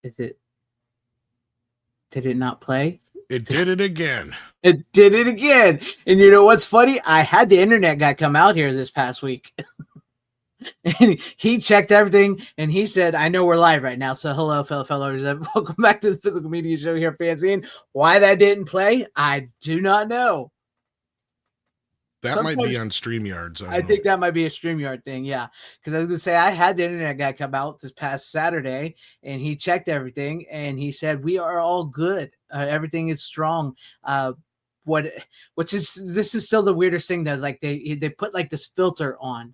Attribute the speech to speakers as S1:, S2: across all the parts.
S1: Is it? Did it not play?
S2: It did it again.
S1: It did it again. And you know what's funny? I had the internet guy come out here this past week. And he checked everything and he said, I know we're live right now. So hello, fellow fellows. Welcome back to the Physical Media Show here at FanZcene. Why that didn't play, I do not know.
S2: That might be on StreamYards.
S1: I think that might be a StreamYard thing, yeah. Because I was going to say, I had the internet guy come out this past Saturday, and he checked everything, and he said, we are all good. Everything is strong. This is still the weirdest thing, that like they put like this filter on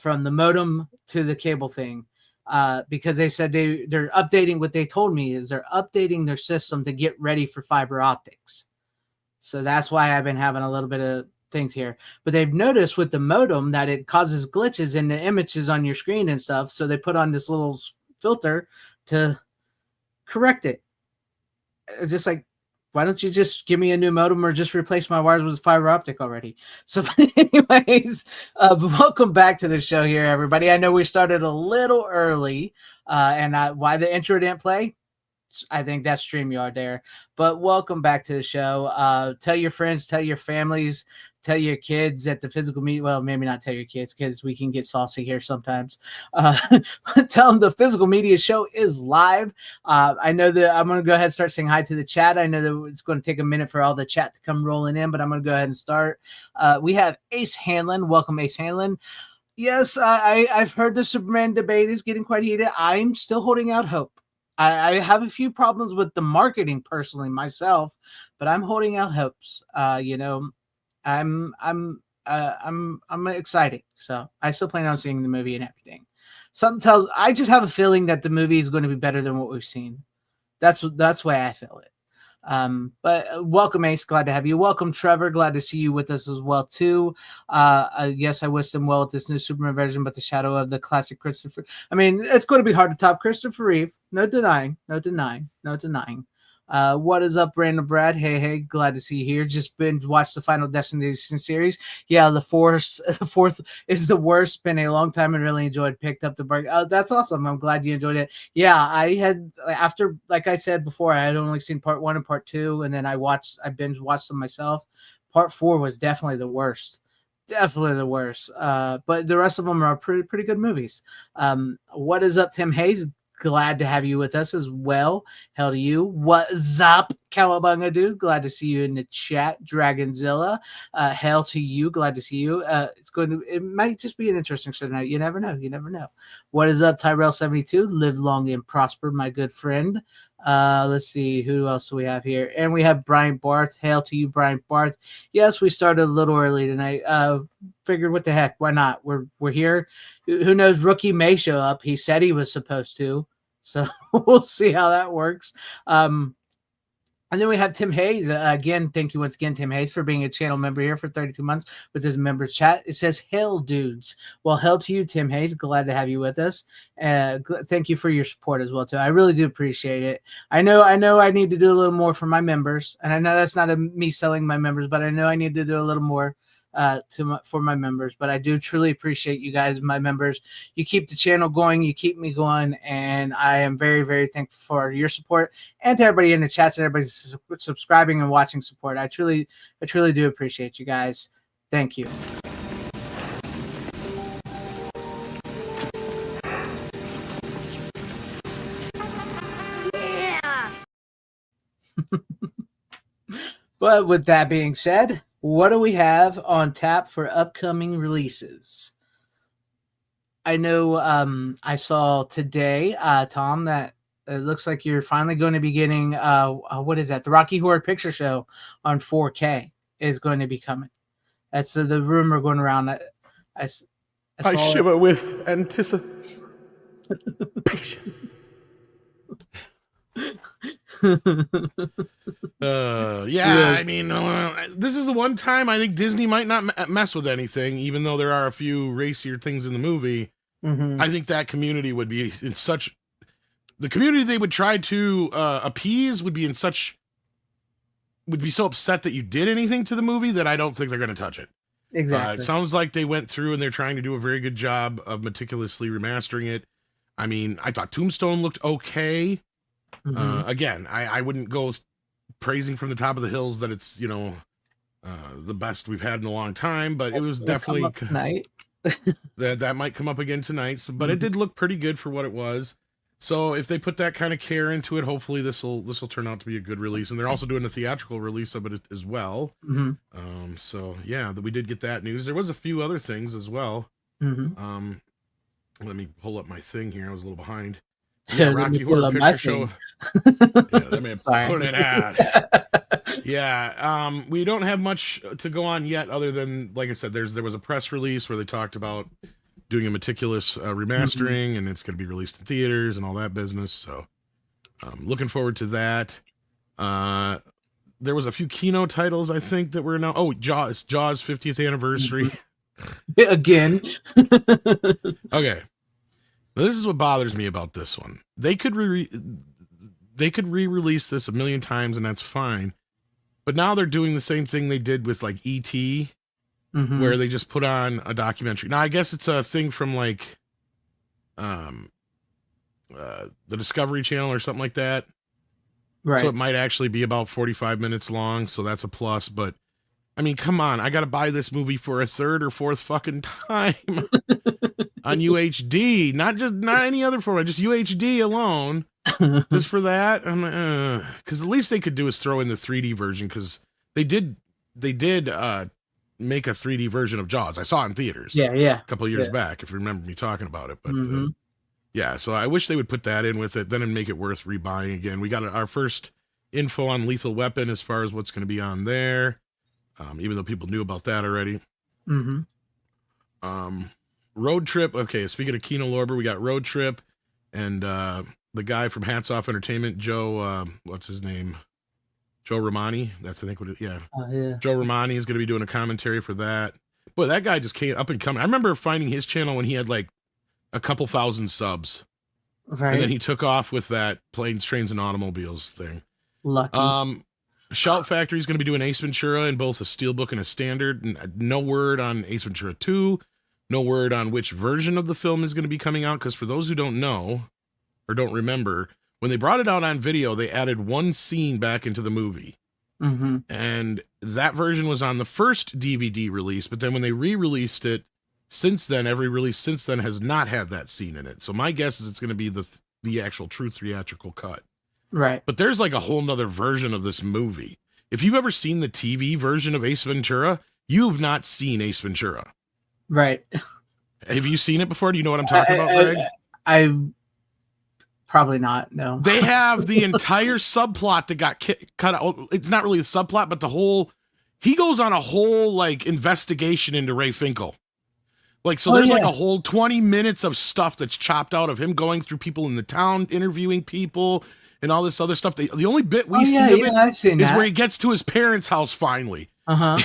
S1: from the modem to the cable thing. Because they said they're updating. What they told me is they're updating their system to get ready for fiber optics. So that's why I've been having a little bit of things here. But they've noticed with the modem that it causes glitches in the images on your screen and stuff. So they put on this little filter to correct it. It's just like, why don't you just give me a new modem or just replace my wires with fiber optic already? So anyways, welcome back to the show here, everybody. I know we started a little early, and why the intro didn't play, I think that's StreamYard there. But welcome back to the show. Tell your friends, tell your families, tell your kids at the Physical Media. Well, maybe not tell your kids because we can get saucy here sometimes. Tell them the Physical Media Show is live. I know that I'm going to go ahead and start saying hi to the chat. I know that it's going to take a minute for all the chat to come rolling in, but I'm going to go ahead and start. We have Ace Hanlon. Welcome, Ace Hanlon. Yes, I've heard the Superman debate is getting quite heated. I'm still holding out hope. I have a few problems with the marketing personally myself, but I'm holding out hopes. I'm excited. So I still plan on seeing the movie and everything. I just have a feeling that the movie is going to be better than what we've seen. That's why I feel it. But welcome, Ace. Glad to have you. Welcome, Trevor. Glad to see you with us as well, too. Yes, I wish them well with this new Superman version, but the shadow of the classic Christopher. I mean, it's going to be hard to top Christopher Reeve. No denying. What is up, Random Brad? Hey, glad to see you here. Just been watched the Final Destination series. Yeah, the fourth is the worst. Been a long time and really enjoyed. Picked up the break. That's awesome. I'm glad you enjoyed it. Yeah, I had after, like I said before, I had only seen part 1 and part 2, and then I binge watched them myself. Part 4 was definitely the worst. Definitely the worst. But the rest of them are pretty good movies. What is up, Tim Hayes? Glad to have you with us as well. Hell to you. What's up, Cowabunga dude? Glad to see you in the chat. Dragonzilla. Hell to you. Glad to see you. It might just be an interesting show tonight. You never know. What is up, Tyrell72? Live long and prosper, my good friend. Let's see, who else do we have here? And we have Brian Barth. Hail to you, Brian Barth. Yes, we started a little early tonight. Figured, what the heck? Why not? We're here. Who knows? Rookie may show up. He said he was supposed to. So we'll see how that works. And then we have Tim Hayes. Again, thank you once again, Tim Hayes, for being a channel member here for 32 months with his members chat. It says, "Hail, dudes." Well, hail to you, Tim Hayes. Glad to have you with us. Thank you for your support as well, too. I really do appreciate it. I know I need to do a little more for my members. And I know that's not me selling my members, but I know I need to do a little more for my members. But I do truly appreciate you guys, my members. You keep the channel going, you keep me going, and I am very, very thankful for your support, and to everybody in the chats and everybody subscribing and watching support. I truly do appreciate you guys. Thank you. Yeah. But with that being said, what do we have on tap for upcoming releases? I know I saw today, Tom, that it looks like you're finally going to be getting, what is that? The Rocky Horror Picture Show on 4K is going to be coming. That's the rumor going around. I
S3: shiver with anticipation.
S2: I mean, this is the one time I think Disney might not mess with anything, even though there are a few racier things in the movie.
S1: Mm-hmm.
S2: I think that community would be the community they would try to appease would be so upset that you did anything to the movie that I don't think they're going to touch it.
S1: Exactly.
S2: It sounds like they went through and they're trying to do a very good job of meticulously remastering it. I mean, I thought Tombstone looked okay.
S1: Mm-hmm.
S2: Again, I wouldn't go praising from the top of the hills that it's, the best we've had in a long time, but it was
S1: It'll come
S2: definitely
S1: up tonight.
S2: that might come up again tonight. So, but it
S1: Mm-hmm.
S2: did look pretty good for what it was. So if they put that kind of care into it, hopefully this will turn out to be a good release. And they're also doing a theatrical release of it as well.
S1: Mm-hmm.
S2: So yeah, that we did get that news. There was a few other things as well.
S1: Mm-hmm.
S2: Let me pull up my thing here. I was a little behind. Yeah,
S1: Let me
S2: Rocky
S1: pull
S2: Horror
S1: up my
S2: Picture Show.
S1: thing.
S2: Yeah, let me
S1: Sorry.
S2: put it out. Yeah, we don't have much to go on yet, other than, like I said, there was a press release where they talked about doing a meticulous remastering,
S1: Mm-hmm.
S2: and it's going to be released in theaters and all that business. So, looking forward to that. There was a few Kino titles I think that were now. Oh, Jaws 50th anniversary.
S1: Again.
S2: Okay, now, this is what bothers me about this one. They could re-release this a million times, and that's fine. But now they're doing the same thing they did with like E.T.,
S1: Mm-hmm.
S2: where they just put on a documentary. Now I guess it's a thing from like the Discovery Channel or something like that.
S1: Right.
S2: So it might actually be about 45 minutes long, so that's a plus. But I mean, come on, I gotta buy this movie for a third or fourth fucking time on UHD, not any other format, just UHD alone. Just for that, I'm because at least they could do is throw in the 3D version, because they did make a 3D version of Jaws. I saw it in theaters.
S1: Yeah.
S2: A couple of years back, if you remember me talking about it. But
S1: Mm-hmm.
S2: yeah, so I wish they would put that in with it, then it'd make it worth rebuying again. We got our first info on Lethal Weapon as far as what's going to be on there, even though people knew about that already.
S1: Mm-hmm.
S2: Road Trip. Okay, speaking of Kino Lorber, we got Road Trip, and the guy from Hats Off Entertainment, Joe, what's his name? Joe Romani. That's, I think, what it, yeah.
S1: Yeah.
S2: Joe Romani is going to be doing a commentary for that. Boy, that guy just came up and coming. I remember finding his channel when he had like a couple thousand subs.
S1: Right.
S2: And then he took off with that Planes, Trains, and Automobiles thing.
S1: Lucky.
S2: Shout Factory is going to be doing Ace Ventura in both a Steelbook and a Standard. No word on Ace Ventura 2. No word on which version of the film is going to be coming out, because for those who don't know or don't remember, when they brought it out on video, they added one scene back into the movie.
S1: Mm-hmm.
S2: And that version was on the first DVD release, but then when they re-released it, since then, every release since then has not had that scene in it. So my guess is it's going to be the actual true theatrical cut.
S1: Right.
S2: But there's like a whole nother version of this movie. If you've ever seen the TV version of Ace Ventura, you've not seen Ace Ventura.
S1: Right.
S2: Have you seen it before? Do you know what I'm talking about, Greg?
S1: I probably not. No.
S2: They have the entire subplot that got cut out. It's not really a subplot, but he goes on a whole like investigation into Ray Finkel. Like, so there's like a whole 20 minutes of stuff that's chopped out of him going through people in the town, interviewing people, and all this other stuff. The only bit we see of it is where he gets to his parents' house finally.
S1: Uh-huh.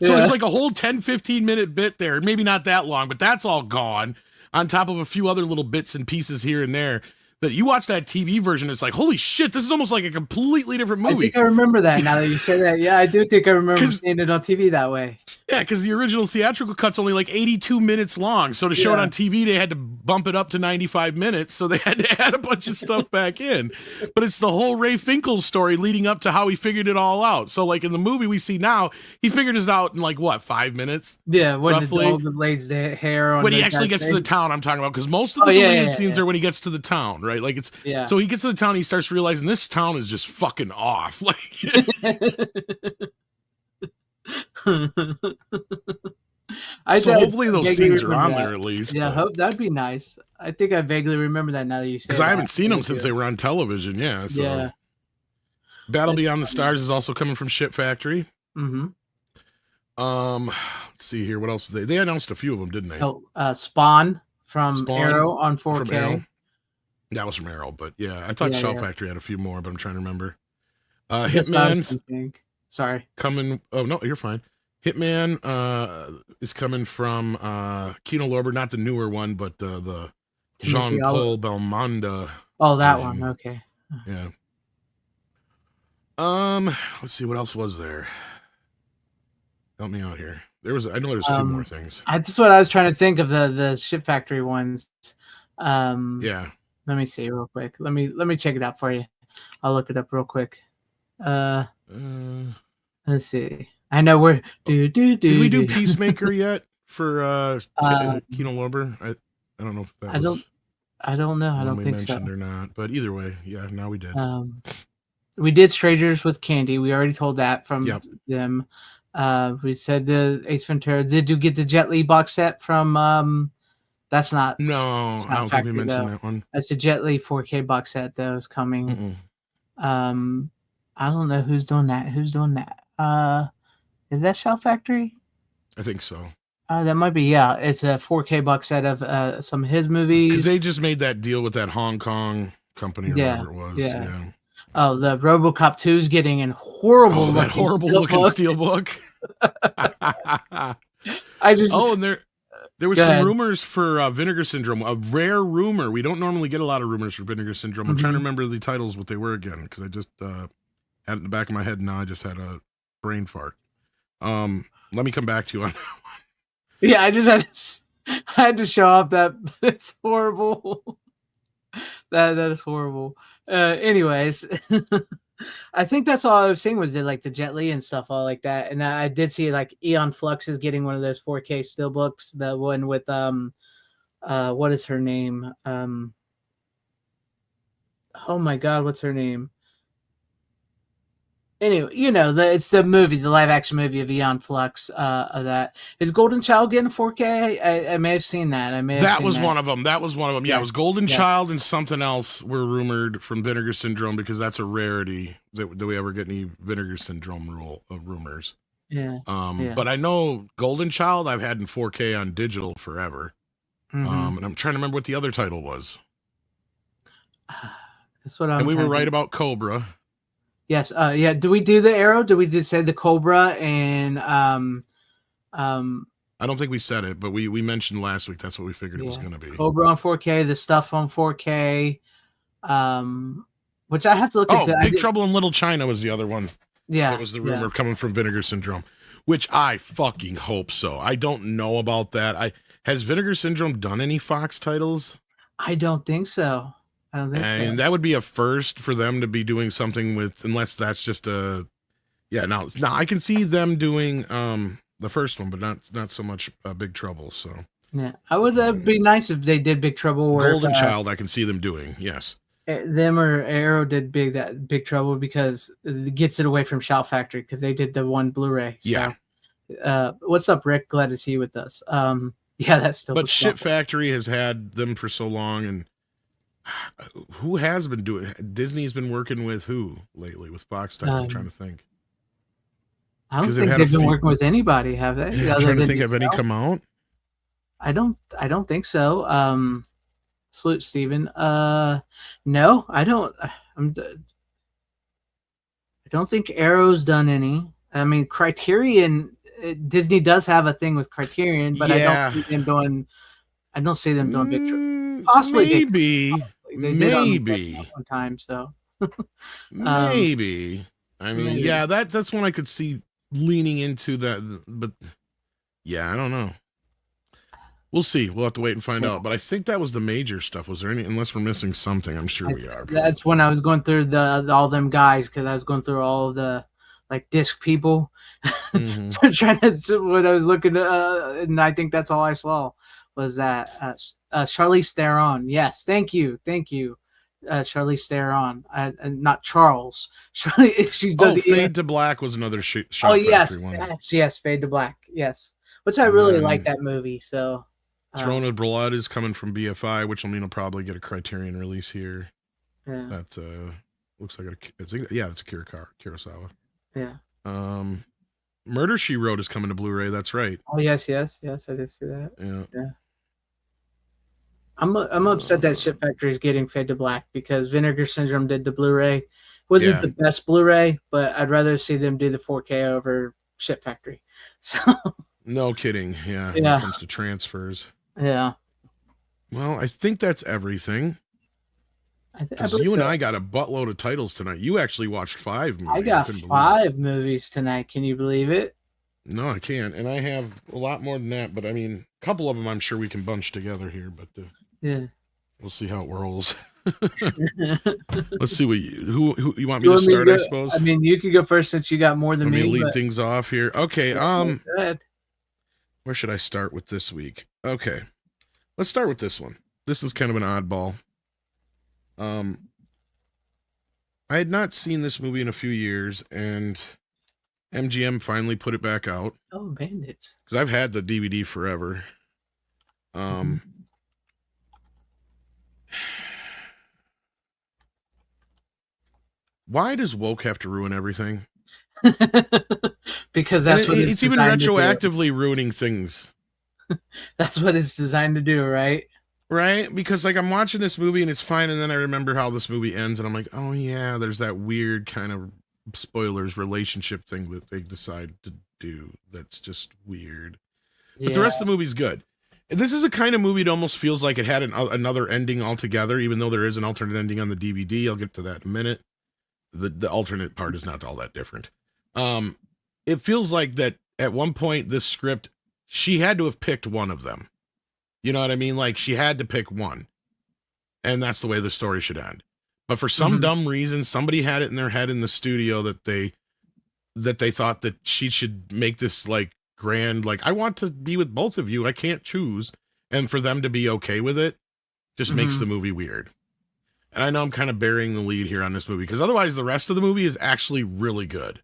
S2: So there's like a whole 10, 15 minute bit there. Maybe not that long, but that's all gone, on top of a few other little bits and pieces here and there. That you watch that TV version, it's like, holy shit, this is almost like a completely different movie.
S1: I think I remember that now that you say that. Yeah, I do think I remember seeing it on TV that way.
S2: Yeah, because the original theatrical cut's only like 82 minutes long. So to show it on TV, they had to bump it up to 95 minutes. So they had to add a bunch of stuff back in. But it's the whole Ray Finkel story leading up to how he figured it all out. So like in the movie we see now, he figured it out in like, what, 5 minutes?
S1: Yeah, when
S2: roughly?
S1: the dog lays the hair on.
S2: When he actually gets to the town, I'm talking about, because most of the deleted scenes are when he gets to the town, right? Like it's so he gets to the town, he starts realizing this town is just fucking off. Like so hopefully those scenes are on there at least.
S1: Yeah, I hope that'd be nice. I think I vaguely remember that now that you say it.
S2: Because I haven't seen them since they were on television. Yeah. So Battle Beyond the Stars is also coming from Shit Factory.
S1: Mm-hmm.
S2: Let's see here. What else did they announced a few of them, didn't they?
S1: Oh, Spawn from Arrow on 4K.
S2: From Arrow. That was from Arrow, but yeah, I thought Shout Factory had a few more, but I'm trying to remember. Hitman.
S1: Sorry.
S2: Coming. Oh no, you're fine. Hitman is coming from Kino Lorber, not the newer one, but the Jean-Paul Belmondo.
S1: Oh, that version. One. Okay.
S2: Yeah. Let's see what else was there. Help me out here. I know there's a few more things.
S1: That's what I was trying to think of, the Ship Factory ones.
S2: Yeah.
S1: Let me see real quick. Let me check it out for you. I'll look it up real quick. Let's see. I know we're
S2: did we do Peacemaker yet for Kino Lorber? I don't know if that was.
S1: I don't know. I don't
S2: we
S1: think
S2: mentioned
S1: so.
S2: or not, but either way, yeah. Now we did.
S1: We did Strangers with Candy. We already told that from them. We said the Ace Ventura. Did you get the Jet Li box set from? That's not.
S2: No, I don't think we mentioned that one.
S1: That's the Jet Li 4K box set that was coming. I don't know who's doing that. Who's doing that? Is that Shout Factory?
S2: I think so.
S1: That might be. Yeah, it's a 4K box set of some of his movies.
S2: Because they just made that deal with that Hong Kong company or whatever it was. Yeah.
S1: Oh, the RoboCop 2 is getting a horrible looking
S2: that horrible looking steelbook. And there was some rumors for Vinegar Syndrome, a rare rumor. We don't normally get a lot of rumors for Vinegar Syndrome. I'm trying to remember the titles, what they were again, because I just had it in the back of my head. Now I just had a brain fart. Let me come back to you on that one.
S1: Yeah, I had to show up that it's horrible. that is horrible. Anyways, I think that's all I was seeing was like the Jet Li and stuff, all like that. And I did see like Eon Flux is getting one of those 4K steelbooks. The one with what is her name? Oh my God, what's her name? Anyway, it's the movie, the live action movie of Eon Flux. Of that is Golden Child getting 4K. I may have seen that.
S2: That was one of them. Yeah, it was Golden Child and something else were rumored from Vinegar Syndrome because that's a rarity that we ever get any Vinegar Syndrome rumors.
S1: Yeah.
S2: But I know Golden Child I've had in 4K on digital forever. And I'm trying to remember what the other title was.
S1: That's what I'm.
S2: And we were right about Cobra.
S1: Yes. Yeah. Do we do the Arrow? Did we say the Cobra and
S2: I don't think we said it, but we mentioned last week that's what we figured it was going to be.
S1: Cobra on 4K, the stuff on 4K, which I have to look into.
S2: Big Trouble in Little China was the other one.
S1: Yeah.
S2: That was the rumor coming from Vinegar Syndrome, which I fucking hope so. I don't know about that. Has Vinegar Syndrome done any Fox titles?
S1: I don't think so.
S2: And that would be a first for them to be doing something with, unless that's just a, now I can see them doing the first one, but not so much Big Trouble. So
S1: yeah, I would be nice if they did Big Trouble.
S2: Golden Child, I can see them doing. Yes,
S1: them or Arrow did Big Trouble because it gets it away from Shout Factory because they did the one Blu-ray. So, what's up, Rick? Glad to see you with us. That's still.
S2: But Shit Factory has had them for so long, and who has been doing? Disney's been working with who lately with Fox titles? I'm trying to think.
S1: I don't think they've been working with anybody, have they?
S2: I'm trying to think of any come out.
S1: I don't think so. Salute, Steven. No, I don't. I don't think Arrow's done any. I mean, Criterion. Disney does have a thing with Criterion, but I don't see them doing. I don't see them doing Big Trouble. Possibly,
S2: maybe.
S1: They did one time. So
S2: maybe. I mean, maybe. That's one I could see leaning into that, but I don't know. We'll see. We'll have to wait and find out. But I think that was the major stuff. Was there any? Unless we're missing something, I'm sure we are.
S1: That's when I was going through all them guys because I was going through all of the disc people. Trying to when I was looking, and I think that's all I saw was that Charlize Theron. Yes, thank you, Charlize Theron, not Charles. She's done
S2: Fade to Black was another shot.
S1: Yes, yes, Fade to Black. Yes, which I really like that movie. So,
S2: Throne of Blood is coming from BFI, which will mean it'll probably get a Criterion release here.
S1: Yeah,
S2: that looks like it's a Kurosawa.
S1: Yeah.
S2: Murder, She Wrote is coming to Blu-ray. That's right.
S1: Oh yes, I did see that.
S2: Yeah.
S1: I'm upset that Shit Factory is getting Fade to Black because Vinegar Syndrome did the Blu-ray. Wasn't the best Blu-ray, but I'd rather see them do the 4K over Shit Factory. So.
S2: No kidding. Yeah. When it comes to transfers.
S1: Yeah.
S2: Well, I think that's everything. Because you and I got a buttload of titles tonight. You actually watched 5 movies.
S1: I got 5 movies tonight. Can you believe it?
S2: No, I can't. And I have a lot more than that. But I mean, a couple of them I'm sure we can bunch together here. But We'll see how it rolls. Let's see what who you want me to start, I suppose.
S1: I mean, you could go first since you got more than me.
S2: Want me to lead things off here? Okay.
S1: Go ahead.
S2: Where should I start with this week? Okay. Let's start with this one. This is kind of an oddball. I had not seen this movie in a few years, and MGM finally put it back out.
S1: Oh, Bandits.
S2: Because I've had the DVD forever. Why does woke have to ruin everything?
S1: Because that's what
S2: it's even retroactively ruining things.
S1: That's what it's designed to do, right?
S2: Right? Because like I'm watching this movie and it's fine, and then I remember how this movie ends, and I'm like, oh yeah, there's that weird kind of spoilers relationship thing that they decide to do. That's just weird. Yeah. But the rest of the movie's good. This is a kind of movie that almost feels like it had another ending altogether, even though there is an alternate ending on the DVD. I'll get to that in a minute. The alternate part is not all that different. It feels like that at one point this script, she had to have picked one of them. You know what I mean? Like she had to pick one, and that's the way the story should end. But for some dumb reason, somebody had it in their head in the studio that they thought that she should make this like grand, like I want to be with both of you, I can't choose, and for them to be okay with it just makes the movie weird. And I know I'm kind of burying the lead here on this movie because otherwise the rest of the movie is actually really good,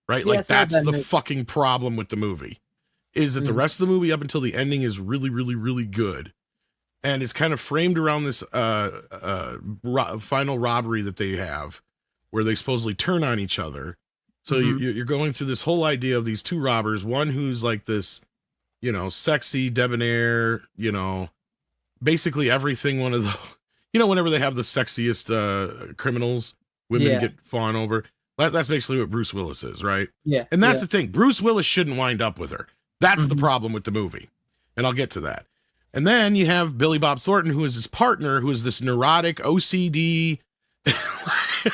S2: right? Yeah, like that's the fucking problem with the movie is that the rest of the movie up until the ending is really, really, really good. And it's kind of framed around this final robbery that they have where they supposedly turn on each other. So you're going through this whole idea of these two robbers, one who's like this, you know, sexy, debonair, you know, basically everything one of the... You know, whenever they have the sexiest criminals, women get fawned over. That's basically what Bruce Willis is, right?
S1: Yeah.
S2: And that's the thing. Bruce Willis shouldn't wind up with her. That's the problem with the movie. And I'll get to that. And then you have Billy Bob Thornton, who is his partner, who is this neurotic, OCD,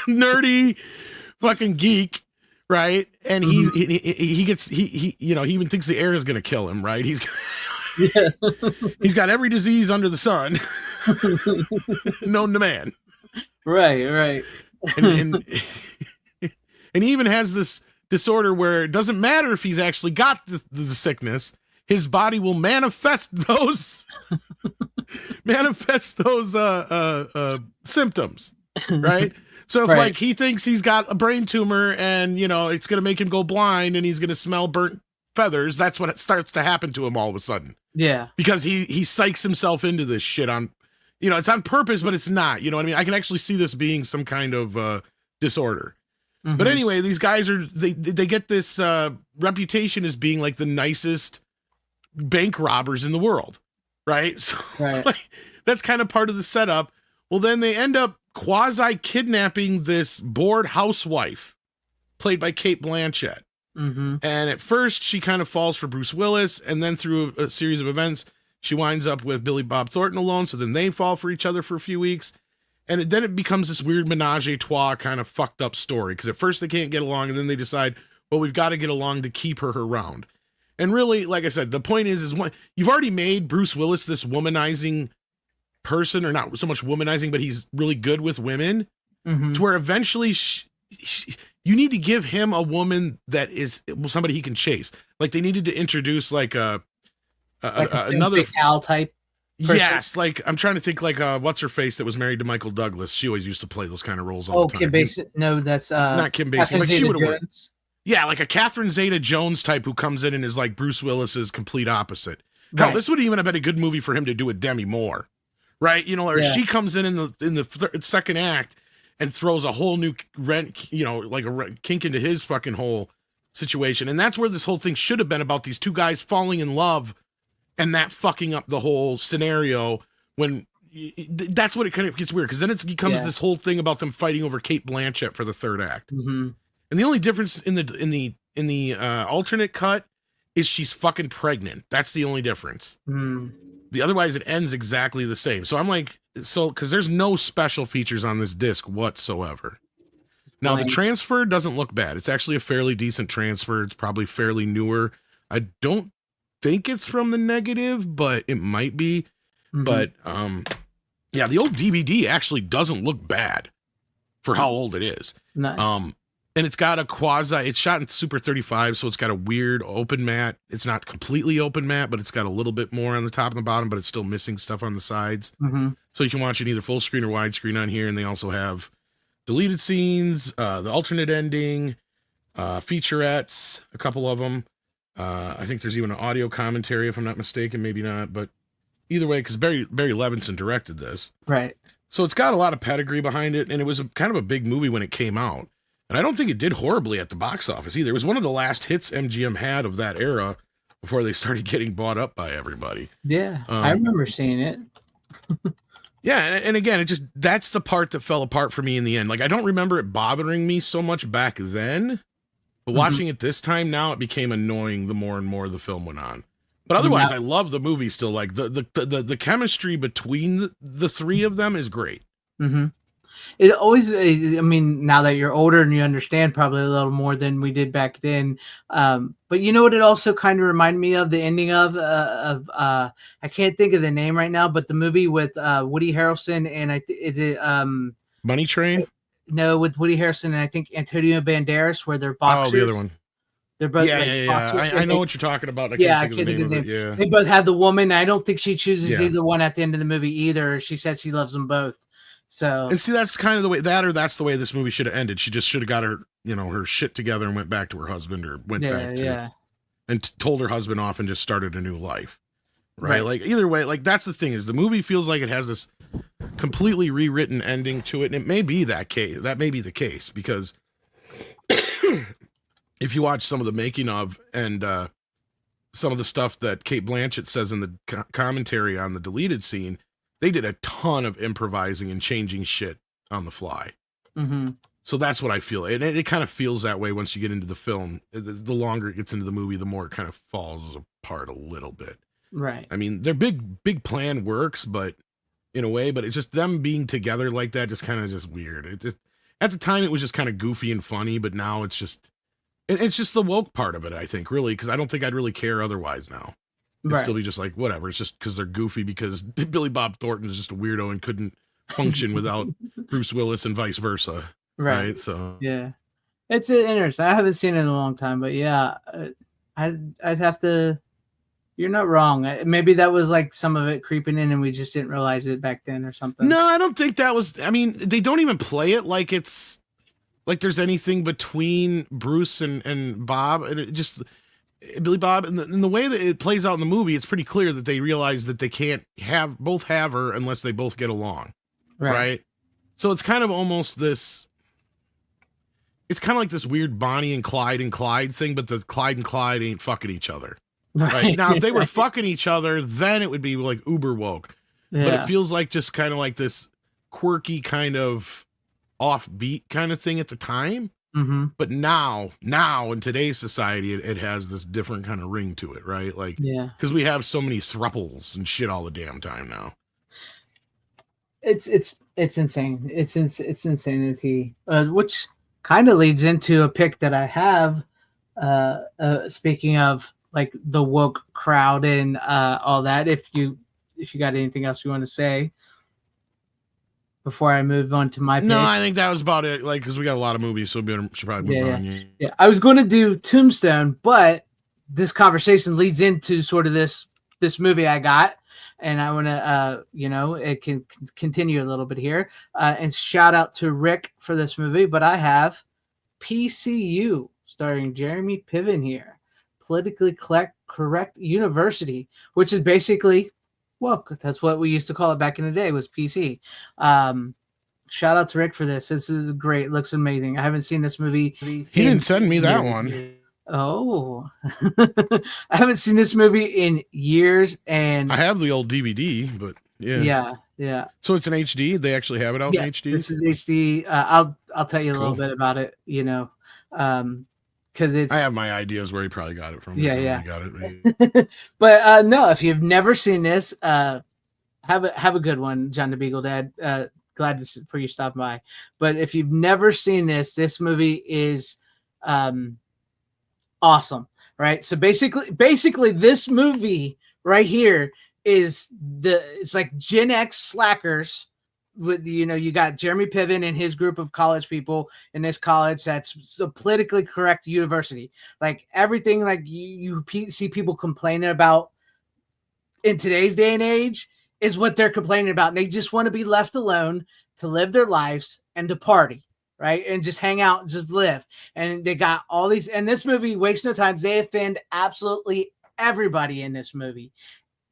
S2: nerdy fucking geek, right? And he gets, you know, he even thinks the air is going to kill him, right? He's got every disease under the sun. Known to man.
S1: Right.
S2: And he even has this disorder where it doesn't matter if he's actually got the sickness, his body will manifest those symptoms, right? So if like he thinks he's got a brain tumor and you know it's gonna make him go blind and he's gonna smell burnt feathers, that's what it starts to happen to him all of a sudden.
S1: Yeah. Because
S2: he psychs himself into this shit on, you know, it's on purpose, but it's not, you know what I mean? I can actually see this being some kind of disorder. But anyway, these guys they get this reputation as being like the nicest bank robbers in the world, right? So like, that's kind of part of the setup. Well, then they end up quasi kidnapping this bored housewife played by Cate Blanchett. And at first she kind of falls for Bruce Willis, and then through a series of events she winds up with Billy Bob Thornton alone, so then they fall for each other for a few weeks, and then it becomes this weird menage a trois kind of fucked up story, because at first they can't get along, and then they decide, well, we've got to get along to keep her around. And really, like I said, the point is you've already made Bruce Willis this womanizing person, or not so much womanizing, but he's really good with women, to where eventually you need to give him a woman that is somebody he can chase. Like they needed to introduce like another
S1: Al type person.
S2: Yes, like I'm trying to think like what's her face that was married to Michael Douglas. She always used to play those kind of roles all the time.
S1: Kim Basinger. No, that's
S2: not Kim Basinger, but she would have worked. Yeah, like a Catherine Zeta-Jones type who comes in and is like Bruce Willis's complete opposite. Hell, this would even have been a good movie for him to do with Demi Moore, right? You know, or she comes in the second act and throws a whole new like a kink into his fucking whole situation. And that's where this whole thing should have been, about these two guys falling in love and that fucking up the whole scenario. When that's what it kind of gets weird, because then it becomes this whole thing about them fighting over Cate Blanchett for the third act. And the only difference in the alternate cut is she's fucking pregnant. That's the only difference. Otherwise it ends exactly the same. So I'm like, because there's no special features on this disc whatsoever. Now the transfer doesn't look bad. It's actually a fairly decent transfer. It's probably fairly newer. I don't think it's from the negative, but it might be. But Yeah, the old DVD actually doesn't look bad for how old it is.
S1: Nice.
S2: And it's got a it's shot in Super 35, so it's got a weird open matte. It's not completely open matte, but it's got a little bit more on the top and the bottom, but it's still missing stuff on the sides.
S1: Mm-hmm.
S2: So you can watch it either full screen or widescreen on here, and they also have deleted scenes, the alternate ending, featurettes, a couple of them. I think there's even an audio commentary, if I'm not mistaken, maybe not, but either way, because Barry Levinson directed this.
S1: Right.
S2: So it's got a lot of pedigree behind it, and it was kind of a big movie when it came out. And I don't think it did horribly at the box office either. It was one of the last hits MGM had of that era before they started getting bought up by everybody.
S1: Yeah, I remember seeing it.
S2: Yeah, and again, that's the part that fell apart for me in the end. Like, I don't remember it bothering me so much back then, but watching it this time now, it became annoying the more and more the film went on. But otherwise, I love the movie still. Like, the chemistry between the three of them is great.
S1: Mm-hmm. It always, I mean, now that you're older and you understand probably a little more than we did back then. But you know what it also kind of reminded me of, the ending of I can't think of the name right now, but the movie with Woody Harrelson and
S2: Money Train?
S1: No, with Woody Harrelson and I think Antonio Banderas, where they're boxers.
S2: Oh, the other one.
S1: They're both
S2: yeah. I know what you're talking about. I can't think of the name of it. Yeah.
S1: They both have the woman. I don't think she chooses either one at the end of the movie either. She says she loves them both. So,
S2: and see, that's kind of the way that's the way this movie should have ended. She just should have got her, her shit together and went back to her husband, or went back to, and told her husband off and just started a new life. Right? Like, either way, like, that's the thing, is the movie feels like it has this completely rewritten ending to it. And it may be that case. That may be the case, because if you watch some of the making of and some of the stuff that Cate Blanchett says in the commentary on the deleted scene, they did a ton of improvising and changing shit on the fly.
S1: Mm-hmm.
S2: So that's what I feel. And it kind of feels that way once you get into the film. The longer it gets into the movie, the more it kind of falls apart a little bit.
S1: Right.
S2: I mean, their big plan works, but in a way, but it's just them being together like that, just kind of just weird. It just, at the time, it was just kind of goofy and funny, but now it's just the woke part of it, I think, really, because I don't think I'd really care otherwise now. It'd still be just like, whatever. It's just because they're goofy, because Billy Bob Thornton is just a weirdo and couldn't function without Bruce Willis and vice versa. Right. So,
S1: yeah, it's interesting. I haven't seen it in a long time, but yeah, I'd have to, you're not wrong. Maybe that was like some of it creeping in and we just didn't realize it back then or something.
S2: No, I don't think that was, I mean, they don't even play it like it's, like there's anything between Bruce and Bob, and it just, Billy Bob, and the way that it plays out in the movie, it's pretty clear that they realize that they can't both have her unless they both get along. Right? So it's kind of almost this, it's kind of like this weird Bonnie and Clyde thing, but the Clyde and Clyde ain't fucking each other. Right? Now, if they were fucking each other, then it would be like uber woke. Yeah. But it feels like just kind of like this quirky kind of offbeat kind of thing at the time.
S1: Mm-hmm.
S2: But now in today's society, it has this different kind of ring to it, right? Like, because we have so many thruples and shit all the damn time now.
S1: It's insane. It's insanity, which kind of leads into a pick that I have. Speaking of like the woke crowd and all that, if you got anything else you want to say before I move on to my pick.
S2: No, I think that was about it. Like, because we got a lot of movies, so we should probably move on.
S1: Yeah, I was going to do Tombstone, but this conversation leads into sort of this movie I got, and I want to, it can continue a little bit here, and shout out to Rick for this movie. But I have PCU starring Jeremy Piven here, Politically Correct University, which is basically woke. That's what we used to call it back in the day, was PC. Shout out to Rick for this. This is great. It looks amazing. I haven't seen this movie.
S2: He didn't send me that one.
S1: Oh, I haven't seen this movie in years, and
S2: I have the old DVD, but yeah. So it's an HD. They actually have it out in HD.
S1: This is HD. I'll tell you a little bit about it. Because it's,
S2: I have my ideas where he probably got it from.
S1: Yeah.
S2: Got it.
S1: But no, if you've never seen this, have a good one, John the Beagle Dad. Glad for you stopping by. But if you've never seen this movie is awesome, right? So basically this movie right here it's like Gen X slackers with, you got Jeremy Piven and his group of college people in this college that's a politically correct university. Like everything like you see people complaining about in today's day and age is what they're complaining about. And they just want to be left alone to live their lives and to party, right? And just hang out and just live. And they got all these, and this movie wastes no time. They offend absolutely everybody in this movie.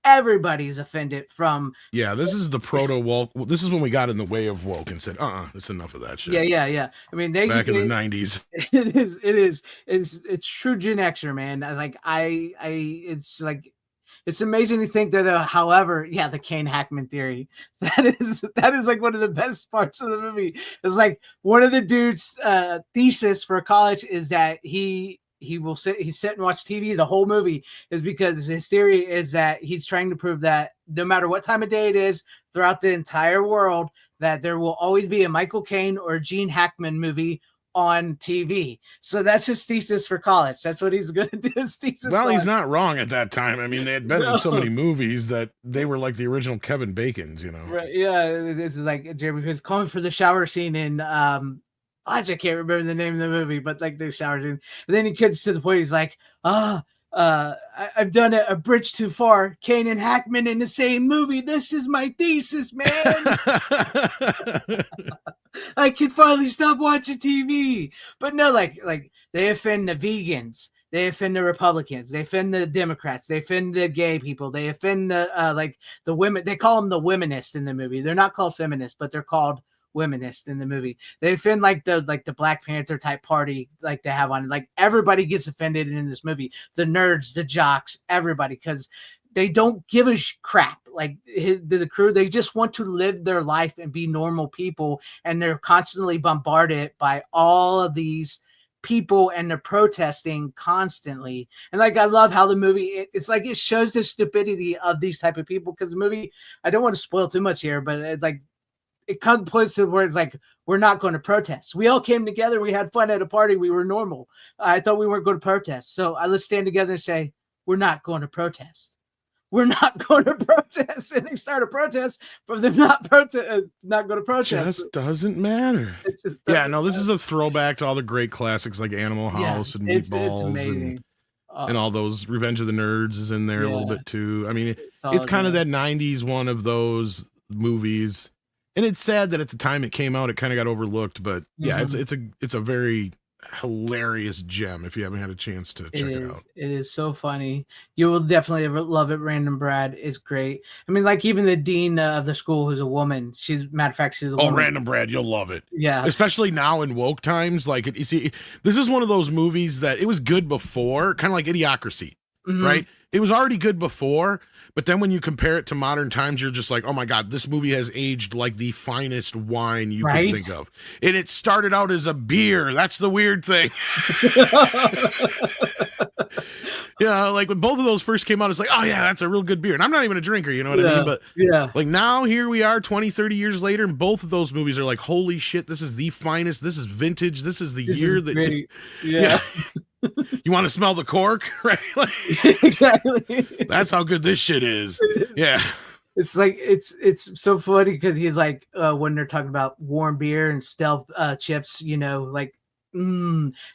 S1: Everybody's offended from.
S2: Yeah, this is the proto woke. This is when we got in the way of woke and said, it's enough of that shit.
S1: Yeah. I mean,
S2: back in the 90s.
S1: It's true Gen Xer, man. Like it's like, it's amazing to think that, however, the Kane Hackman theory, that is like one of the best parts of the movie. It's like one of the dude's thesis for college is that he sit and watch TV the whole movie is because his theory is that he's trying to prove that no matter what time of day it is throughout the entire world, that there will always be a Michael Caine or Gene Hackman movie on TV. So that's his thesis for college. That's what he's going to do. His thesis.
S2: Well, he's not wrong at that time. I mean, they had been in so many movies that they were like the original Kevin Bacons,
S1: Right? Yeah, it's like Jeremy Piven's calling for the shower scene in I can't remember the name of the movie, but like the shower scene. And then he gets to the point. He's like, I've done a bridge too far. Caine and Hackman in the same movie. This is my thesis, man. I can finally stop watching TV. But no, like they offend the vegans. They offend the Republicans. They offend the Democrats. They offend the gay people. They offend the the women. They call them the womanists in the movie. They're not called feminists, but they're called womanists in the movie. They offend like the Black Panther type party like they have on. Like everybody gets offended in this movie. The nerds, the jocks, everybody, because they don't give a crap. Like the crew, they just want to live their life and be normal people, and they're constantly bombarded by all of these people, and they're protesting constantly. And like I love how the movie, it's like it shows the stupidity of these type of people, because the movie, I don't want to spoil too much here, but it's like it comes to places where it's like, we're not going to protest. We all came together, we had fun at a party, we were normal. I thought we weren't going to protest, so let's stand together and say we're not going to protest. We're not going to protest. And they start a protest from them not going to protest.
S2: Just doesn't matter. This is a throwback to all the great classics like Animal House and Meatballs and all those. Revenge of the Nerds is in there a little bit too. I mean, it's kind of that 90s one of those movies. And it's sad that at the time it came out, it kind of got overlooked. But yeah, it's a very hilarious gem if you haven't had a chance to check it out.
S1: It is so funny. You will definitely love it. Random Brad is great. I mean, like even the dean of the school, who's a woman. She's a woman.
S2: Random Brad, you'll love it.
S1: Yeah,
S2: especially now in woke times. Like you see, this is one of those movies that it was good before, kind of like Idiocracy, right? It was already good before, but then when you compare it to modern times, you're just like, oh my God, this movie has aged like the finest wine you could think of. And it started out as a beer. That's the weird thing. Like when both of those first came out, it's like, oh yeah, that's a real good beer. And I'm not even a drinker, you know what I mean? But like now here we are 20, 30 years later, and both of those movies are like, holy shit, this is the finest. This is vintage. This is the year that
S1: great.
S2: You want to smell the cork, right? Like,
S1: exactly.
S2: That's how good this shit is. Yeah.
S1: It's like it's so funny because he's like when they're talking about warm beer and stealth chips, like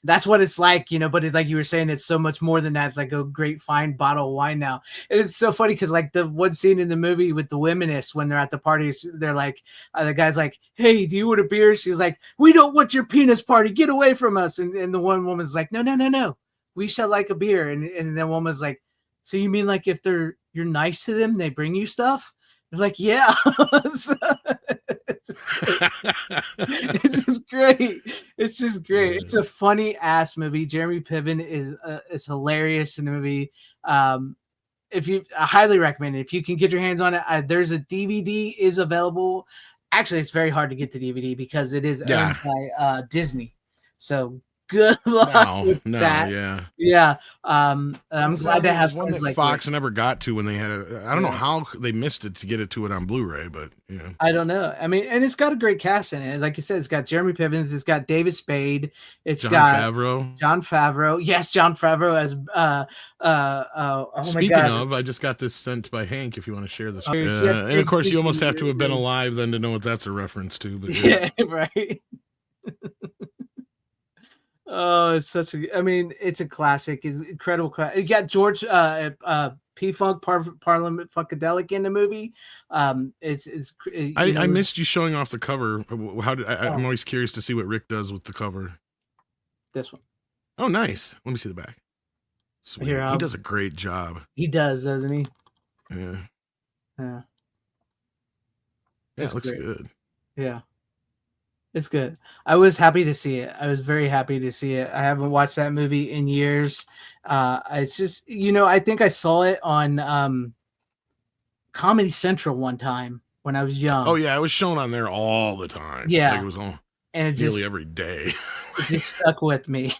S1: that's what it's like, but it's like you were saying, it's so much more than that. It's like a great fine bottle of wine now. It's so funny because like the one scene in the movie with the womanists, when they're at the parties, they're like, the guy's like, hey, do you want a beer? She's like, we don't want your penis party, get away from us. And the one woman's like, no, we shall like a beer. And the woman's like, so you mean like if you're nice to them, they bring you stuff? They're like, yeah. It's just great. It's just great. It's a funny ass movie. Jeremy Piven is hilarious in the movie. I highly recommend it. If you can get your hands on it, there's a DVD is available. Actually, it's very hard to get the DVD because it is owned by Disney. So good luck with that.
S2: Yeah.
S1: Yeah. I'm glad to have
S2: one
S1: friends
S2: that
S1: like
S2: Fox
S1: Rick.
S2: never got to when they had it. I don't know how they missed it to get it to it on Blu-ray, but yeah.
S1: I don't know. I mean, and it's got a great cast in it. Like you said, it's got Jeremy Pivens, it's got David Spade, it's
S2: Jon
S1: got
S2: Favreau.
S1: Jon Favreau. Yes, Jon Favreau as oh
S2: Speaking
S1: my God.
S2: of, I just got this sent by Hank if you want to share this.
S1: Yes,
S2: And of course, you almost have to have been alive then to know what that's a reference to. But
S1: yeah, right. Oh, it's such a. I mean, it's a classic. It's incredible. You got George P Funk Parliament Funkadelic in the movie.
S2: I missed you showing off the cover. How did
S1: Oh.
S2: I'm always curious to see what Rick does with the cover.
S1: This one.
S2: Oh, nice. Let me see the back. Sweet.
S1: Here,
S2: he does a great job.
S1: He does, doesn't he?
S2: Yeah.
S1: Yeah.
S2: Yeah, it looks good.
S1: Yeah. It's good. I was happy to see it. I was very happy to see it. I haven't watched that movie in years. It's just, I think I saw it on Comedy Central one time when I was young.
S2: Oh yeah, it was shown on there all the time.
S1: Yeah.
S2: Like it was on
S1: and
S2: nearly every day.
S1: It just stuck with me.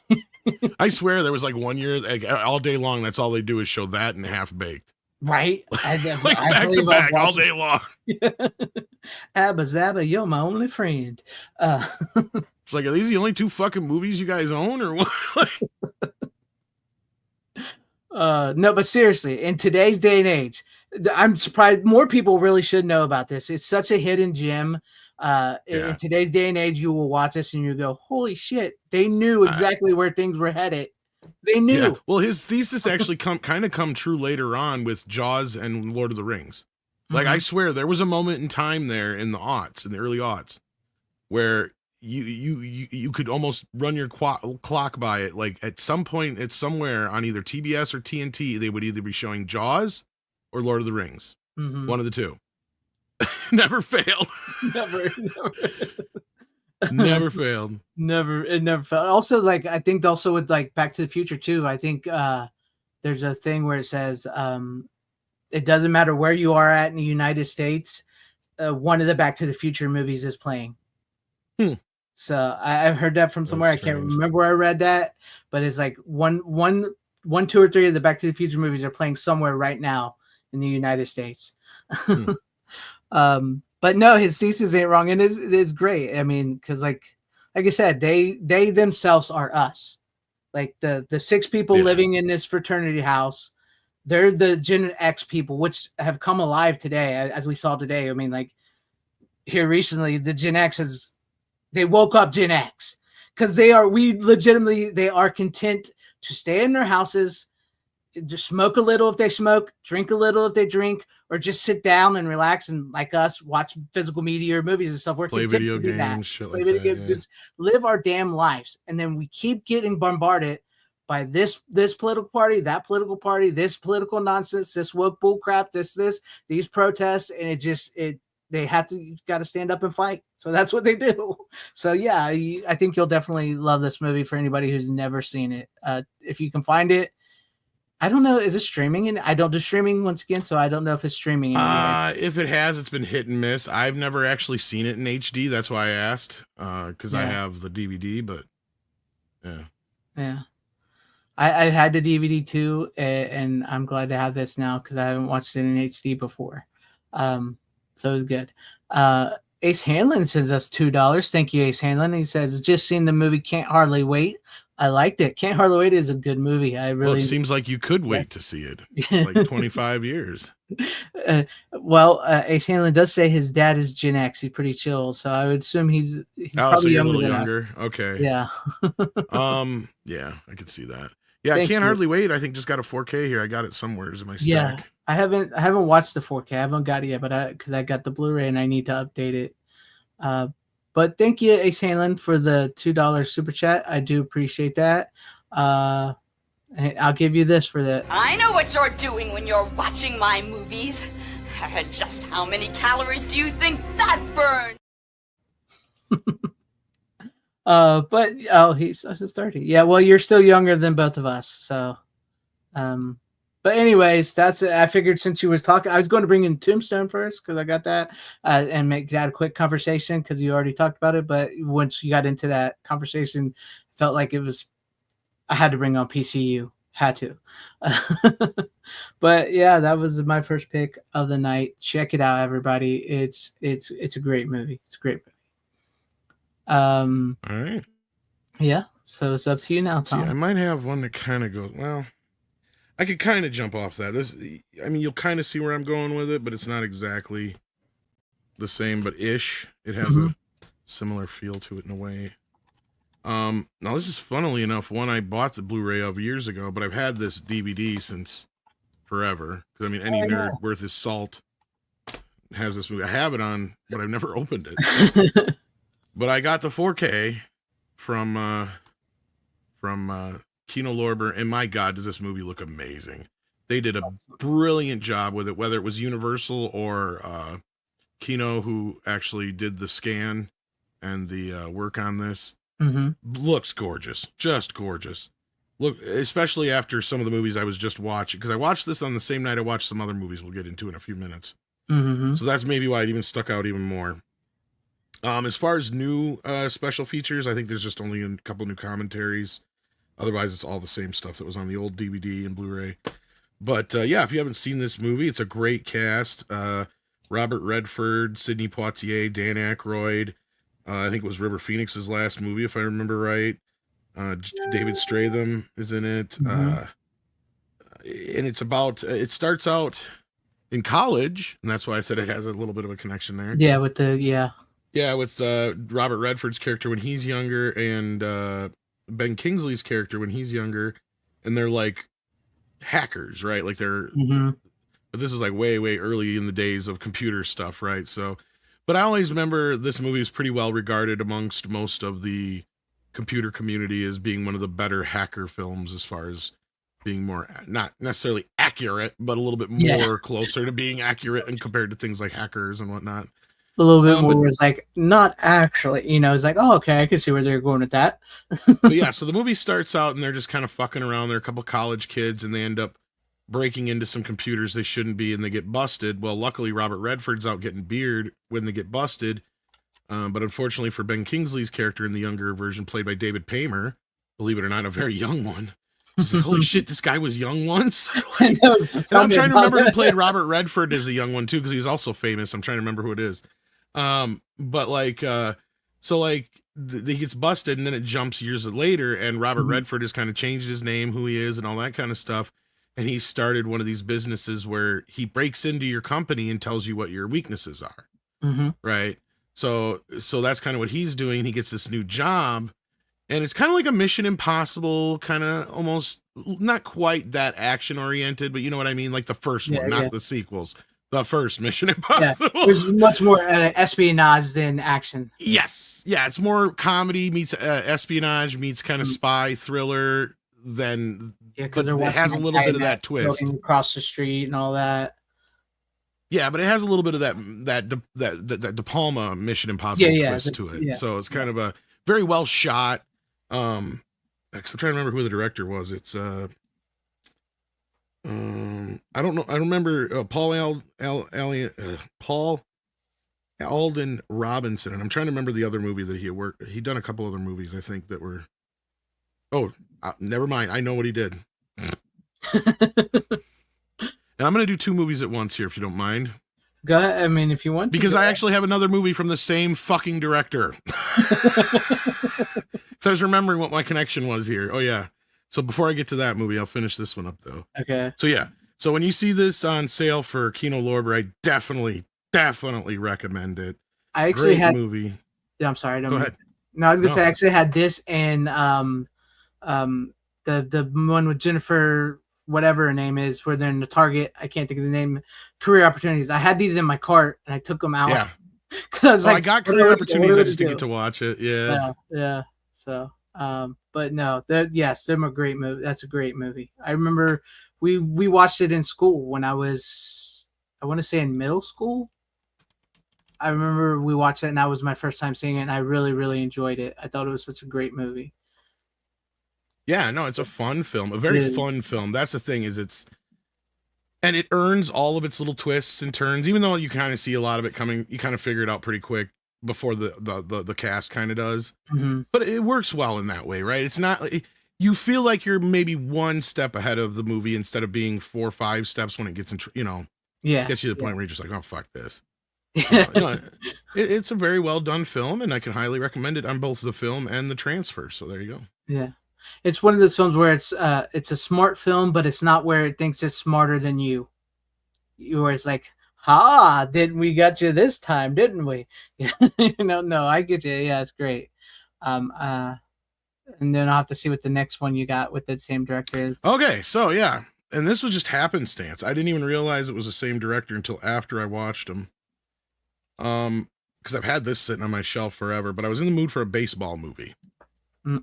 S2: I swear there was like one year, like all day long, that's all they do is show that and Half Baked.
S1: Right?
S2: Like back to back all day long.
S1: Abba Zabba, you're my only friend.
S2: It's like, are these the only two fucking movies you guys own or what?
S1: No, but seriously, in today's day and age, I'm surprised more people really should know about this. It's such a hidden gem. In today's day and age, you will watch this and you go, holy shit, they knew exactly where things were headed. They knew.
S2: Yeah. Well, his thesis actually come true later on with Jaws and Lord of the Rings. Like, I swear there was a moment in time there in the early aughts, where you could almost run your clock by it. Like at some point, it's somewhere on either TBS or TNT, they would either be showing Jaws or Lord of the Rings. One of the two. Never failed. Never failed.
S1: It never failed. Also, like, I think also with like Back to the Future too, I think there's a thing where it says it doesn't matter where you are at in the United States, one of the Back to the Future movies is playing. So I've heard that from somewhere. I can't remember where I read that, but it's like one, two, or three of the Back to the Future movies are playing somewhere right now in the United States. But no, his thesis ain't wrong, and it's great. I mean, because like I said, they themselves are us. Like the 6 people living in this fraternity house, they're the Gen X people, which have come alive today, as we saw today. I mean, like here recently, the Gen X they woke up Gen X because they are content to stay in their houses, just smoke a little if they smoke, drink a little if they drink, or just sit down and relax and, like us, watch physical media or movies and stuff. We're
S2: play video games,
S1: play video games, just live our damn lives. And then we keep getting bombarded by this political party, that political party, this political nonsense, this woke bull crap, these protests, and they have to, you've got to stand up and fight. So that's what they do. So yeah, I think you'll definitely love this movie for anybody who's never seen it. If you can find it, I don't know. Is it streaming? I don't do streaming once again, so I don't know if it's streaming.
S2: If it has, it's been hit and miss. I've never actually seen it in HD. That's why I asked, because I have the DVD. But
S1: yeah, I had the DVD too, and I'm glad to have this now because I haven't watched it in HD before. So it's good. Ace Hanlon sends us $2. Thank you, Ace Hanlon. He says, just seen the movie Can't Hardly Wait. I liked it. Can't Hardly Wait is a good movie.
S2: Well, it seems like you could wait to see it. Like 25 years.
S1: Ace Hanlon does say his dad is Gen X. He's pretty chill. So I would assume he's probably
S2: so you're a little younger.
S1: Us.
S2: Okay.
S1: Yeah.
S2: Yeah, I could see that. Yeah, I Can't Hardly Wait. I think just got a 4K here. I got it somewhere in my stack.
S1: Yeah, I haven't watched the 4K. I haven't got it yet, but because I got the Blu-ray and I need to update it. But thank you, Ace Hanlon, for the $2 super chat. I do appreciate that. I'll give you this for that.
S4: I know what you're doing when you're watching my movies. Just how many calories do you think that burns?
S1: He's 30. Yeah, well, you're still younger than both of us. So, but anyways, that's it. I figured since you was talking, I was going to bring in Tombstone first because I got that and make that a quick conversation because you already talked about it. But once you got into that conversation, I felt like it was. I had to bring on PCU. Had to. But yeah, that was my first pick of the night. Check it out, everybody. It's a great movie. It's a great movie.
S2: All right.
S1: Yeah. So it's up to you now, Tom.
S2: See, I might have one that kind of goes, well, I could kind of jump off that. I mean, you'll kind of see where I'm going with it, but it's not exactly the same, but ish. It has a similar feel to it in a way. Now this is funnily enough one I bought the Blu-ray of years ago, but I've had this DVD since forever. Because I mean, any nerd worth his salt has this movie. I have it on, but I've never opened it. But I got the 4K from Kino Lorber, and my God, does this movie look amazing! They did a brilliant job with it, whether it was Universal or Kino, who actually did the scan and the work on this. Looks gorgeous, just gorgeous. Look, especially after some of the movies I was just watching, because I watched this on the same night I watched some other movies we'll get into in a few minutes. So that's maybe why it even stuck out even more. As far as new special features, I think there's just only a couple new commentaries. Otherwise, it's all the same stuff that was on the old DVD and Blu-ray. But yeah, if you haven't seen this movie, it's a great cast. Robert Redford, Sidney Poitier, Dan Aykroyd. I think it was River Phoenix's last movie, if I remember right. David Stratham is in it. And it's about, it starts out in college, and that's why I said it has a little bit of a connection there.
S1: Yeah, with
S2: Robert Redford's character when he's younger, and Ben Kingsley's character when he's younger, and they're like hackers, right? Like they're, but this is like way, way early in the days of computer stuff, right? So, but I always remember this movie was pretty well regarded amongst most of the computer community as being one of the better hacker films as far as being more, not necessarily accurate, but a little bit more closer to being accurate and compared to things like Hackers and whatnot.
S1: A little bit more was like, not actually, it's like, oh, okay, I can see where they're going with that.
S2: But yeah, so the movie starts out and they're just kind of fucking around. They're a couple college kids and they end up breaking into some computers they shouldn't be, and they get busted. Well, luckily Robert Redford's out getting beard when they get busted. But unfortunately for Ben Kingsley's character in the younger version, played by David Paymer, believe it or not, a very young one. Just like, holy shit, this guy was young once. And I'm trying to remember who played Robert Redford as a young one too, because he was also famous. I'm trying to remember who it is. But like, so like he gets busted, and then it jumps years later, and Robert Redford has kind of changed his name, who he is, and all that kind of stuff. And he started one of these businesses where he breaks into your company and tells you what your weaknesses are. Right. So that's kind of what he's doing. He gets this new job, and it's kind of like a Mission Impossible, kind of almost not quite that action oriented, but you know what I mean? Like the first one, not the sequels. The first Mission Impossible.
S1: Yeah, there's much more espionage than action.
S2: Yes. Yeah, it's more comedy meets espionage meets kind of spy thriller than, but it has a little bit of that twist.
S1: Across the street and all that.
S2: Yeah, but it has a little bit of that De Palma Mission Impossible twist to it. Yeah. So it's kind of a very well shot. I'm trying to remember who the director was. It's I don't know. I remember Paul Alden Robinson, and I'm trying to remember the other movie that he had worked. He'd done a couple other movies, I think, that were. Oh, never mind. I know what he did. And I'm going to do two movies at once here, if you don't mind.
S1: Go ahead. I mean, if you want to.
S2: Because I actually have another movie from the same fucking director. So I was remembering what my connection was here. Oh, yeah. So before I get to that movie, I'll finish this one up, though.
S1: Okay.
S2: So, yeah. So when you see this on sale for Kino Lorber, I definitely recommend it.
S1: I actually had
S2: movie.
S1: Yeah, I'm sorry.
S2: Go ahead.
S1: No, I was gonna say I actually had this and the one with Jennifer, whatever her name is, where they're in the Target. I can't think of the name. Career Opportunities. I had these in my cart and I took them out.
S2: Yeah.
S1: Because I was like,
S2: I got Career Opportunities. I just didn't get to watch it.
S1: Yeah. So, but no, they're a great movie. That's a great movie. I remember we watched it in school when I want to say in middle school. I remember we watched it, and that was my first time seeing it, and I really, really enjoyed it. I thought it was such a great movie.
S2: Yeah, no, it's a fun film, a very fun film. That's the thing, is and it earns all of its little twists and turns, even though you kind of see a lot of it coming, you kind of figure it out pretty quick. before the cast kind of does.
S1: Mm-hmm.
S2: But it works well in that way, right? It's not you feel like you're maybe one step ahead of the movie instead of being 4 or 5 steps when it gets gets you to the point where you're just like, oh fuck this. It's a very well done film, and I can highly recommend it on both the film and the transfer. So there you go.
S1: Yeah, it's one of those films where it's a smart film, but it's not where it thinks it's smarter than you. Where it's like, ha, didn't we got you this time, didn't we? No, I get you. Yeah, it's great. And then I'll have to see what the next one you got with the same director is.
S2: Okay, so yeah, and this was just happenstance. I didn't even realize it was the same director until after I watched him. Because I've had this sitting on my shelf forever, but I was in the mood for a baseball movie.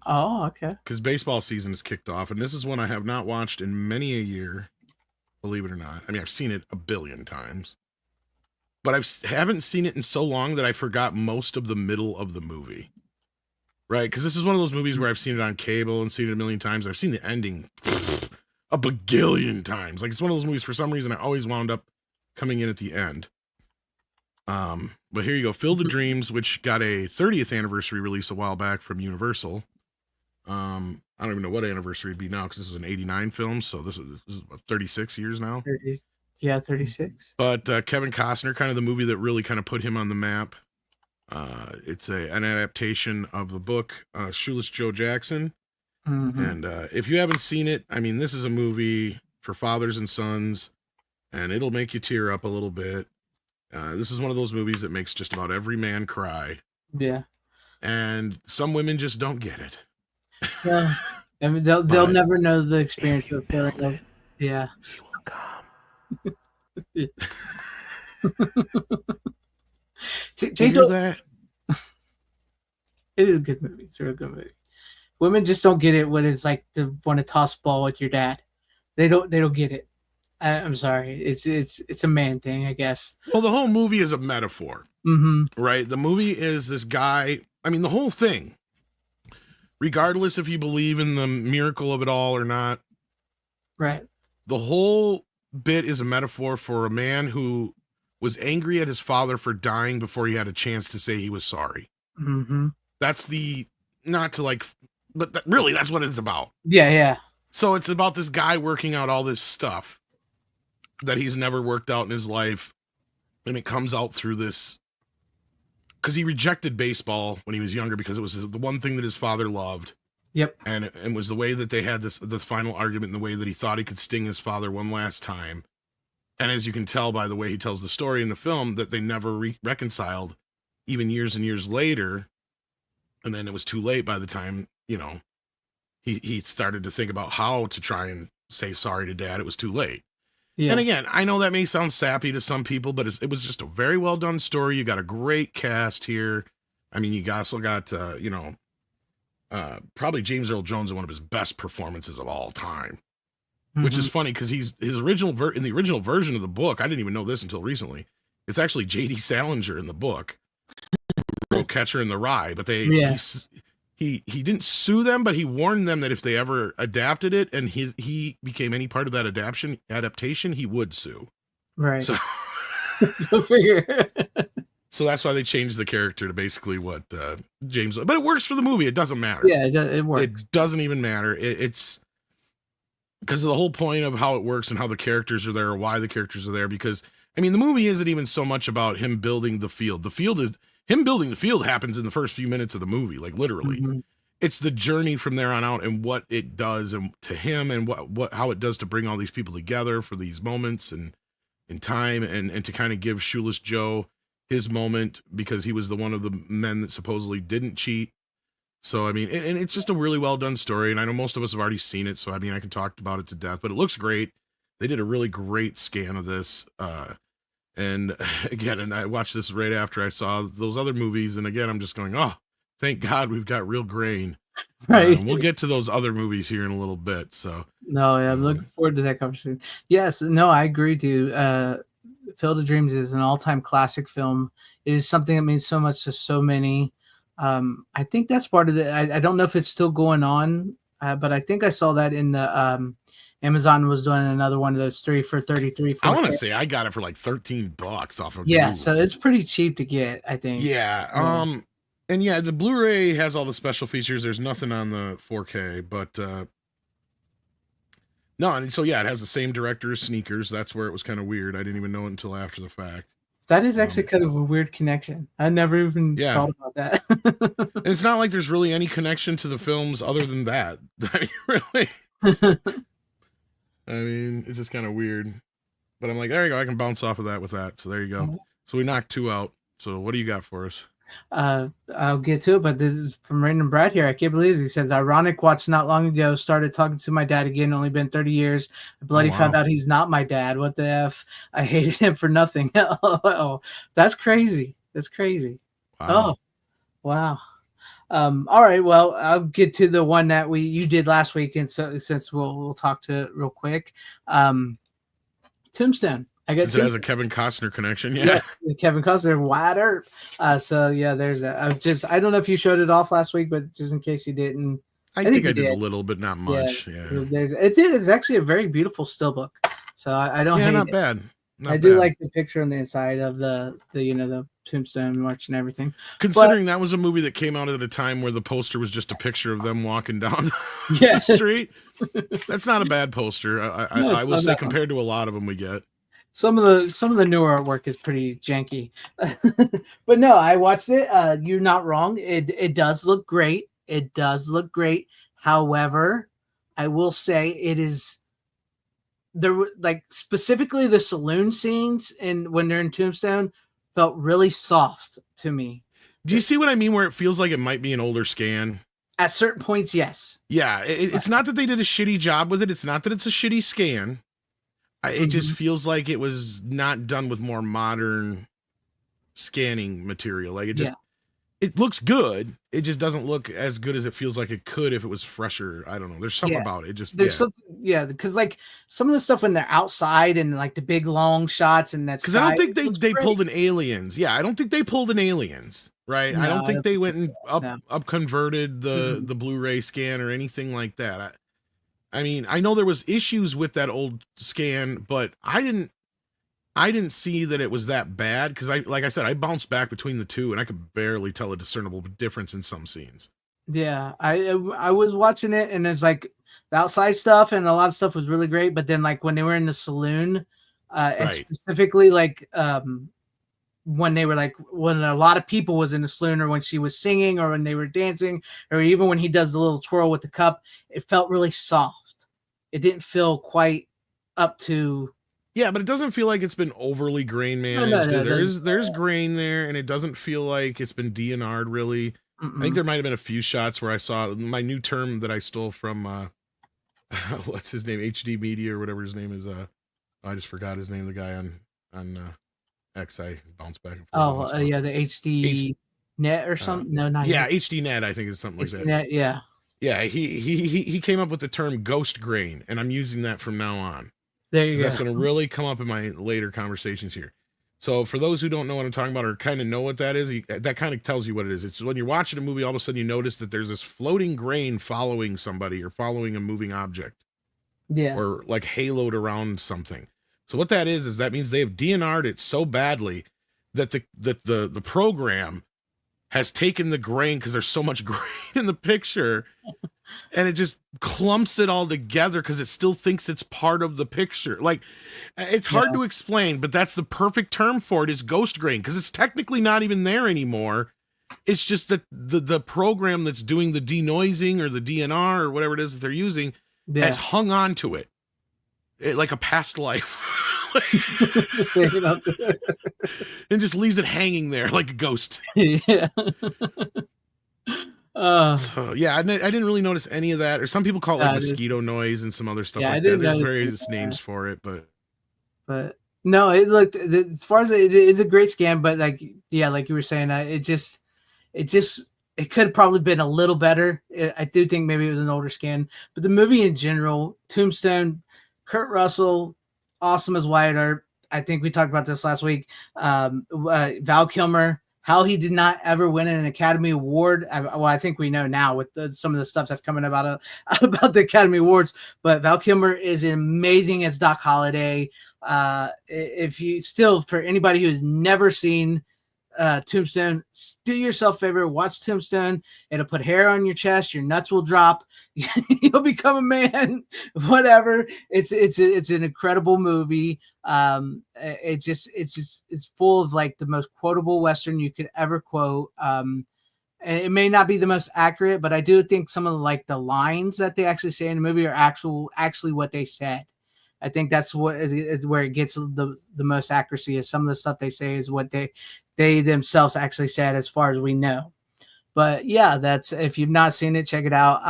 S1: Oh, okay.
S2: Because baseball season is kicked off, and this is one I have not watched in many a year, believe it or not. I mean, I've seen it a billion times, but haven't seen it in so long that I forgot most of the middle of the movie. Right? Because this is one of those movies where I've seen it on cable and seen it a million times. I've seen the ending a bagillion times. Like, it's one of those movies, for some reason, I always wound up coming in at the end. But here you go, Field of Dreams, which got a 30th anniversary release a while back from Universal. I don't even know what anniversary it'd be now, because this is an 89 film, so this is what, 36 years now?
S1: 30, yeah, 36.
S2: But Kevin Costner, kind of the movie that really kind of put him on the map. It's an adaptation of the book, Shoeless Joe Jackson.
S1: Mm-hmm.
S2: And if you haven't seen it, I mean, this is a movie for fathers and sons, and it'll make you tear up a little bit. This is one of those movies that makes just about every man cry.
S1: Yeah.
S2: And some women just don't get it.
S1: Yeah. I mean, they'll never know the experience of feeling like, yeah.
S3: He will come.
S2: Did you hear that?
S1: It is a good movie. It's a real good movie. Women just don't get it when it's like to want to toss ball with your dad. They don't get it. I'm sorry. It's a man thing, I guess.
S2: Well, the whole movie is a metaphor, right? The movie is this guy. I mean, the whole thing, regardless if you believe in the miracle of it all or not,
S1: right?
S2: The whole bit is a metaphor for a man who was angry at his father for dying before he had a chance to say he was sorry.
S1: Mm-hmm.
S2: That's but really, that's what it's about.
S1: Yeah.
S2: So it's about this guy working out all this stuff that he's never worked out in his life. And it comes out through this, because he rejected baseball when he was younger because it was the one thing that his father loved.
S1: Yep.
S2: And it was the way that they had the final argument, in the way that he thought he could sting his father one last time. And as you can tell by the way he tells the story in the film, that they never reconciled, even years and years later. And then it was too late by the time, he started to think about how to try and say sorry to dad. It was too late. Yeah. And again, I know that may sound sappy to some people, but it was just a very well done story. You got a great cast here. I mean, you also got, probably James Earl Jones in one of his best performances of all time, which is funny because in the original version of the book, I didn't even know this until recently. It's actually J.D. Salinger in the book, who wrote Catcher in the Rye, but he didn't sue them, but he warned them that if they ever adapted it and he became any part of that adaptation, he would sue.
S1: Right.
S2: So,
S1: go figure.
S2: So that's why they changed the character to basically what James. But it works for the movie. It doesn't matter.
S1: Yeah, it works.
S2: It doesn't even matter. It's because of the whole point of how it works and how the characters are there, or why the characters are there. Because I mean, the movie isn't even so much about him building the field. Him building the field happens in the first few minutes of the movie, like literally. Mm-hmm. It's the journey from there on out and what it does and to him and how it does to bring all these people together for these moments and in time and to kind of give Shoeless Joe his moment, because he was the one of the men that supposedly didn't cheat. So, I mean, and it's just a really well done story. And I know most of us have already seen it. So, I mean, I can talk about it to death, but it looks great. They did a really great scan of this. And again, and I watched this right after I saw those other movies. And again, I'm just going, oh, thank God we've got real grain. Right. We'll get to those other movies here in a little bit. So,
S1: no, yeah, I'm looking forward to that conversation. Yes, no, I agree, dude. Field of Dreams is an all-time classic film. It is something that means so much to so many. I think that's part of it. I don't know if it's still going on, but I think I saw that in the Amazon was doing another one of those 3 for 33.
S2: I
S1: 4K.
S2: want to say I got it for like $13 off of
S1: Yeah,
S2: Google.
S1: so it's pretty cheap to get, I think.
S2: Yeah. And yeah, the Blu-ray has all the special features. There's nothing on the 4K, but no, and so yeah, it has the same director as Sneakers. That's where it was kind of weird. I didn't even know it until after the fact.
S1: That is actually kind of a weird connection. I never even thought about that.
S2: And it's not like there's really any connection to the films other than that. I mean, really. I mean, it's just kind of weird. But I'm like, there you go. I can bounce off of that with that. So there you go. So we knocked 2 out. So what do you got for us?
S1: I'll get to it, but this is from Random Brad here. I can't believe it. He says, ironic, watched not long ago, started talking to my dad again, only been 30 years. I bloody found out he's not my dad. What the F? I hated him for nothing. Oh, that's crazy. That's crazy. Wow. Oh, wow. All right, well, I'll get to the one that you did last week, and so since we'll talk to it real quick. Tombstone.
S2: Since it has a Kevin Costner connection, yeah
S1: Kevin Costner, Wide Earth. So yeah, there's that. I don't know if you showed it off last week, but just in case you didn't,
S2: I think I did a little, but not much. Yeah.
S1: It's actually a very beautiful still book. So I don't hate
S2: not
S1: it.
S2: Bad.
S1: I do like the picture on the inside of the Tombstone march and everything.
S2: Considering that was a movie that came out at a time where the poster was just a picture of them walking down the street. That's not a bad poster. I will say compared to a lot of them we get.
S1: Some of the newer artwork is pretty janky, but no, I watched it. You're not wrong. It does look great. It does look great. However, I will say it is there. Like specifically the saloon scenes and when they're in Tombstone felt really soft to me.
S2: Do you see what I mean? Where it feels like it might be an older scan.
S1: At certain points, yes.
S2: Yeah, it's not that they did a shitty job with it. It's not that it's a shitty scan. It just feels like it was not done with more modern scanning material. Like it looks good. It just doesn't look as good as it feels like it could if it was fresher. I don't know. There's something about it.
S1: There's something, because like some of the stuff when they're outside and like the big long shots and that's
S2: because I don't think they pulled an Aliens. Yeah, I don't think they pulled an Aliens. Right. No, I don't think they went and up converted the Blu-ray scan or anything like that. I mean, I know there was issues with that old scan, but I didn't see that it was that bad because like I said, I bounced back between the two and I could barely tell a discernible difference in some scenes.
S1: Yeah, I was watching it and there's like the outside stuff and a lot of stuff was really great, but then like when they were in the saloon, and specifically like when they were like when a lot of people was in the saloon or when she was singing or when they were dancing or even when he does the little twirl with the cup, it felt really soft. It didn't feel quite up to.
S2: Yeah, but it doesn't feel like it's been overly grain managed. No, there's grain there, and it doesn't feel like it's been DNR'd really. I think there might have been a few shots where I saw my new term that I stole from what's his name, HD Media or whatever his name is. I just forgot his name. The guy on X. I bounce back and forth.
S1: The HD Net or something. No, not
S2: yet. HD Net. I think it's something like that.
S1: Net, yeah.
S2: Yeah, he came up with the term ghost grain, and I'm using that from now on.
S1: There you go.
S2: That's going to really come up in my later conversations here. So for those who don't know what I'm talking about or kind of know what that is, that kind of tells you what it is. It's when you're watching a movie, all of a sudden you notice that there's this floating grain following somebody or following a moving object.
S1: Yeah.
S2: Or like haloed around something. So what that is that means they have DNR'd it so badly that the program has taken the grain because there's so much grain in the picture and it just clumps it all together because it still thinks it's part of the picture. Like it's hard to explain, but that's the perfect term for it is ghost grain because it's technically not even there anymore. It's just that the program that's doing the denoising or the DNR or whatever it is that they're using has hung on to it like a past life. And just leaves it hanging there like a ghost.
S1: Yeah.
S2: So yeah, I didn't really notice any of that. Or some people call it like mosquito noise and some other stuff like that. There's various names for it, but
S1: no, it looked as far as it's a great scan, but like like you were saying, it could have probably been a little better. I do think maybe it was an older scan, but the movie in general, Tombstone, Kurt Russell, awesome as Wyatt Earp. I think we talked about this last week. Val Kilmer how he did not ever win an Academy Award. Well, I think we know now with some of the stuff that's coming about about the Academy Awards. But Val Kilmer is amazing as Doc Holliday. If you still, for anybody who's never seen Tombstone, do yourself a favor, watch Tombstone. It'll put hair on your chest, your nuts will drop, you'll become a man. Whatever. It's an incredible movie. It's full of like the most quotable Western you could ever quote. And it may not be the most accurate, but I do think some of the lines that they actually say in the movie are actually what they said. I think that's where it gets the most accuracy, is some of the stuff they say is what they themselves actually said, as far as we know. But yeah, that's, if you've not seen it, check it out.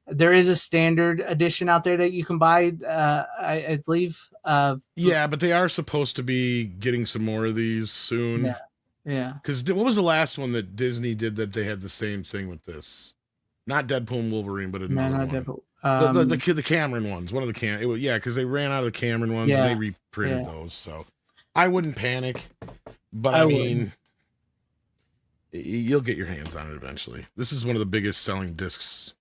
S1: There is a standard edition out there that you can buy, I believe.
S2: Yeah, but they are supposed to be getting some more of these soon.
S1: Yeah.
S2: Because what was the last one that Disney did that they had the same thing with this? Not Deadpool and Wolverine, but another one.
S1: Deadpool.
S2: The Cameron ones. One of the because they ran out of the Cameron ones and they reprinted those. So I wouldn't panic, but I mean, you'll get your hands on it eventually. This is one of the biggest selling discs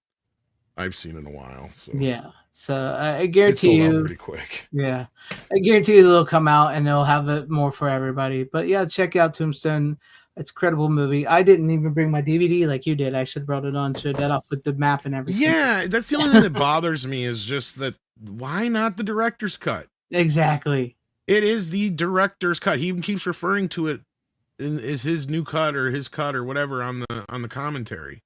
S2: I've seen in a while. So
S1: yeah. So I guarantee
S2: you,
S1: you,
S2: pretty quick.
S1: Yeah, I guarantee you they'll come out and they'll have it more for everybody. But yeah, check out Tombstone. It's a credible movie. I didn't even bring my DVD like you did. I should have brought it on, showed that off with the map and everything.
S2: Yeah, that's the only thing that bothers me, is just that why not the director's cut?
S1: Exactly.
S2: It is the director's cut. He even keeps referring to it as his new cut or his cut or whatever on the commentary.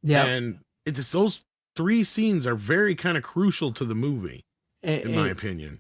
S1: Yeah,
S2: and it's those 3 scenes are very kind of crucial to the movie, in my opinion.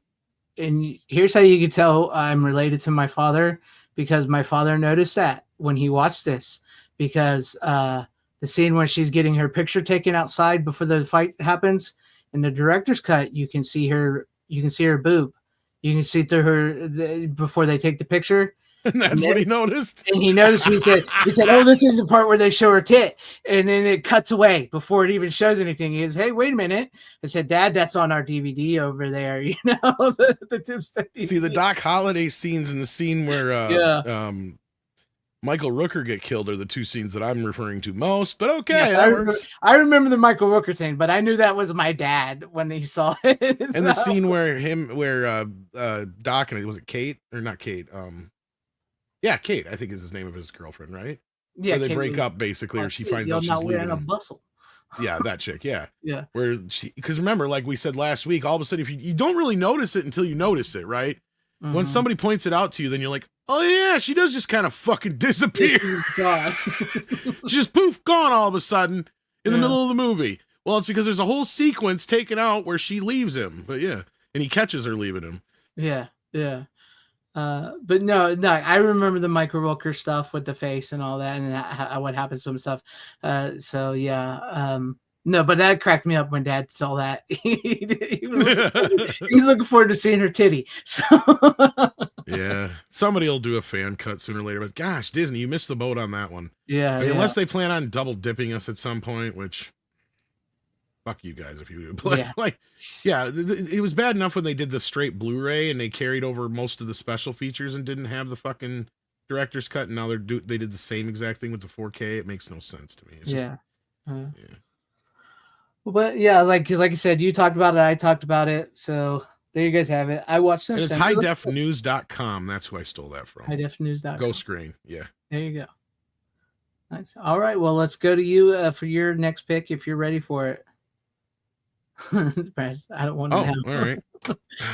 S2: And
S1: here's how you can tell I'm related to my father, because my father noticed that when he watched this, because the scene where she's getting her picture taken outside before the fight happens, in the director's cut, you can see her boob. You can see through her before they take the picture.
S2: And that's what he noticed.
S1: And he noticed, he said, oh, this is the part where they show her tit. And then it cuts away before it even shows anything. He goes, hey, wait a minute. I said, Dad, that's on our DVD over there. You know, the Tombstone DVD.
S2: See, the Doc Holliday scenes and the scene where Michael Rooker get killed are the 2 scenes that I'm referring to most, but okay.
S1: Yes, I remember the Michael Rooker thing, but I knew that was my dad when he saw it.
S2: And the scene where Doc and was it Kate or not Kate? Yeah, Kate, I think is his name of his girlfriend, right?
S1: Yeah,
S2: where they break up basically, or she finds out she's
S1: not wearing
S2: leaving
S1: a
S2: him.
S1: bustle.
S2: Yeah, that chick. Yeah,
S1: yeah.
S2: Where because remember, like we said last week, all of a sudden, if you don't really notice it until you notice it, right? Mm-hmm. When somebody points it out to you, then you're like, oh yeah, she does just kind of fucking disappear. She's just poof, gone all of a sudden in the middle of the movie. Well, it's because there's a whole sequence taken out where she leaves him, but yeah, and he catches her leaving him.
S1: Yeah. But no, I remember the Michael Rooker stuff with the face and all that, and what happens to him stuff. So yeah, no, but that cracked me up when Dad saw that. he was looking forward to seeing her titty. So
S2: yeah, somebody will do a fan cut sooner or later. But gosh, Disney, you missed the boat on that one.
S1: Yeah,
S2: unless they plan on double dipping us at some point, which. Fuck you guys if you do. But it was bad enough when they did the straight Blu-ray and they carried over most of the special features and didn't have the fucking director's cut, and now they did the same exact thing with the 4K. It makes no sense to me. It's just,
S1: But yeah, like I said, you talked about it, I talked about it, so there you guys have it. I watched them.
S2: And it's highdefnews.com. That's who I stole that from.
S1: Highdefnews.com.
S2: Go Screen. Yeah.
S1: There you go. Nice. All right. Well, let's go to you for your next pick if you're ready for it. I don't want to.
S2: Oh, all right.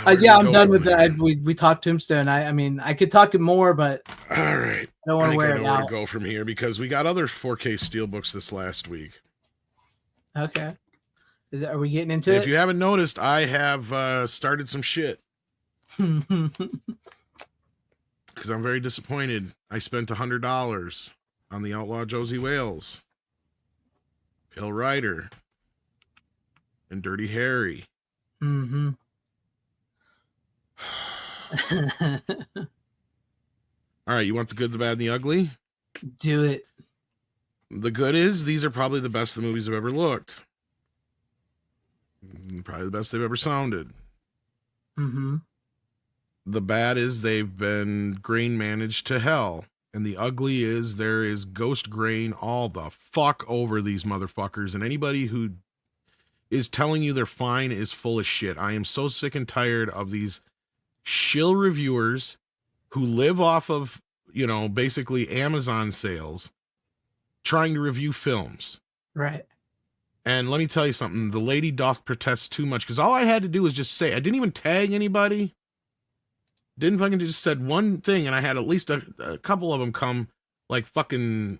S1: I'm done with that. We talked Tombstone. I mean, I could talk it more, but
S2: all right.
S1: I don't want to wear it out.
S2: I know where to go from here because we got other 4K steelbooks this last week.
S1: Okay. Are we getting into it?
S2: If you haven't noticed, I have started some shit. Because I'm very disappointed. I spent $100 on the Outlaw Josie Wales, Pale Rider, and Dirty Harry.
S1: Mm-hmm.
S2: All right, you want the good, the bad, and the ugly?
S1: Do it.
S2: The good is these are probably the best the movies have ever looked. Probably the best they've ever sounded.
S1: Mm-hmm.
S2: The bad is they've been grain managed to hell. And the ugly is there is ghost grain all the fuck over these motherfuckers. And anybody who is telling you they're fine is full of shit. I am so sick and tired of these shill reviewers who live off of, basically Amazon sales trying to review films.
S1: Right.
S2: And let me tell you something. The lady doth protest too much, because all I had to do was just say, I didn't even tag anybody. Didn't fucking just said one thing, and I had at least a couple of them come like fucking,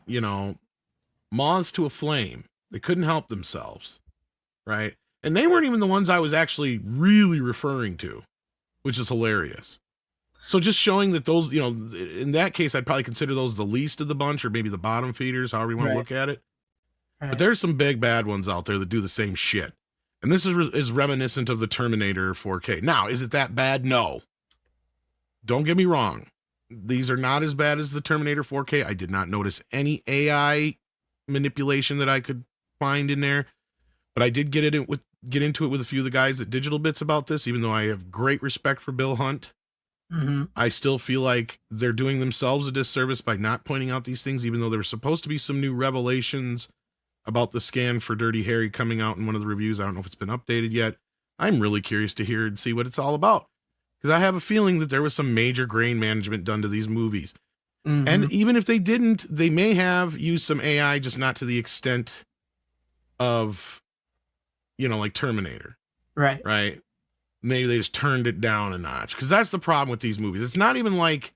S2: moths to a flame. They couldn't help themselves. Right? And they weren't even the ones I was actually really referring to, which is hilarious. So just showing that those, in that case, I'd probably consider those the least of the bunch, or maybe the bottom feeders, however you want to look at it. Right. But there's some big bad ones out there that do the same shit. And this is reminiscent of the Terminator 4K. Now, is it that bad? No. Don't get me wrong. These are not as bad as the Terminator 4K. I did not notice any AI manipulation that I could find in there. But I did get into it with a few of the guys at Digital Bits about this, even though I have great respect for Bill Hunt. Mm-hmm. I still feel like they're doing themselves a disservice by not pointing out these things, even though there were supposed to be some new revelations about the scan for Dirty Harry coming out in one of the reviews. I don't know if it's been updated yet. I'm really curious to hear and see what it's all about, because I have a feeling that there was some major grain management done to these movies. Mm-hmm. And even if they didn't, they may have used some AI, just not to the extent of, like Terminator. Right. Right. Maybe they just turned it down a notch, because that's the problem with these movies. It's not even like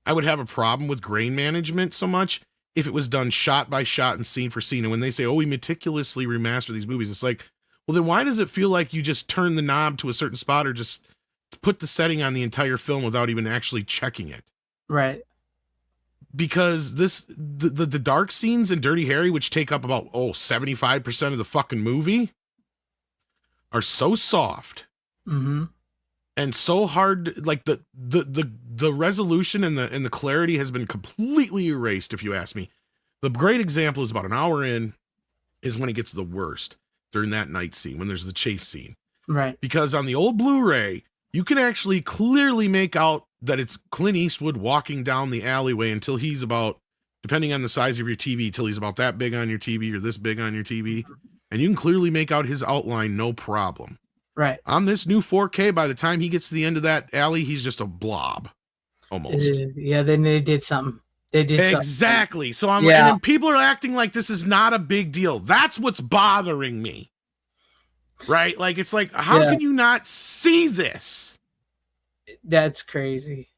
S2: I would have a problem with grain management so much if it was done shot by shot and scene for scene. And when they say, we meticulously remaster these movies, it's like, well, then why does it feel like you just turn the knob to a certain spot or just put the setting on the entire film without even actually checking it?
S1: Right.
S2: Because the dark scenes in Dirty Harry, which take up about 75% of the fucking movie, are so soft. Mm-hmm. And so hard, like the resolution and the clarity has been completely erased, if you ask me. The great example is about an hour in is when it gets the worst, during that night scene, when there's the chase scene.
S1: Right.
S2: Because on the old Blu-ray, you can actually clearly make out that it's Clint Eastwood walking down the alleyway until he's about, depending on the size of your TV, till he's about that big on your TV or this big on your TV. And you can clearly make out his outline, no problem.
S1: Right.
S2: On this new 4K, by the time he gets to the end of that alley, he's just a blob. Almost.
S1: Yeah, then they did something.
S2: Exactly. So and then people are acting like this is not a big deal. That's what's bothering me. Right? Like, it's like, how can you not see this?
S1: That's crazy.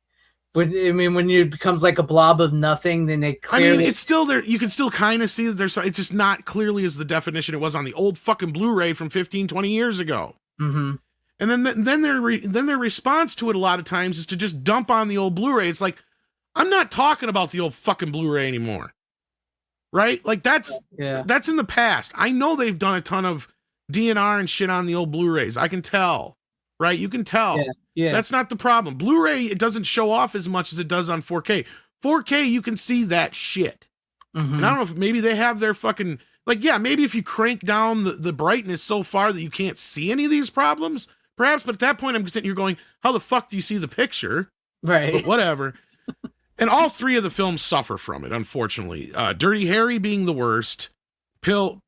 S1: When it becomes like a blob of nothing, then they clearly...
S2: it's still there. You can still kind of see that there's... It's just not clearly as the definition it was on the old fucking Blu-ray from 15, 20 years ago. Mm-hmm. And then their response to it a lot of times is to just dump on the old Blu-ray. It's like, I'm not talking about the old fucking Blu-ray anymore. Right? Like, that's in the past. I know they've done a ton of DNR and shit on the old Blu-rays. I can tell. Right? You can tell. Yeah. That's not the problem. Blu-ray, it doesn't show off as much as it does on 4K. 4K, you can see that shit. Mm-hmm. And I don't know if maybe they have their fucking... Like, maybe if you crank down the brightness so far that you can't see any of these problems, perhaps, but at that point I'm sitting here going, how the fuck do you see the picture?
S1: Right.
S2: But whatever. And all three of the films suffer from it, unfortunately. Dirty Harry being the worst, Pale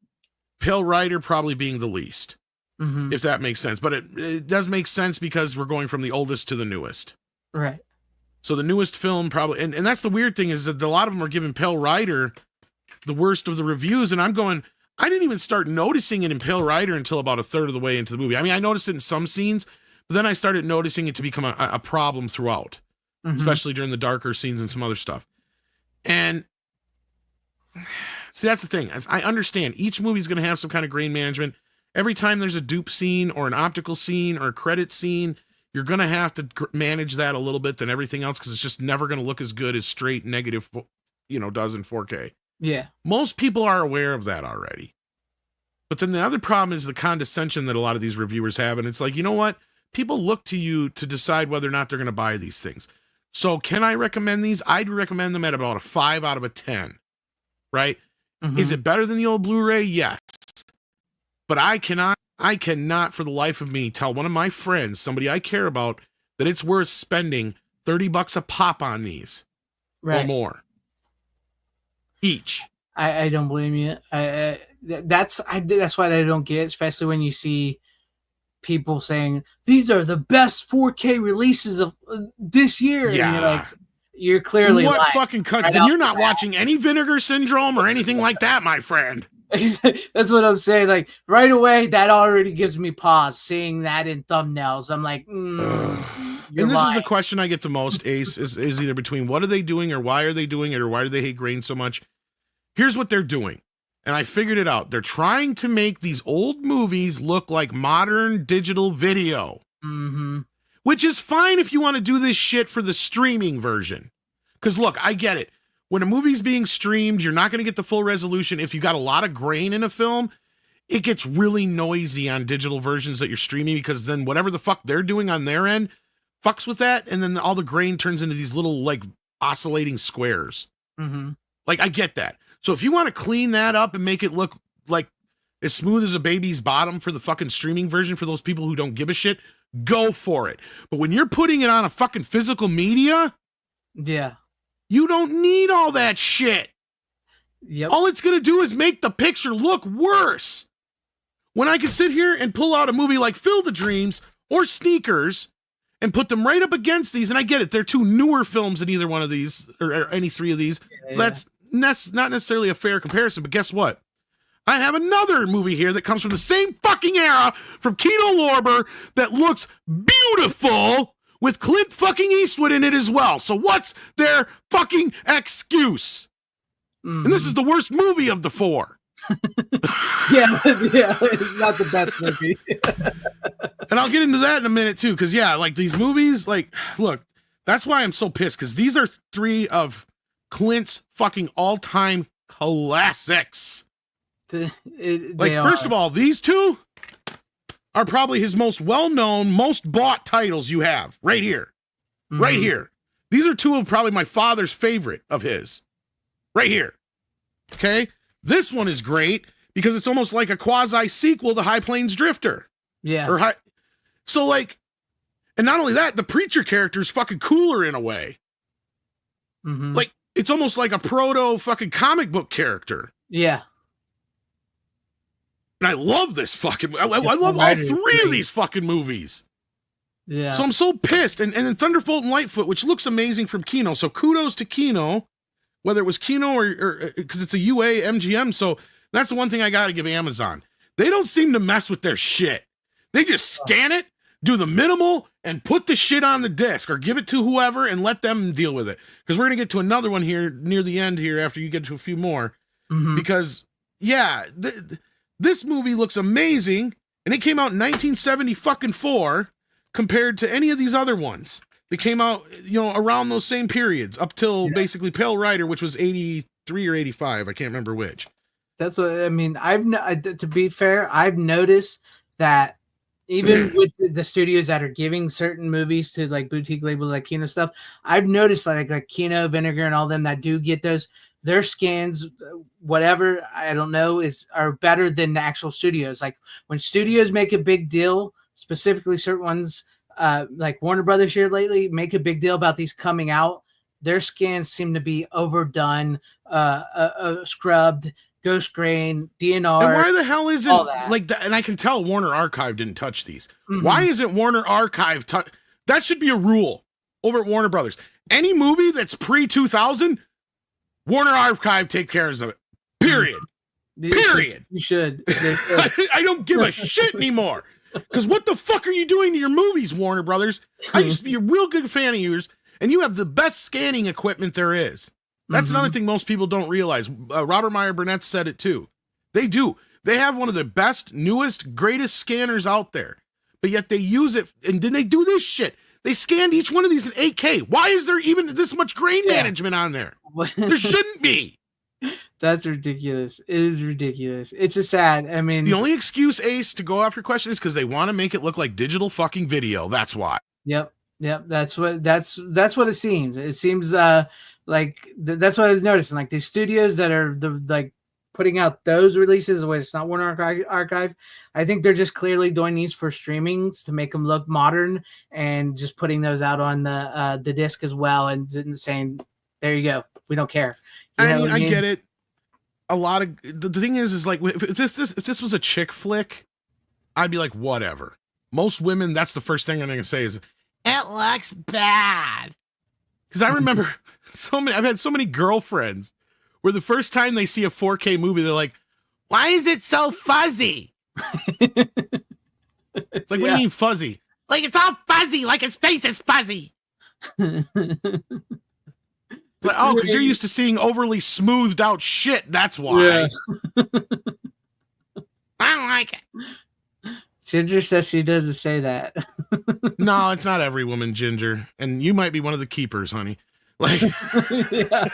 S2: Rider probably being the least, if that makes sense. But it does make sense because we're going from the oldest to the newest.
S1: Right.
S2: So the newest film probably, and that's the weird thing, is that a lot of them are giving Pale Rider the worst of the reviews, and I'm going, I didn't even start noticing it in Pale Rider until about a third of the way into the movie. I mean, I noticed it in some scenes, but then I started noticing it to become a problem throughout, especially during the darker scenes and some other stuff. And see, that's the thing. As I understand, each movie's going to have some kind of grain management. Every time there's a dupe scene or an optical scene or a credit scene, you're going to have to manage that a little bit than everything else, because it's just never going to look as good as straight negative, does in 4K.
S1: Yeah.
S2: Most people are aware of that already. But then the other problem is the condescension that a lot of these reviewers have. And it's like, you know what? People look to you to decide whether or not they're going to buy these things. So can I recommend these? I'd recommend them at about a 5 out of a 10. Right? Mm-hmm. Is it better than the old Blu-ray? Yes. But I cannot for the life of me tell one of my friends, somebody I care about, that it's worth spending $30 a pop on these. Right. Or more. each.
S1: I don't blame you. That's what I don't get, especially when you see people saying these are the best 4K releases of this year, and you're like, you're clearly
S2: what
S1: lying.
S2: fucking cut?
S1: Right
S2: Then
S1: off
S2: you're
S1: the
S2: not
S1: bat.
S2: watching any Vinegar Syndrome or anything like that, my friend.
S1: That's what I'm saying. Like right away, that already gives me pause seeing that in thumbnails. I'm like,
S2: and this
S1: lying.
S2: is the question I get the most, Ace, is either between what are they doing or why are they doing it or why do they hate grain so much? Here's what they're doing. And I figured it out. They're trying to make these old movies look like modern digital video.
S1: Mm-hmm.
S2: Which is fine if you want to do this shit for the streaming version. Because look, I get it. When a movie's being streamed, you're not going to get the full resolution. If you got a lot of grain in a film, it gets really noisy on digital versions that you're streaming because then whatever the fuck they're doing on their end fucks with that. And then all the grain turns into these little like oscillating squares.
S1: Mm-hmm.
S2: Like, I get that. So if you want to clean that up and make it look like as smooth as a baby's bottom for the fucking streaming version for those people who don't give a shit, go for it. But when you're putting it on a fucking physical media,
S1: yeah,
S2: you don't need all that shit.
S1: Yep.
S2: All it's going to do is make the picture look worse. When I can sit here and pull out a movie like Field of Dreams or Sneakers and put them right up against these, and I get it, they're two newer films in either one of these, or any three of these, so that's not necessarily a fair comparison, but guess what? I have another movie here that comes from the same fucking era from Kino Lorber that looks beautiful with Clint fucking Eastwood in it as well. So what's their fucking excuse?
S1: Mm-hmm.
S2: And this is the worst movie of the four.
S1: yeah, it's not the best movie.
S2: And I'll get into that in a minute too, because yeah, like these movies, like, look, that's why I'm so pissed, because these are three of Clint's fucking all-time classics. First of all, these two are probably his most well-known, most bought titles you have right here. Mm-hmm. Right here. These are two of probably my father's favorite of his. Right here. Okay? This one is great because it's almost like a quasi-sequel to High Plains Drifter.
S1: Yeah.
S2: So, like, and not only that, the preacher character is fucking cooler in a way.
S1: Mm-hmm.
S2: Like, it's almost like a proto fucking comic book character.
S1: Yeah.
S2: And I love this fucking, I love all three of these fucking movies.
S1: Yeah.
S2: So I'm so pissed. And then Thunderbolt and Lightfoot, which looks amazing from Kino. So kudos to Kino, whether it was Kino or because it's a UA MGM. So that's the one thing I got to give Amazon. They don't seem to mess with their shit. They just scan it, do the minimal, and put the shit on the disc or give it to whoever and let them deal with it. Because we're going to get to another one here near the end here after you get to a few more.
S1: Mm-hmm.
S2: Because, yeah, this movie looks amazing, and it came out in 1974 compared to any of these other ones. They came out, around those same periods up till basically Pale Rider, which was 83 or 85. I can't remember which.
S1: That's what I mean. To be fair, I've noticed that even with the studios that are giving certain movies to like boutique labels like Kino stuff, I've noticed like Kino, Vinegar, and all them that do get those, their scans, whatever, I don't know, are better than the actual studios. Like when studios make a big deal, specifically certain ones, like Warner Brothers here lately, make a big deal about these coming out. Their scans seem to be overdone, scrubbed, ghost grain, DNR.
S2: And why the hell isn't like that? And I can tell Warner Archive didn't touch these. Mm-hmm. Why isn't Warner Archive that should be a rule over at Warner Brothers. Any movie that's pre-2000, Warner Archive take care of it. Period. Period.
S1: You should.
S2: I don't give a shit anymore. Because what the fuck are you doing to your movies, Warner Brothers? I used to be a real good fan of yours, and you have the best scanning equipment there is. That's another thing most people don't realize. Robert Meyer Burnett said it too. They do. They have one of the best, newest, greatest scanners out there. But yet they use it, and then they do this shit. They scanned each one of these in 8K. Why is there even this much grain management on there? There shouldn't be.
S1: That's ridiculous. It is ridiculous. It's a sad. I mean,
S2: the only excuse, Ace, to go off your question is because they want to make it look like digital fucking video. That's why.
S1: Yep. That's what it seems. It seems like that's what I was noticing. Like the studios that are putting out those releases, where it's not Warner Archive, I think they're just clearly doing these for streamings to make them look modern and just putting those out on the disc as well and saying, there you go. We don't care.
S2: I get it. a lot of the thing is like if this was a chick flick, I'd be like whatever. Most women, that's the first thing I'm gonna say is it looks bad. Because I remember I've had so many girlfriends where the first time they see a 4K movie, they're like, "Why is it so fuzzy?" It's like, what do you mean fuzzy? Like it's all fuzzy, like his face is fuzzy. Like, oh, because you're used to seeing overly smoothed out shit. That's why.
S1: Yeah.
S2: I don't like it.
S1: Ginger says she doesn't say that.
S2: No, it's not every woman, Ginger. And you might be one of the keepers, honey. Like,
S1: Yeah.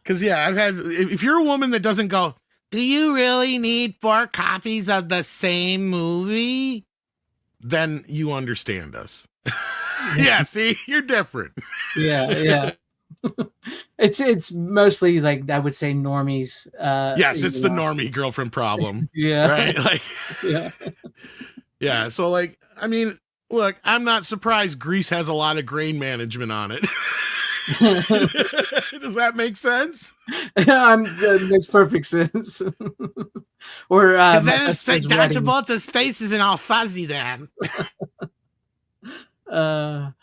S2: because, yeah, I've had, if you're a woman that doesn't go, do you really need 4 copies of the same movie? Then you understand us. Yeah, see, you're different.
S1: Yeah. It's mostly like I would say normies.
S2: Yes, it's the normie girlfriend problem.
S1: Yeah.
S2: Right? Like,
S1: Yeah.
S2: yeah. So, like, I mean, look, I'm not surprised Greece has a lot of grain management on it. Does that make sense?
S1: That makes perfect sense. Or
S2: because then it's like Dr. Bolta's face isn't all fuzzy then. Oh,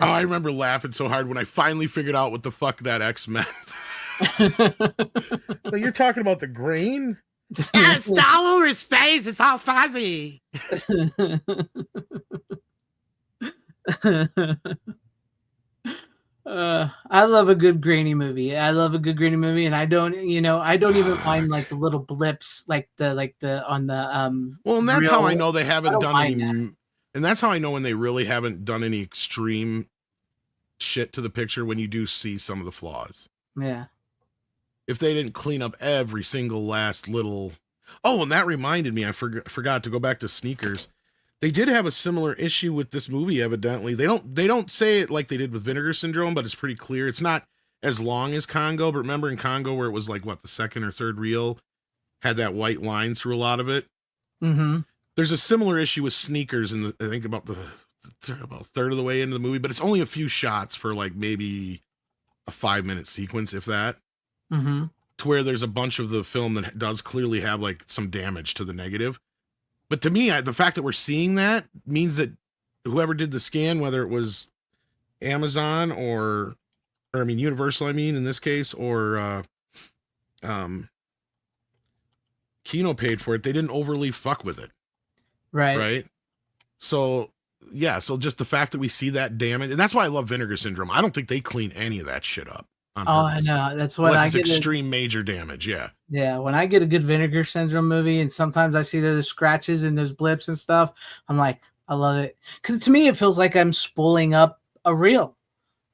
S2: I remember laughing so hard when I finally figured out what the fuck that X meant. Like, you're talking about the grain? Yeah, it's all over his face. It's all fuzzy.
S1: I love a good grainy movie. And I don't even mind like the little blips, like the on the
S2: Well, and that's how I know they haven't done any.
S1: that.
S2: And that's how I know when they really haven't done any extreme shit to the picture when you do see some of the flaws.
S1: Yeah.
S2: If they didn't clean up every single last little. Oh, and that reminded me, I forgot to go back to Sneakers. They did have a similar issue with this movie, evidently. They don't say it like they did with Vinegar Syndrome, but it's pretty clear. It's not as long as Congo, but remember in Congo where it was like, what, the second or third reel had that white line through a lot of it?
S1: Mm-hmm.
S2: There's a similar issue with Sneakers in I think about a third of the way into the movie, but it's only a few shots for like maybe a 5-minute sequence, if that.
S1: Mm-hmm.
S2: To where there's a bunch of the film that does clearly have like some damage to the negative. But to me, the fact that we're seeing that means that whoever did the scan, whether it was Amazon or I mean Universal, I mean in this case, or Kino paid for it, they didn't overly fuck with it. Right. So yeah, so just the fact that we see that damage, and that's why I love Vinegar Syndrome. I don't think they clean any of that shit up.
S1: Oh, I know. That's what
S2: unless it's extreme major damage. Yeah.
S1: Yeah. When I get a good Vinegar Syndrome movie, and sometimes I see those scratches and those blips and stuff, I'm like, I love it. Because to me, it feels like I'm spooling up a reel.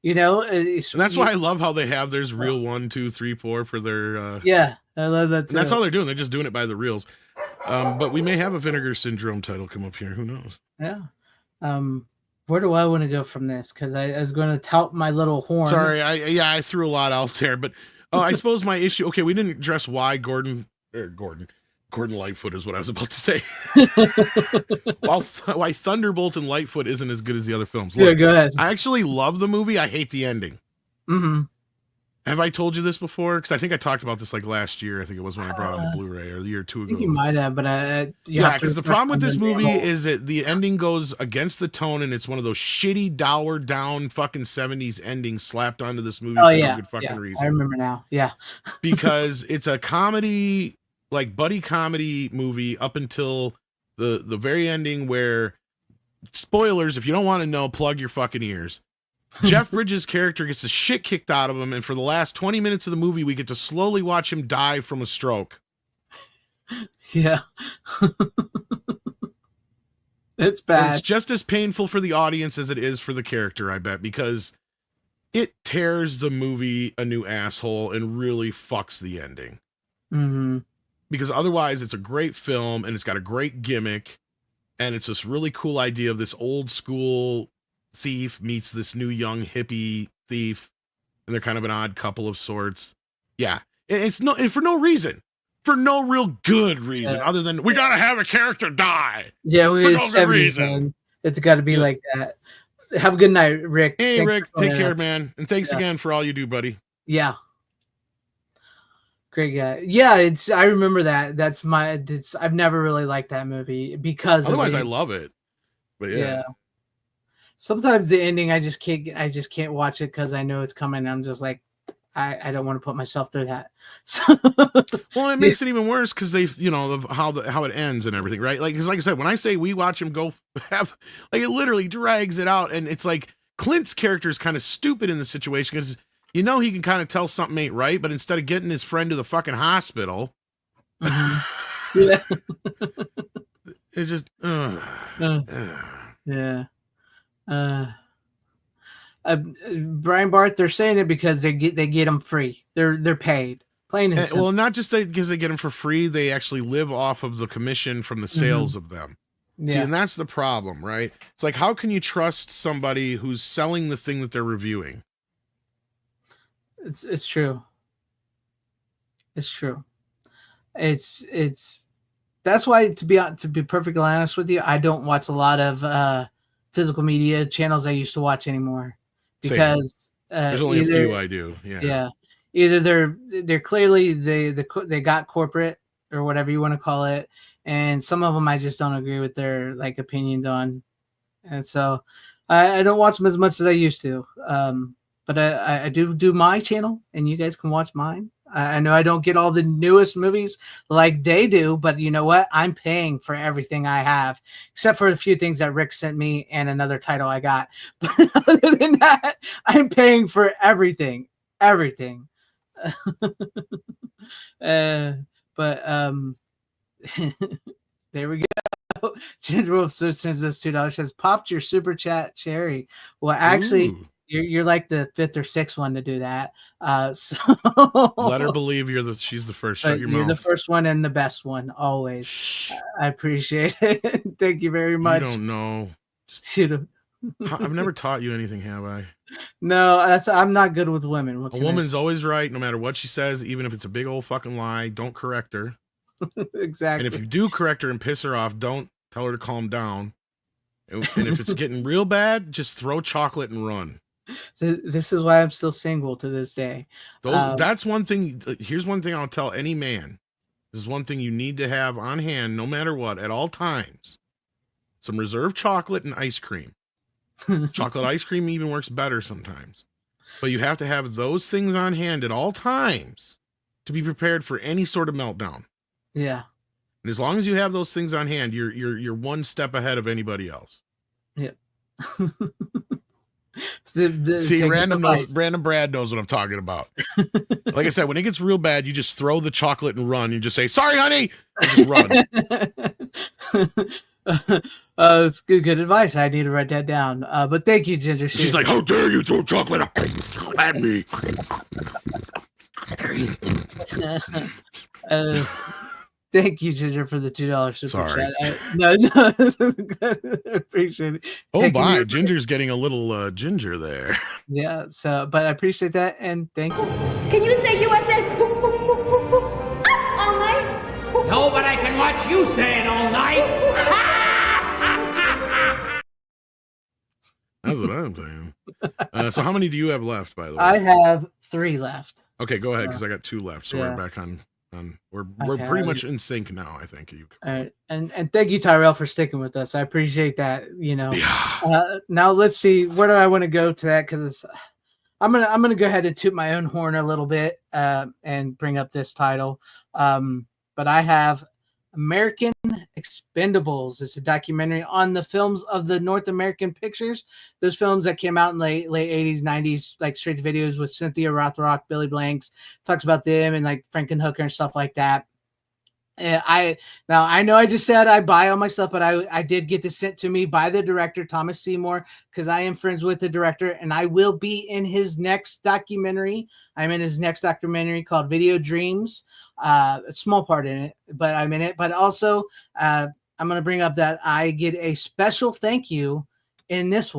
S1: You know,
S2: and that's why I love how they have there's reel 1, 2, 3, 4 for their.
S1: Yeah, I love that.
S2: That's all they're doing. They're just doing it by the reels. But we may have a Vinegar Syndrome title come up here. Who knows?
S1: Yeah. Where do I want to go from this? Because I was going to tout my little horn.
S2: Sorry, I threw a lot out there, but I suppose my issue. Okay, we didn't address why Gordon Lightfoot is what I was about to say. Why Thunderbolt and Lightfoot isn't as good as the other films. Look,
S1: yeah, go ahead.
S2: I actually love the movie. I hate the ending.
S1: Mm-hmm.
S2: Have I told you this before? Because I think I talked about this like last year. I think it was when I brought on the Blu-ray, or the year or two ago.
S1: I think you might have, but
S2: yeah, because the problem with this movie is that the ending goes against the tone, and it's one of those shitty dour down fucking 70s endings slapped onto this movie for no good fucking reason.
S1: I remember now. Yeah.
S2: Because it's a comedy, like buddy comedy movie up until the very ending where, spoilers, if you don't want to know, plug your fucking ears. Jeff Bridges' character gets the shit kicked out of him, and for the last 20 minutes of the movie, we get to slowly watch him die from a stroke.
S1: Yeah. It's bad.
S2: And it's just as painful for the audience as it is for the character, I bet, because it tears the movie a new asshole and really fucks the ending.
S1: Mm-hmm.
S2: Because otherwise, it's a great film, and it's got a great gimmick, and it's this really cool idea of this old school thief meets this new young hippie thief, and they're kind of an odd couple of sorts. Yeah, it's for no reason, for no real good reason, other than we gotta have a character die.
S1: Yeah,
S2: for no good reason.
S1: It's got to be like that. Have a good night, Rick.
S2: Hey, Rick, take care, man, and thanks again for all you do, buddy.
S1: Yeah. Great guy. Yeah, I remember that. I've never really liked that movie because of
S2: Otherwise, I
S1: it.
S2: love it. But
S1: Yeah.
S2: yeah.
S1: Sometimes the ending I just can't watch it because I know it's coming. I'm just like I don't want to put myself through that. So
S2: Well, it
S1: yeah.
S2: makes it even worse because they, how it ends and everything, right? Like, because like I said, when I say we watch him go have, like, it literally drags it out, and it's like Clint's character is kind of stupid in the situation because he can kind of tell something ain't right, but instead of getting his friend to the fucking hospital,
S1: Mhm. Yeah.
S2: it's just,
S1: Uh, yeah. Uh, Brian Barth, they're saying it because they get them free. They're paid. Plain and simple.
S2: well, not just because they get them for free, they actually live off of the commission from the sales of them. See,
S1: Yeah,
S2: and that's the problem, right? It's like, how can you trust somebody who's selling the thing that they're reviewing?
S1: it's true. It's true. It's that's why to be perfectly honest with you, I don't watch a lot of physical media channels I used to watch anymore
S2: Same.
S1: because
S2: There's only a few I do. Yeah.
S1: yeah, either they're clearly they got corporate or whatever you want to call it, and some of them I just don't agree with their like opinions on, and so I don't watch them as much as I used to. But I do my channel, and you guys can watch mine. I know I don't get all the newest movies like they do, but you know what? I'm paying for everything I have, except for a few things that Rick sent me and another title I got. But other than that, I'm paying for everything, everything. uh, but there we go. Ginger Wolf sends us $2. Says popped your super chat cherry. Well, actually,
S2: Ooh.
S1: you're like the fifth or sixth one to do that. So
S2: Let her believe she's the first. Shut
S1: but
S2: your
S1: you're the
S2: mouth.
S1: first one and the best one always.
S2: Shh.
S1: I appreciate it. Thank you very
S2: You
S1: much.
S2: don't know. I've never taught you anything, have I?
S1: No, I'm not good with women. What
S2: A
S1: can I
S2: woman's
S1: say?
S2: always right, no matter what she says, even if it's a big old fucking lie. Don't correct her. And
S1: Exactly.
S2: if you do correct her and piss her off, don't tell her to calm down. And if it's getting real bad, just throw chocolate and run.
S1: This is why I'm still single to this day.
S2: That's one thing. Here's one thing I'll tell any man. This is one thing you need to have on hand, no matter what, at all times. Some reserved chocolate and ice cream. Chocolate ice cream even works better sometimes. But you have to have those things on hand at all times to be prepared for any sort of meltdown.
S1: Yeah.
S2: And as long as you have those things on hand, you're one step ahead of anybody else.
S1: Yeah.
S2: See, random Brad knows what I'm talking about. Like I said, when it gets real bad, you just throw the chocolate and run. You just say, "Sorry, honey," and just run.
S1: It's good advice. I need to write that down. But thank you, Ginger.
S2: She's like, "How dare you throw chocolate at me?"
S1: Thank you, Ginger, for the $2 super
S2: Sorry.
S1: chat. No, I appreciate it.
S2: Oh, bye. Ginger's getting a little ginger there.
S1: Yeah, so, but I appreciate that, and thank you.
S3: Can you say USA all night?
S5: No, but I can watch you say it all night.
S2: That's what I'm saying. So how many do you have left, by the way?
S1: I have 3 left.
S2: Okay, go ahead, because I got 2 left. So
S1: Yeah.
S2: we're back on we're
S1: Okay,
S2: pretty much in sync now, I think.
S1: All right, and thank you, Tyrell, for sticking with us. I appreciate that.
S2: Yeah.
S1: Now let's see, where do I want to go to that? Because I'm gonna go ahead and toot my own horn a little bit and bring up this title. But I have American Expendables. It's a documentary on the films of the North American pictures. Those films that came out in late 80s, 90s, like straight to videos with Cynthia Rothrock, Billy Blanks. Talks about them and like Frankenhooker and stuff like that. I know I just said I buy all my stuff, but I did get this sent to me by the director, Thomas Seymour, because I am friends with the director, and I will be in his next documentary. I'm in his next documentary called Video Dreams. A small part in it, but I'm in it. But also, I'm going to bring up that I get a special thank you in this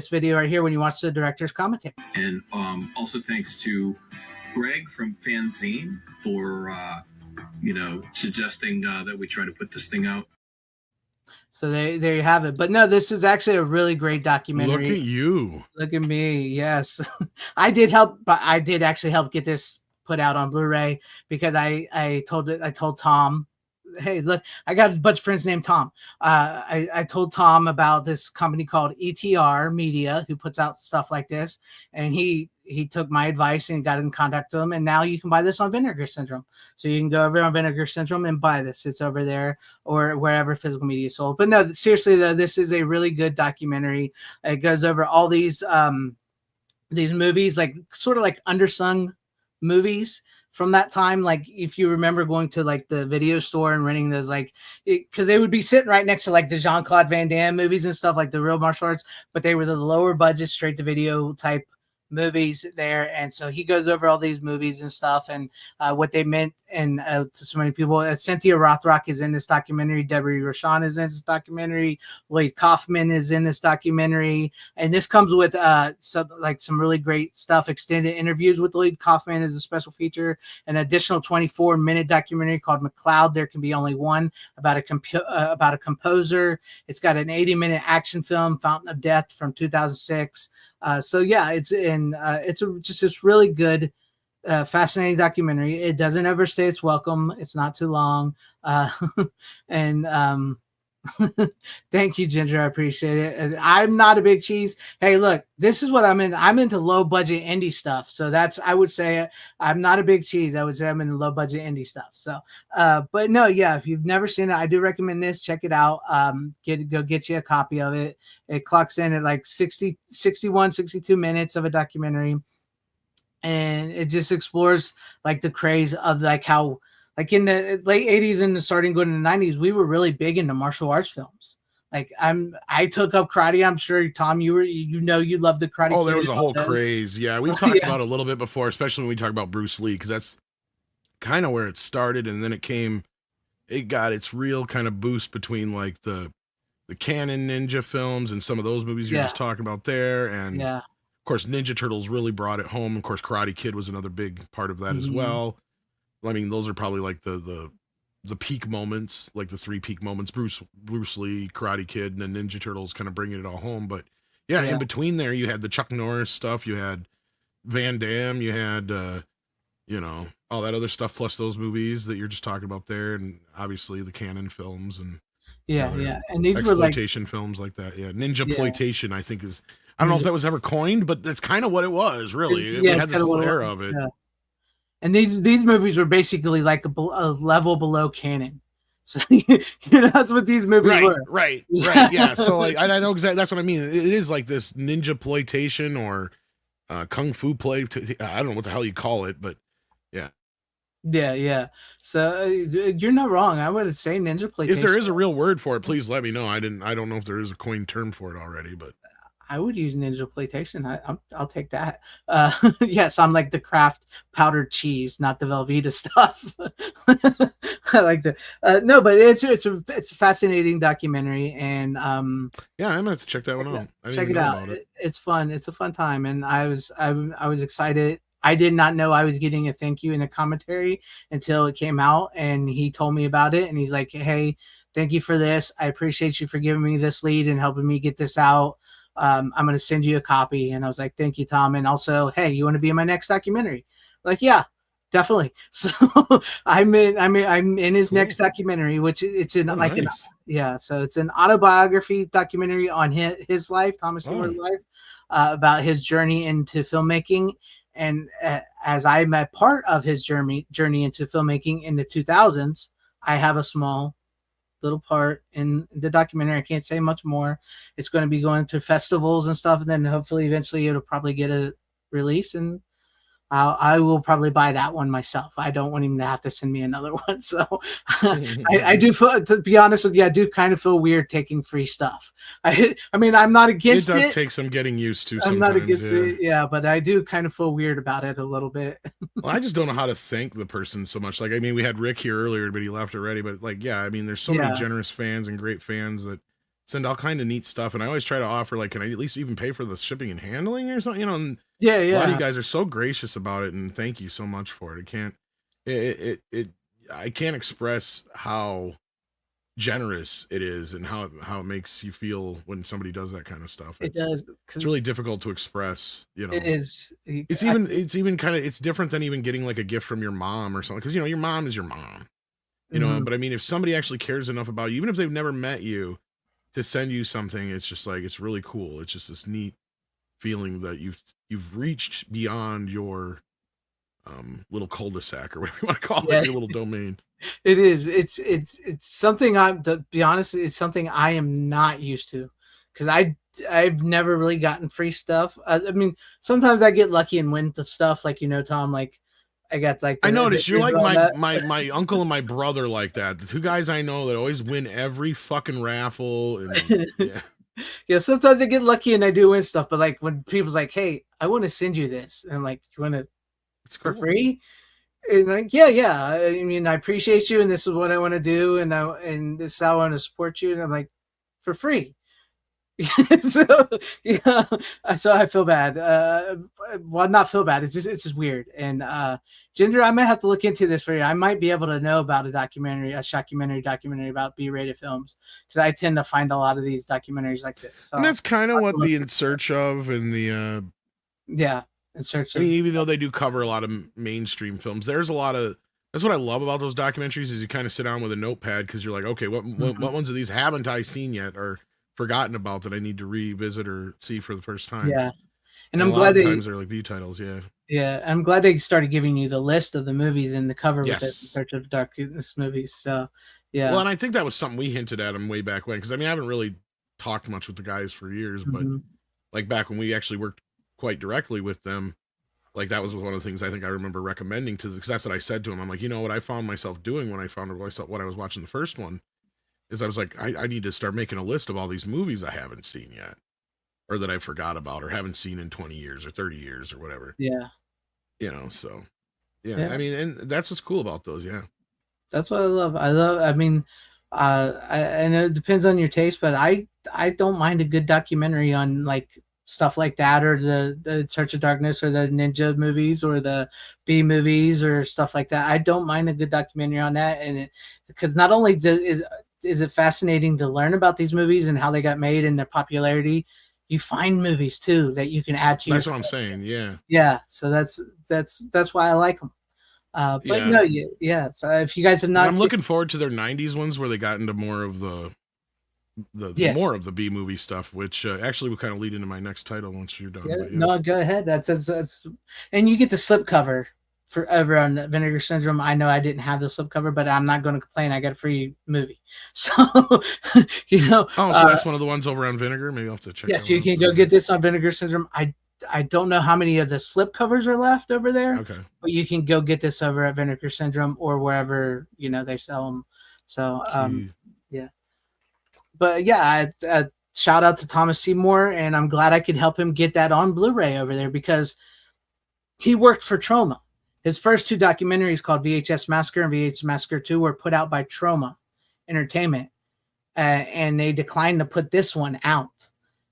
S1: video right here when you watch the director's commentary.
S6: And also thanks to Greg from FanZcene for suggesting that we try to put this thing out.
S1: So there you have it. But no, this is actually a really great documentary.
S2: Look at you.
S1: Look at me. Yes. I did actually help get this put out on Blu-ray because I told Tom, hey, look, I got a bunch of friends named Tom. I told Tom about this company called ETR Media who puts out stuff like this, and he took my advice and got in contact with them, and now you can buy this on Vinegar Syndrome. So you can go over on Vinegar Syndrome and buy this. It's over there or wherever physical media is sold. But no, seriously though, this is a really good documentary. It goes over all these movies, like sort of like undersung movies from that time. Like if you remember going to like the video store and renting those, like because they would be sitting right next to like the Jean-Claude Van Damme movies and stuff, like the real martial arts, but they were the lower budget straight to video type movies there. And so he goes over all these movies and stuff and what they meant and to so many people. Cynthia Rothrock is in this documentary. Debbie Rochon is in this documentary. Lloyd Kaufman is in this documentary. And this comes with some really great stuff. Extended interviews with Lloyd Kaufman is a special feature. An additional 24-minute documentary called McCloud, There Can Be Only One, about a composer. It's got an 80-minute action film, Fountain of Death, from 2006. So yeah, it's just this really good, fascinating documentary. It doesn't overstay its welcome. It's not too long. And thank you, Ginger. I appreciate it. I'm not a big cheese. Hey, look, this is what I'm in. I'm into low budget indie stuff. So I would say I'm not a big cheese. I would say I'm into low budget indie stuff. So, but no, yeah, if you've never seen it, I do recommend this. Check it out. Go get you a copy of it. It clocks in at like 61, 62 minutes of a documentary. And it just explores like the craze of like how, like in the late 80s and starting going to the 90s, we were really big into martial arts films. Like I took up karate. I'm sure Tom, you love the Karate.
S2: Oh, there was a whole craze. Yeah, we've talked about it a little bit before, especially when we talk about Bruce Lee, because that's kind of where it started, and then it got its real kind of boost between like the canon ninja films and some of those movies you're just talking about there, and of course Ninja Turtles really brought it home. Of course, Karate Kid was another big part of that as well. I mean, those are probably like the peak moments, like the 3 peak moments: Bruce Lee, Karate Kid, and then Ninja Turtles, kind of bringing it all home. But yeah, in between there, you had the Chuck Norris stuff, you had Van Damme, you had all that other stuff, plus those movies that you're just talking about there, and obviously the canon films and
S1: and these
S2: exploitation films like that. Yeah, Ninja Ploitation, I think is. I don't know if that was ever coined, but that's kind of what it was, really. We had this whole era of it.
S1: Yeah. And these movies were basically like a level below canon. So that's what these movies were.
S2: Right. Yeah. So like, I know exactly. That's what I mean. It is like this ninja ploitation or kung fu play. I don't know what the hell you call it, but yeah.
S1: Yeah. So you're not wrong. I would say ninja ploitation.
S2: If there is a real word for it, please let me know. I don't know if there is a coined term for it already, but
S1: I would use ninja ploitation. I'll take that. Yes, I'm like the Kraft powdered cheese, not the Velveeta stuff. I like that. No, but it's a fascinating documentary, and
S2: I'm gonna have to check that one out.
S1: Check it out. It's fun. It's a fun time, and I was excited. I did not know I was getting a thank you in a commentary until it came out, and he told me about it, and he's like, "Hey, thank you for this. I appreciate you for giving me this lead and helping me get this out. I'm going to send you a copy." And I was like, "Thank you, Tom." And also, "Hey, you want to be in my next documentary?" Like, yeah, definitely. So I'm in his next documentary, which it's in so it's an autobiography documentary on his life, Thomas Seymour's life, about his journey into filmmaking. And as I'm a part of his journey into filmmaking in the 2000s, I have a small little part in the documentary. I can't say much more. It's going to be going to festivals and stuff, and then hopefully eventually it'll probably get a release, and I will probably buy that one myself. I don't want him to have to send me another one. So I do feel, to be honest with you, I do kind of feel weird taking free stuff. I mean, I'm not against it.
S2: It does take some getting used to.
S1: I'm not against it. But I do kind of feel weird about it a little bit.
S2: Well, I just don't know how to thank the person so much. Like, I mean, we had Rick here earlier, but he left already. But like, yeah, I mean, there's so many generous fans and great fans that send all kind of neat stuff. And I always try to offer, like, can I at least even pay for the shipping and handling or something? And a lot of you guys are so gracious about it, and thank you so much for it. I can't express how generous it is and how it makes you feel when somebody does that kind of stuff.
S1: It
S2: It's
S1: does,
S2: it's
S1: 'cause
S2: really difficult to express, you
S1: it
S2: know.
S1: is. I
S2: It's even kind of it's different than even getting like a gift from your mom or something, because your mom is your mom,
S1: mhm.
S2: but I mean, if somebody actually cares enough about you, even if they've never met you, to send you something, it's just like it's really cool. It's just this neat feeling that you've reached beyond your little cul-de-sac or whatever you want to call it,
S1: Yeah.
S2: your little domain.
S1: It is. It's something to be honest, it's something I am not used to, because I've never really gotten free stuff. I mean, sometimes I get lucky and win the stuff, like Tom, like I got like
S2: I
S1: the
S2: noticed you're
S1: ears
S2: like
S1: and all that.
S2: my uncle and my brother like that. The two guys I know that always win every fucking raffle, and yeah,
S1: Yeah, sometimes I get lucky and I do win stuff, but like when people's like, "Hey, I want to send you this," and I'm like, "You want it
S2: it's
S1: for
S2: cool.
S1: free?" And like, yeah. I mean, I appreciate you, and this is what I want to do, and this is how I want to support you. And I'm like, for free. So yeah, so I feel bad. Well, not feel bad. It's just weird. And Ginger, I might have to look into this for you. I might be able to know about a documentary about B-rated films, because I tend to find a lot of these documentaries like this. So
S2: And that's kind of
S1: I'll have to
S2: what
S1: look
S2: the
S1: for
S2: In Search of and the
S1: yeah, in search
S2: I mean,
S1: of
S2: even though they do cover a lot of mainstream films, there's a lot of that's what I love about those documentaries is you kind of sit down with a notepad because you're like, okay,
S1: mhm.
S2: what ones of these haven't I seen yet or forgotten about that I need to revisit or see for the first time?
S1: Yeah, and
S2: And
S1: I'm
S2: a lot
S1: glad
S2: of
S1: they
S2: times they're like B titles, yeah.
S1: yeah, I'm glad they started giving you the list of the movies in the cover with it, in
S2: Yes.
S1: search of darkness movies. So
S2: Well,
S1: yeah.
S2: and I think that was something we hinted at them way back when, because I mean, I haven't really talked much with the guys for years, but
S1: Mhm.
S2: like back when we actually worked quite directly with them, like that was one of the things I think I remember recommending to, because that's what I said to him. I'm like, what I found myself doing when I found myself what I was watching the first one is I was like, I need to start making a list of all these movies I haven't seen yet, or that I forgot about, or haven't seen in 20 years or 30 years or whatever.
S1: Yeah.
S2: So yeah, I
S1: Yeah.
S2: mean, and that's what's cool about those, yeah.
S1: That's what I love. I mean, I know it depends on your taste, but I don't mind a good documentary on like stuff like that, or the Search of Darkness, or the ninja movies, or the B movies, or stuff like that. I don't mind a good documentary on that, and because not only is it fascinating to learn about these movies and how they got made and their popularity, you find movies too that you can add to your
S2: That's what I'm
S1: collection.
S2: saying, yeah.
S1: Yeah, so that's why I like them. But
S2: Yeah.
S1: no, yeah. So if you guys have
S2: And
S1: not
S2: I'm
S1: seen,
S2: looking forward to their 90s ones where they got into more of the
S1: yes,
S2: more of the B movie stuff, which actually will kind of lead into my next title once you're done.
S1: yeah,
S2: But yeah,
S1: no, go ahead. That's and you get the slip cover for over on Vinegar Syndrome. I know I didn't have the slip cover, but I'm not going to complain. I got a free movie, so you know,
S2: oh, so that's one of the ones over on Vinegar. Maybe I'll have to check that
S1: yes, you
S2: one out
S1: can
S2: then.
S1: go get this on Vinegar Syndrome. I don't know how many of the slip covers are left over there,
S2: Okay.
S1: but you can go get this over at Vinegar Syndrome or wherever they sell them. So
S2: Key.
S1: yeah. But yeah, shout out to Thomas Seymour, and I'm glad I could help him get that on Blu-ray over there, because he worked for Troma. His first two documentaries, called VHS Massacre and VHS Massacre 2, were put out by Troma Entertainment, and they declined to put this one out.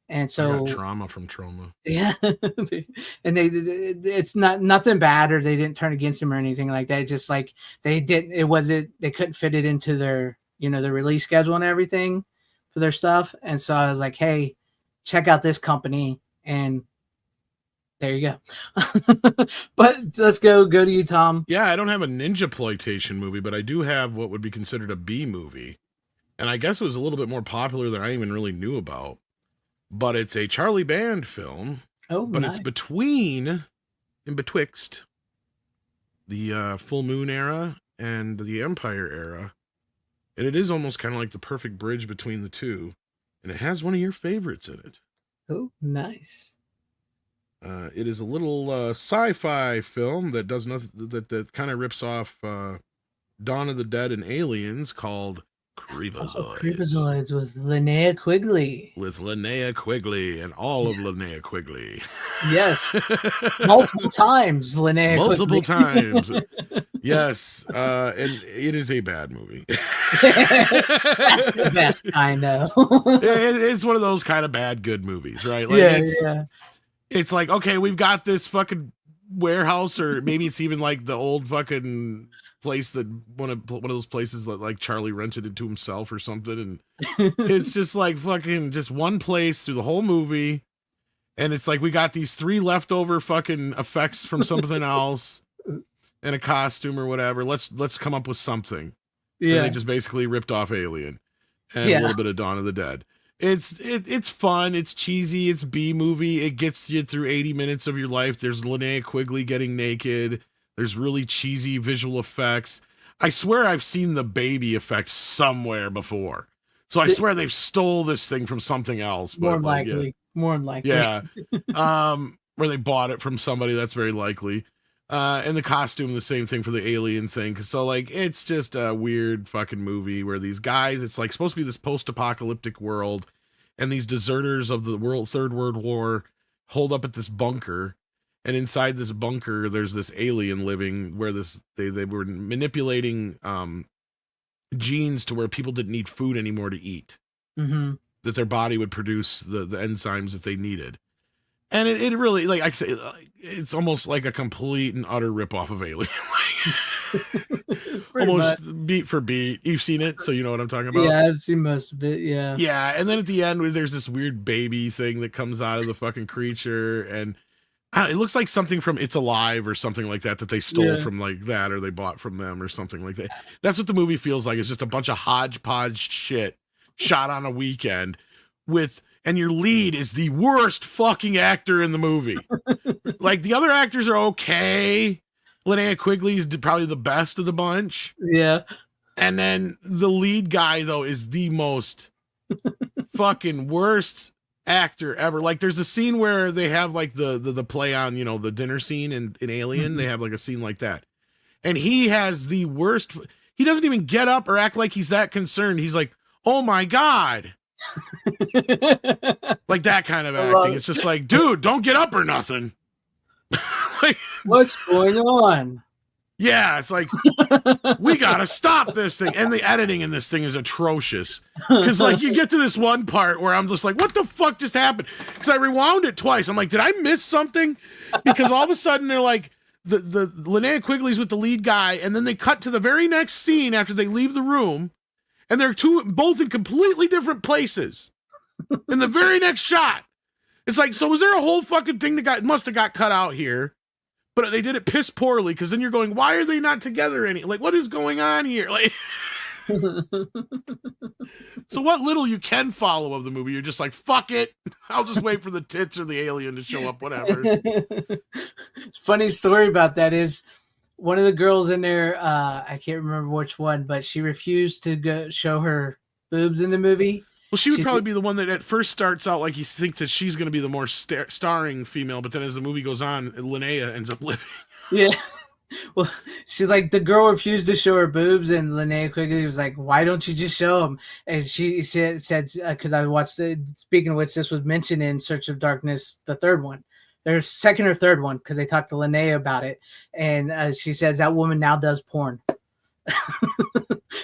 S1: And
S2: I got
S1: so
S2: trauma from trauma.
S1: yeah, and it's not nothing bad, or they didn't turn against him or anything like that. Just like they couldn't fit it into their their release schedule and everything for their stuff. And so I was like, hey, check out this company, and there you go. But let's go to you, Tom.
S2: Yeah, I don't have a ninja ploitation movie, but I do have what would be considered a B movie. And I guess it was a little bit more popular than I even really knew about. But it's a Charlie Band film,
S1: Oh,
S2: but it's
S1: nice.
S2: in betwixt the Full Moon era and the Empire era. And it is almost kind of like the perfect bridge between the two. And it has one of your favorites in it.
S1: Oh, nice.
S2: It is a little sci-fi film that does nothing that kind of rips off Dawn of the Dead and Aliens, called Creepazoids.
S1: Creepazoids with Linnea Quigley.
S2: With Linnea Quigley and all of Linnea Quigley.
S1: Yes, multiple times, Linnea
S2: Multiple
S1: Quigley.
S2: times. Yes, and it is a bad movie.
S1: That's the best kind, though.
S2: It's one of those kind of bad good movies, right? Like
S1: Yeah.
S2: it's like, okay, we've got this fucking warehouse, or maybe it's even like the old fucking place that one of those places that like Charlie rented into himself or something, and it's just like fucking just one place through the whole movie, and it's like we got these 3 leftover fucking effects from something else and a costume or whatever. Let's come up with something. Yeah. And they just basically ripped off Alien and a little bit of Dawn of the Dead. It's fun, it's cheesy, it's B-movie, it gets you through 80 minutes of your life. There's Linnea Quigley getting naked. There's really cheesy visual effects. I swear I've seen the baby effect somewhere before. So I swear they've stole this thing from something else.
S1: More than likely. More than likely.
S2: Yeah. Where they bought it from somebody, that's very likely. And the costume, the same thing for the alien thing. So, like, it's just a weird fucking movie where these guys, it's like supposed to be this post-apocalyptic world, and these deserters of the Third World War hold up at this bunker, and inside this bunker, there's this alien living where they were manipulating genes to where people didn't need food anymore to eat.
S1: Mm-hmm. That
S2: their body would produce the enzymes that they needed. And it really, like I say, it's almost like a complete and utter ripoff of Alien. Almost much. Beat for beat. You've seen it, so you know what I'm talking about.
S1: Yeah, I've seen most of it, yeah.
S2: Yeah, and then at the end, there's this weird baby thing that comes out of the fucking creature, and it looks like something from It's Alive or something like that they stole from like that, or they bought from them or something like that. That's what the movie feels like. It's just a bunch of hodgepodge shit shot on a weekend and your lead is the worst fucking actor in the movie. Like, the other actors are okay. Linnea Quigley's probably the best of the bunch.
S1: Yeah.
S2: And then the lead guy, though, is the most fucking worst actor ever. Like, there's a scene where they have, like, the play on, you know, the dinner scene in Alien. Mm-hmm. They have, like, a scene like that. And he has the worst... He doesn't even get up or act like he's that concerned. He's like, oh, my God. Like that kind of acting. It's just like, dude, don't get up or nothing.
S1: Like, what's going on?
S2: Yeah, it's like, we gotta stop this thing. And the editing in this thing is atrocious. Because like you get to this one part where I'm just like, what the fuck just happened? Because I rewound it twice. I'm like, did I miss something? Because all of a sudden they're like, the Linnea Quigley's with the lead guy, and then they cut to the very next scene after they leave the room. And they're both in completely different places. In the very next shot. It's like, so was there a whole fucking thing that must have got cut out here? But they did it piss poorly, because then you're going, why are they not together like, what is going on here? Like, so what little you can follow of the movie, you're just like, fuck it. I'll just wait for the tits or the alien to show up, whatever.
S1: Funny story about that is, one of the girls in there, I can't remember which one, but she refused to go show her boobs in the movie.
S2: Well, she would probably be the one that at first starts out like you think that she's going to be the more starring female, but then as the movie goes on, Linnea ends up living.
S1: Yeah. Well, the girl refused to show her boobs, and Linnea Quigley was like, why don't you just show them? And she said, because I watched speaking of which, this was mentioned in Search of Darkness, the third one. Their second or third one, because they talked to Linnea about it, and she says that woman now does porn.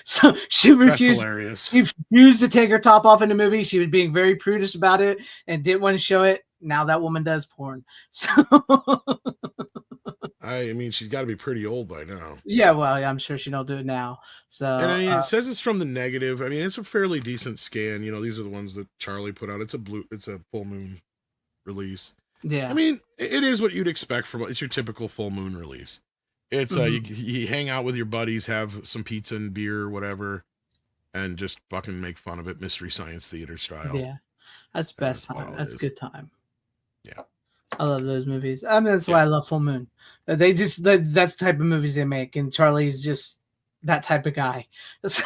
S1: So she refused. That's hilarious. She refused to take her top off in the movie. She was being very prudish about it and didn't want to show it. Now that woman does porn. So
S2: I mean, she's got to be pretty old by now.
S1: Yeah, well, I'm sure she don't do it now. So,
S2: and I mean, it says it's from the negative. I mean, it's a fairly decent scan. You know, these are the ones that Charlie put out. It's a full moon release.
S1: Yeah,
S2: I mean, it is what you'd expect from it's your typical full moon release. It's you hang out with your buddies, have some pizza and beer or whatever, and just fucking make fun of it, Mystery Science Theater style.
S1: Yeah, that's the best time. That's a good time.
S2: Yeah,
S1: I love those movies. I mean, that's why I love Full Moon. They just that's the type of movies they make, and Charlie's just that type of guy. So,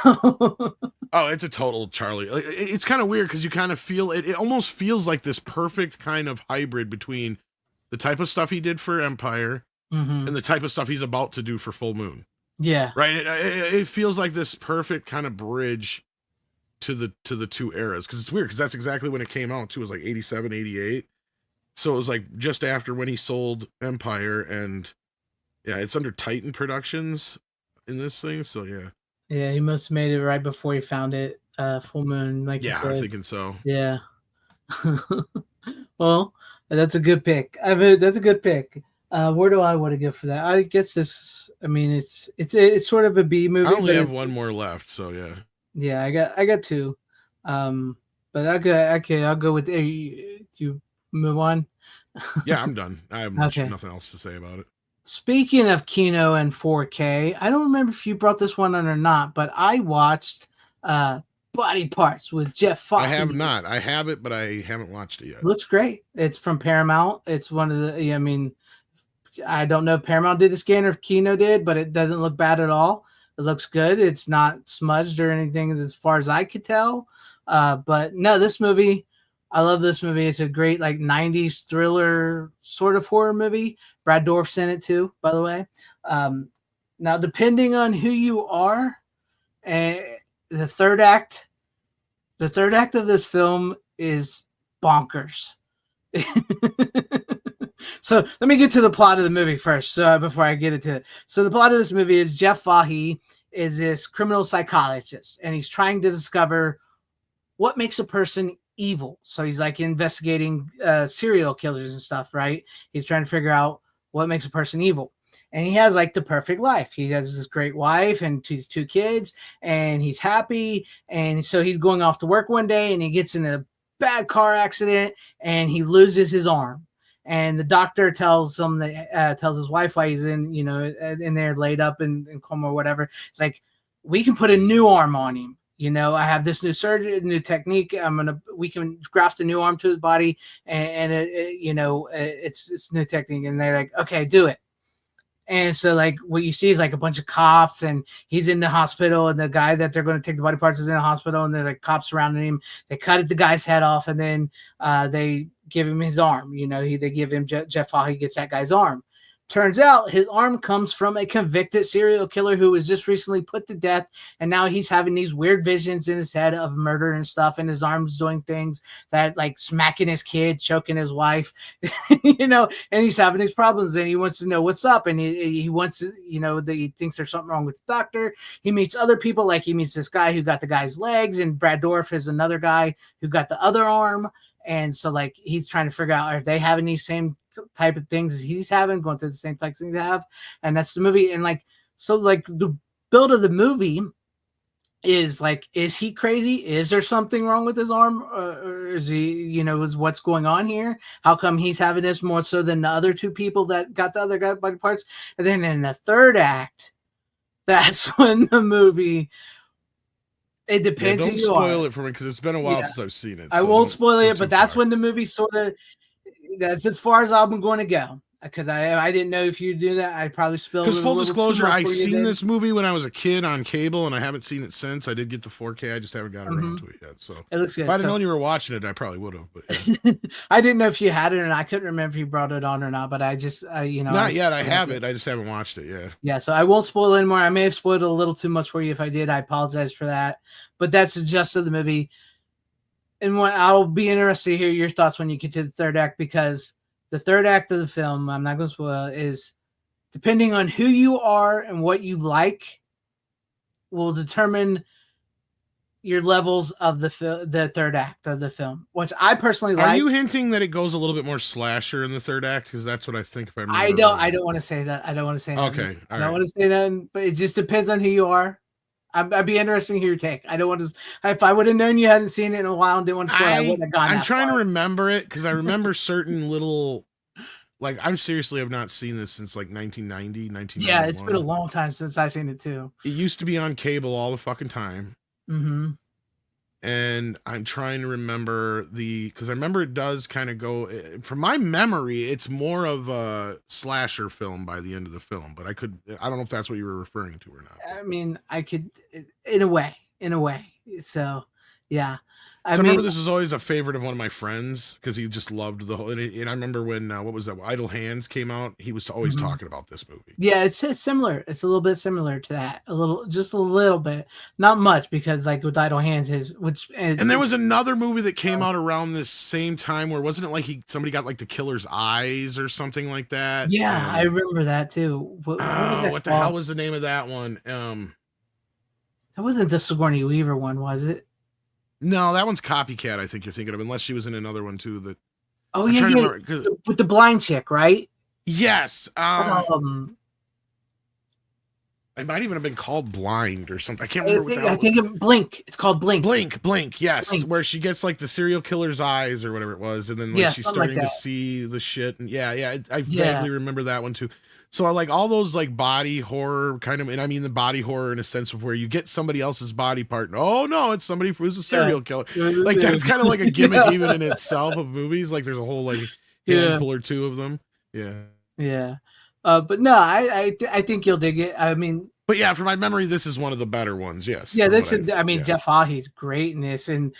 S2: oh, it's a total Charlie. It's kind of weird because you kind of feel it. It almost feels like this perfect kind of hybrid between the type of stuff he did for Empire. Mm-hmm. And the type of stuff he's about to do for Full Moon.
S1: Yeah.
S2: Right? It feels like this perfect kind of bridge to the two eras. Because it's weird, because that's exactly when it came out, too. It was like 87, 88. So it was like just after when he sold Empire. And yeah, it's under Titan Productions in this thing. So yeah.
S1: Yeah, he must have made it right before he found it. Full Moon. Like
S2: yeah, I'm thinking so.
S1: Yeah. Well, that's a good pick. That's a good pick. Where do I want to go for that? I guess this. I mean, it's sort of a B
S2: I
S1: movie,
S2: only
S1: but
S2: have
S1: it's,
S2: one more left, so yeah.
S1: yeah, I got two. But okay, I'll go with. Do you move on?
S2: Yeah, I'm done. I have
S1: Okay.
S2: nothing else to say about it.
S1: Speaking of Kino and 4K, I don't remember if you brought this one on or not, but I watched Body Parts with Jeff
S2: I have
S1: Fahey.
S2: not. I have it, but I haven't watched it yet.
S1: Looks great. It's from Paramount. It's one of the. I mean, I don't know if Paramount did the scan or if Kino did, but it doesn't look bad at all. It looks good. It's not smudged or anything as far as I could tell. But no, this movie, I love this movie. It's a great like 90s thriller sort of horror movie. Brad Dourif's in it too, by the way. Um, now, depending on who you are, uh, the third act, the third act of this film is bonkers. So let me get to the plot of the movie first, before I get into it. So the plot of this movie is Jeff Fahey is this criminal psychologist, and he's trying to discover what makes a person evil. So he's like investigating serial killers and stuff, right? He's trying to figure out what makes a person evil. And he has like the perfect life. He has this great wife and his two kids, and he's happy. And so he's going off to work one day, and he gets in a bad car accident, and he loses his arm. And the doctor tells him that tells his wife why he's in there laid up in coma or whatever. It's like, we can put a new arm on him. I have this new surgery, new technique. We can graft a new arm to his body, and it's new technique. And they're like, okay, do it. And so, like, what you see is like a bunch of cops, and he's in the hospital, and the guy that they're going to take the body parts is in the hospital, and there's like cops surrounding him. They cut the guy's head off, and then they give him his arm. They give him Jeff Fahey gets that guy's arm. Turns out his arm comes from a convicted serial killer who was just recently put to death, and now he's having these weird visions in his head of murder and stuff, and his arm's doing things that, like, smacking his kid, choking his wife, and he's having these problems, and he wants to know what's up, and he wants to, he thinks there's something wrong with the doctor. He meets other people, like he meets this guy who got the guy's legs, and Brad Dourif is another guy who got the other arm. And so, like, he's trying to figure out, are they having these same type of things as he's having, going through the same type of things they have? And that's the movie. And like, so like the build of the movie is like, is he crazy? Is there something wrong with his arm? Or is he, is what's going on here? How come he's having this more so than the other two people that got the other body parts? And then in the third act, that's when the movie, it depends who
S2: don't
S1: you
S2: spoil
S1: are.
S2: it for me because it's been a while since I've seen it.
S1: I
S2: so
S1: won't spoil
S2: don't
S1: it,
S2: too
S1: but that's
S2: far.
S1: when the movie sort of, that's as far as I'm going to go. Because I didn't know if you do that. I'd probably spill a
S2: Because full
S1: little too
S2: disclosure,
S1: much
S2: I
S1: for you
S2: seen
S1: then.
S2: this movie when I was a kid on cable, and I haven't seen it since. I did get the 4K. I just haven't got around to it yet. So
S1: It looks good.
S2: if I'd have known you were watching it, I probably would have. But yeah.
S1: I didn't know if you had it or not. I couldn't remember if you brought it on or not. But I just,
S2: Not yet. I have it. I just haven't watched it. Yeah.
S1: Yeah, so I won't spoil anymore. I may have spoiled it a little too much for you. If I did, I apologize for that. But that's the gist of the movie. And I'll be interested to hear your thoughts when you get to the third act, because the third act of the film, I'm not going to spoil, is depending on who you are and what you like, will determine your levels of the third act of the film, which I personally like.
S2: Are you hinting that it goes a little bit more slasher in the third act? Because that's what I think. If I remember,
S1: I don't want to say that. I don't want to say that.
S2: Okay,
S1: I don't want to say that. But it just depends on who you are. I'd be interested to hear your take. I don't want to. If I would have known you hadn't seen it in a while and didn't want to spoil, I wouldn't have gone.
S2: I'm trying to remember it because I remember certain little. Like, I'm seriously have not seen this since like 1990, 1991.
S1: Yeah, it's been a long time since I've seen it too.
S2: It used to be on cable all the fucking time.
S1: Mm-hmm.
S2: And I'm trying to remember because I remember it does kind of go, from my memory, it's more of a slasher film by the end of the film, but I don't know if that's what you were referring to or not.
S1: I mean, I could, in a way. So, yeah.
S2: I remember this is always a favorite of one of my friends because he just loved the whole. And I remember when what was that? Idle Hands came out. He was always talking about this movie.
S1: Yeah, it's similar. It's a little bit similar to that. Just a little bit, not much, because like with Idle Hands and
S2: there was another movie that came out around this same time where wasn't it like somebody got like the killer's eyes or something like that?
S1: Yeah, I remember that too. What was that
S2: what the hell was the name of that one?
S1: That wasn't the Sigourney Weaver one, was it?
S2: No, that one's Copycat, I think you're thinking of, unless she was in another one too.
S1: With the blind chick, right?
S2: Yes.
S1: Um,
S2: It might even have been called Blind or something. I can't remember what that
S1: I
S2: was.
S1: think Blink. It's called Blink.
S2: Blink, yes.
S1: Blink.
S2: Where she gets like the serial killer's eyes or whatever it was, and then like
S1: Yeah,
S2: she's
S1: something like
S2: starting to
S1: that.
S2: see the shit. And yeah, I
S1: Yeah.
S2: vaguely remember that one too. So I like all those like body horror kind of, and I mean the body horror in a sense of where you get somebody else's body part. And, oh no, it's somebody who's a serial killer. Like that's kind of like a gimmick even in itself of movies. Like there's a whole like handful or two of them. Yeah.
S1: Yeah. But no, I think you'll dig it. I mean,
S2: But yeah, from my memory, this is one of the better ones. Yes.
S1: yeah,
S2: from
S1: this
S2: what
S1: is. I mean,
S2: yeah.
S1: Jeff Fahey's great in this, and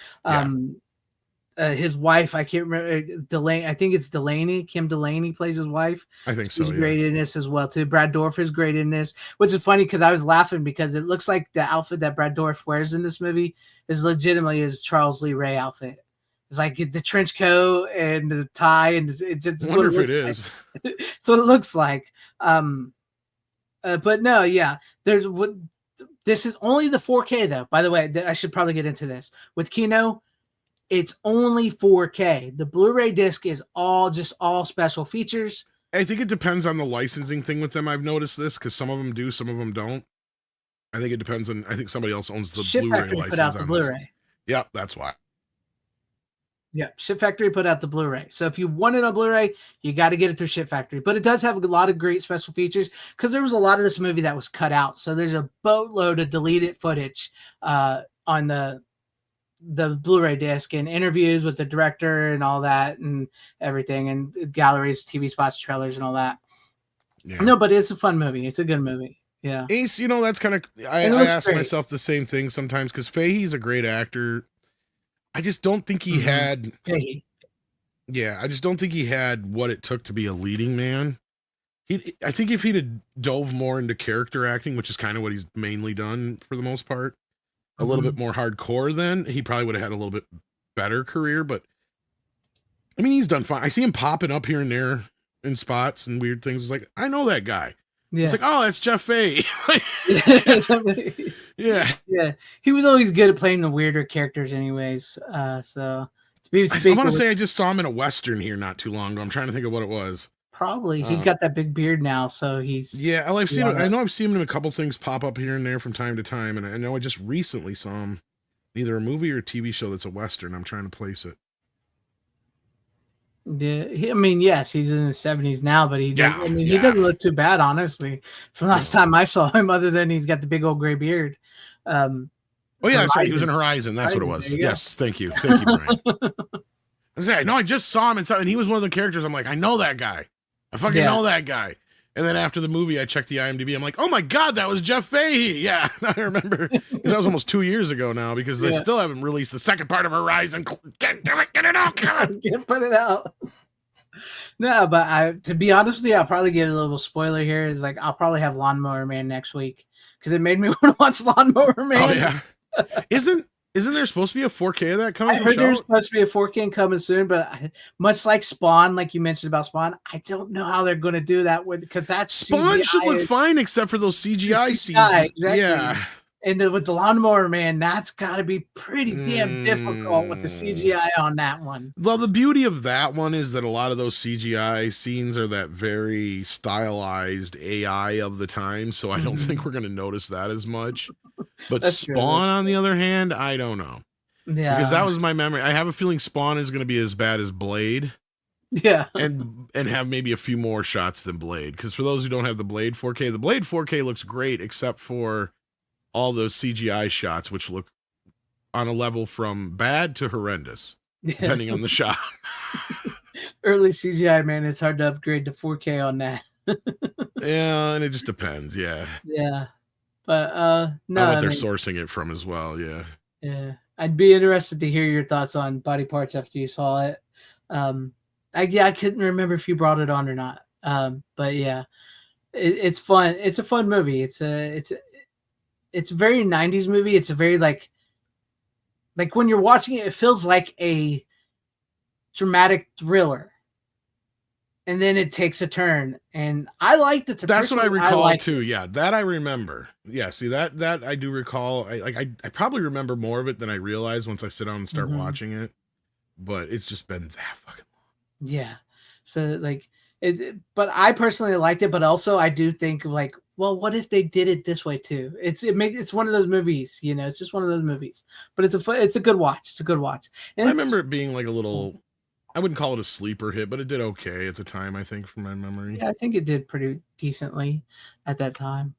S1: his wife, I can't remember Delaney. I think it's Delaney. Kim Delaney plays his wife.
S2: I think so.
S1: She's
S2: Yeah.
S1: great in this as well too. Brad Dourif is great in this, which is funny because I was laughing because it looks like the outfit that Brad Dourif wears in this movie is legitimately his Charles Lee Ray outfit. It's like the trench coat and the tie, and it's
S2: I wonder if it
S1: like.
S2: is.
S1: It's what it looks like. But no, yeah, there's what. This is only the 4K though. By the way, I should probably get into this with Kino. It's only 4K. The Blu-ray disc is all special features.
S2: I think it depends on the licensing thing with them. I've noticed this because some of them do, some of them don't. I think it depends on. I think somebody else owns the
S1: Ship
S2: Blu-ray
S1: Factory
S2: license
S1: put out the
S2: on this.
S1: Blu-ray.
S2: Yep, that's why.
S1: Yeah, Ship Factory put out the Blu-ray. So if you want it on Blu-ray, you got to get it through Ship Factory. But it does have a lot of great special features because there was a lot of this movie that was cut out. So there's a boatload of deleted footage on the Blu-ray disc and interviews with the director and all that and everything and galleries, TV spots, trailers, and all that. Yeah. No, but it's a fun movie. It's a good movie. Yeah.
S2: Ace, that's kind of I ask myself the same thing sometimes because Fahey's a great actor. I just don't think he had. Yeah, I just don't think he had what it took to be a leading man. I think if he'd have dove more into character acting, which is kind of what he's mainly done for the most part, a little bit more hardcore, then he probably would have had a little bit better career. But I mean, he's done fine. I see him popping up here and there in spots and weird things. It's like, I know that guy. Yeah. It's like, oh, that's Jeff Fahey. Yeah.
S1: Yeah. He was always good at playing the weirder characters anyways. So
S2: I want to say I just saw him in a Western here not too long ago. I'm trying to think of what it was.
S1: Probably. He got that big beard now, so he's...
S2: Yeah, I've seen him. I know I've seen him in a couple things pop up here and there from time to time, and I know I just recently saw him in either a movie or a TV show that's a Western. I'm trying to place it.
S1: Yeah, I mean, yes, he's in his 70s now, but he doesn't look too bad, honestly. From last time I saw him, other than he's got the big old gray beard.
S2: Oh yeah, that's right. He was in Horizon. That's what it was. Yes, thank you, Brian. I just saw him and he was one of the characters. I'm like, I know that guy. I fucking know that guy. And then after the movie, I checked the IMDb. I'm like, oh my God, that was Jeff Fahey. Yeah, I remember. That was almost 2 years ago now because they still haven't released the second part of Horizon. Get it out,
S1: Can't put it out. No, but to be honest with you, I'll probably give a little spoiler here. Is like I'll probably have Lawnmower Man next week because it made me want to watch Lawnmower Man.
S2: Oh yeah. Isn't there supposed to be a 4K of that coming?
S1: I heard there's supposed to be a 4K coming soon, but much like Spawn, like you mentioned about Spawn, I don't know how they're going to do that because that's
S2: Spawn
S1: CGI
S2: should look fine except for those CGI scenes.
S1: Exactly. Yeah. And with the Lawnmower Man, that's got to be pretty damn difficult with the CGI on that one.
S2: Well, the beauty of that one is that a lot of those CGI scenes are that very stylized AI of the time, so I don't think we're going to notice that as much. But Spawn, on the other hand, I don't know. Yeah. Because that was my memory. I have a feeling Spawn is going to be as bad as Blade.
S1: Yeah.
S2: And have maybe a few more shots than Blade. Because for those who don't have the Blade 4K, the Blade 4K looks great except for all those CGI shots, which look on a level from bad to horrendous, depending on the shot.
S1: Early CGI, man, it's hard to upgrade to 4K on that.
S2: Yeah, and it just depends, yeah.
S1: Yeah. But no,
S2: what they're sourcing it from as well, yeah.
S1: Yeah. I'd be interested to hear your thoughts on Body Parts after you saw it. I couldn't remember if you brought it on or not. But yeah. It's fun. It's a fun movie. It's a very 90s movie. It's a very like when you're watching it, it feels like a dramatic thriller. And then it takes a turn. And I liked it.
S2: That's what I recall too. Yeah, that I remember. Yeah, see that I do recall. I probably remember more of it than I realized once I sit down and start watching it. But it's just been that fucking long.
S1: Yeah. So like But I personally liked it. But also, I do think like, well, what if they did it this way too? It's one of those movies, you know. It's just one of those movies. But it's a good watch. It's a good watch. And
S2: I
S1: it's
S2: remember it being like a little. I wouldn't call it a sleeper hit, but it did okay at the time. I think, from my memory.
S1: yeah, I think it did pretty decently at that time.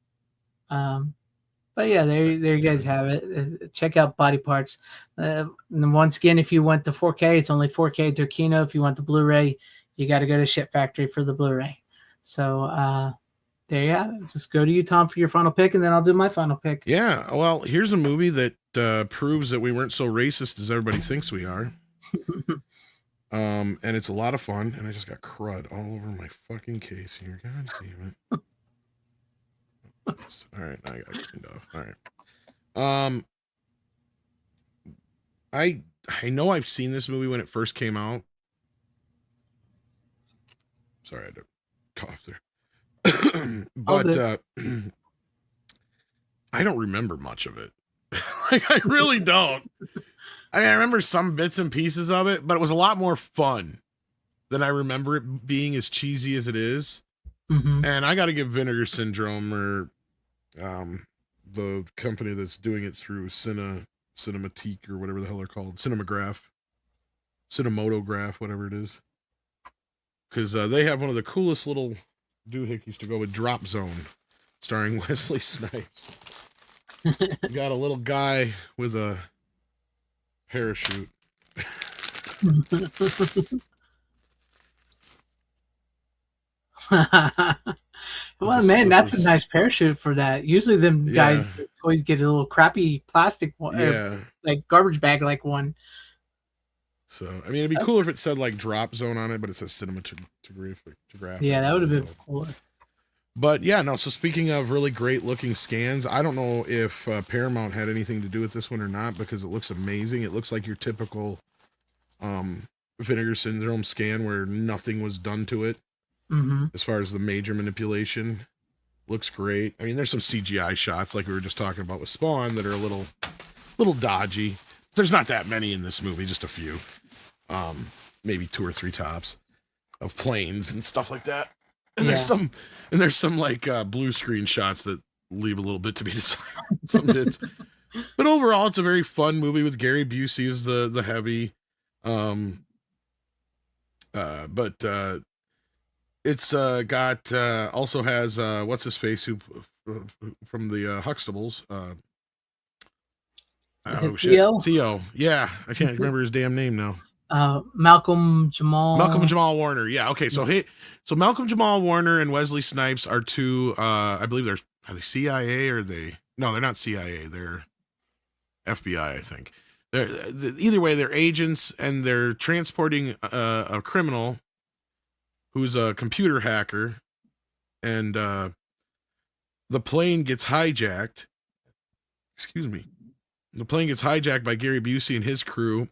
S1: But yeah, there you guys have it. Check out Body Parts. And once again, if you want the 4K, it's only 4K through Kino. If you want the Blu-ray, you got to go to Ship Factory for the Blu-ray. So there you have it. Just go to you, Tom, for your final pick, and then I'll do my final pick.
S2: Yeah, well, here's a movie that proves that we weren't so racist as everybody thinks we are. And it's a lot of fun. And I just got crud all over my fucking case here. God damn it. All right, I got it cleaned off. All right. I know I've seen this movie when it first came out. Sorry, I had to cough there. But I don't remember much of it. Like, I really don't. I mean, I remember some bits and pieces of it, but it was a lot more fun than I remember it being, as cheesy as it is.
S1: Mm-hmm.
S2: And I got to give Vinegar Syndrome, or the company that's doing it through Cinematique, or whatever the hell they're called, Cinematograph, whatever it is, because they have one of the coolest little doohickeys to go with, Drop Zone, starring Wesley Snipes. You got a little guy with a parachute.
S1: Well, man, that's a nice parachute for that. Usually, them guys always get a little crappy plastic one, like garbage bag like one.
S2: So, I mean, it'd be cooler if it said like Drop Zone on it, but it says Cinematograph.
S1: Yeah, that would have been cooler.
S2: But yeah, no. So speaking of really great looking scans, I don't know if Paramount had anything to do with this one or not, because it looks amazing. It looks like your typical Vinegar Syndrome scan where nothing was done to it.
S1: Mm-hmm.
S2: As far as the major manipulation, looks great. I mean, there's some CGI shots like we were just talking about with Spawn that are a little dodgy. There's not that many in this movie, just a few, maybe 2 or 3 tops, of planes and stuff like that. And there's some like blue screen shots that leave a little bit to be desired. Some bits, but overall, it's a very fun movie with Gary Busey as the heavy. It's got also has what's his face, who from the Huxtables. Theo. Yeah, I can't remember his damn name now.
S1: Malcolm Jamal
S2: Warner. Yeah. Okay. So Malcolm Jamal Warner and Wesley Snipes are two. I believe are they CIA, or no, they're not CIA. They're FBI, I think. Either way, they're agents, and they're transporting a criminal who's a computer hacker, and the plane gets hijacked. Excuse me. The plane gets hijacked by Gary Busey and his crew,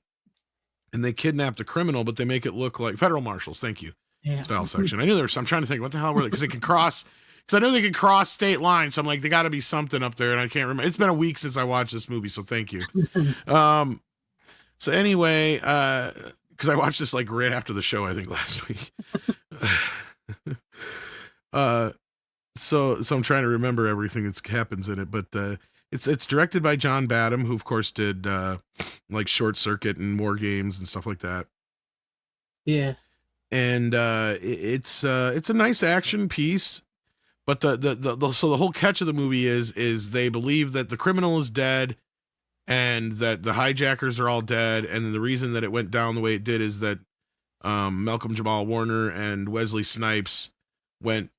S2: and they kidnap the criminal, but they make it look like federal marshals. Thank you. Yeah. Style section. I knew there was. I'm trying to think, what the hell were they? Because they can cross. Because I know they can cross state lines. So I'm like, they got to be something up there, and I can't remember. It's been a week since I watched this movie, so thank you. So anyway, because I watched this like right after the show, I think last week. So I'm trying to remember everything that happens in it, but it's directed by John Badham, who of course did like Short Circuit and War Games and stuff like that.
S1: Yeah.
S2: And it's a nice action piece, but so the whole catch of the movie is they believe that the criminal is dead, and that the hijackers are all dead, and the reason that it went down the way it did is that Malcolm Jamal Warner and Wesley Snipes went,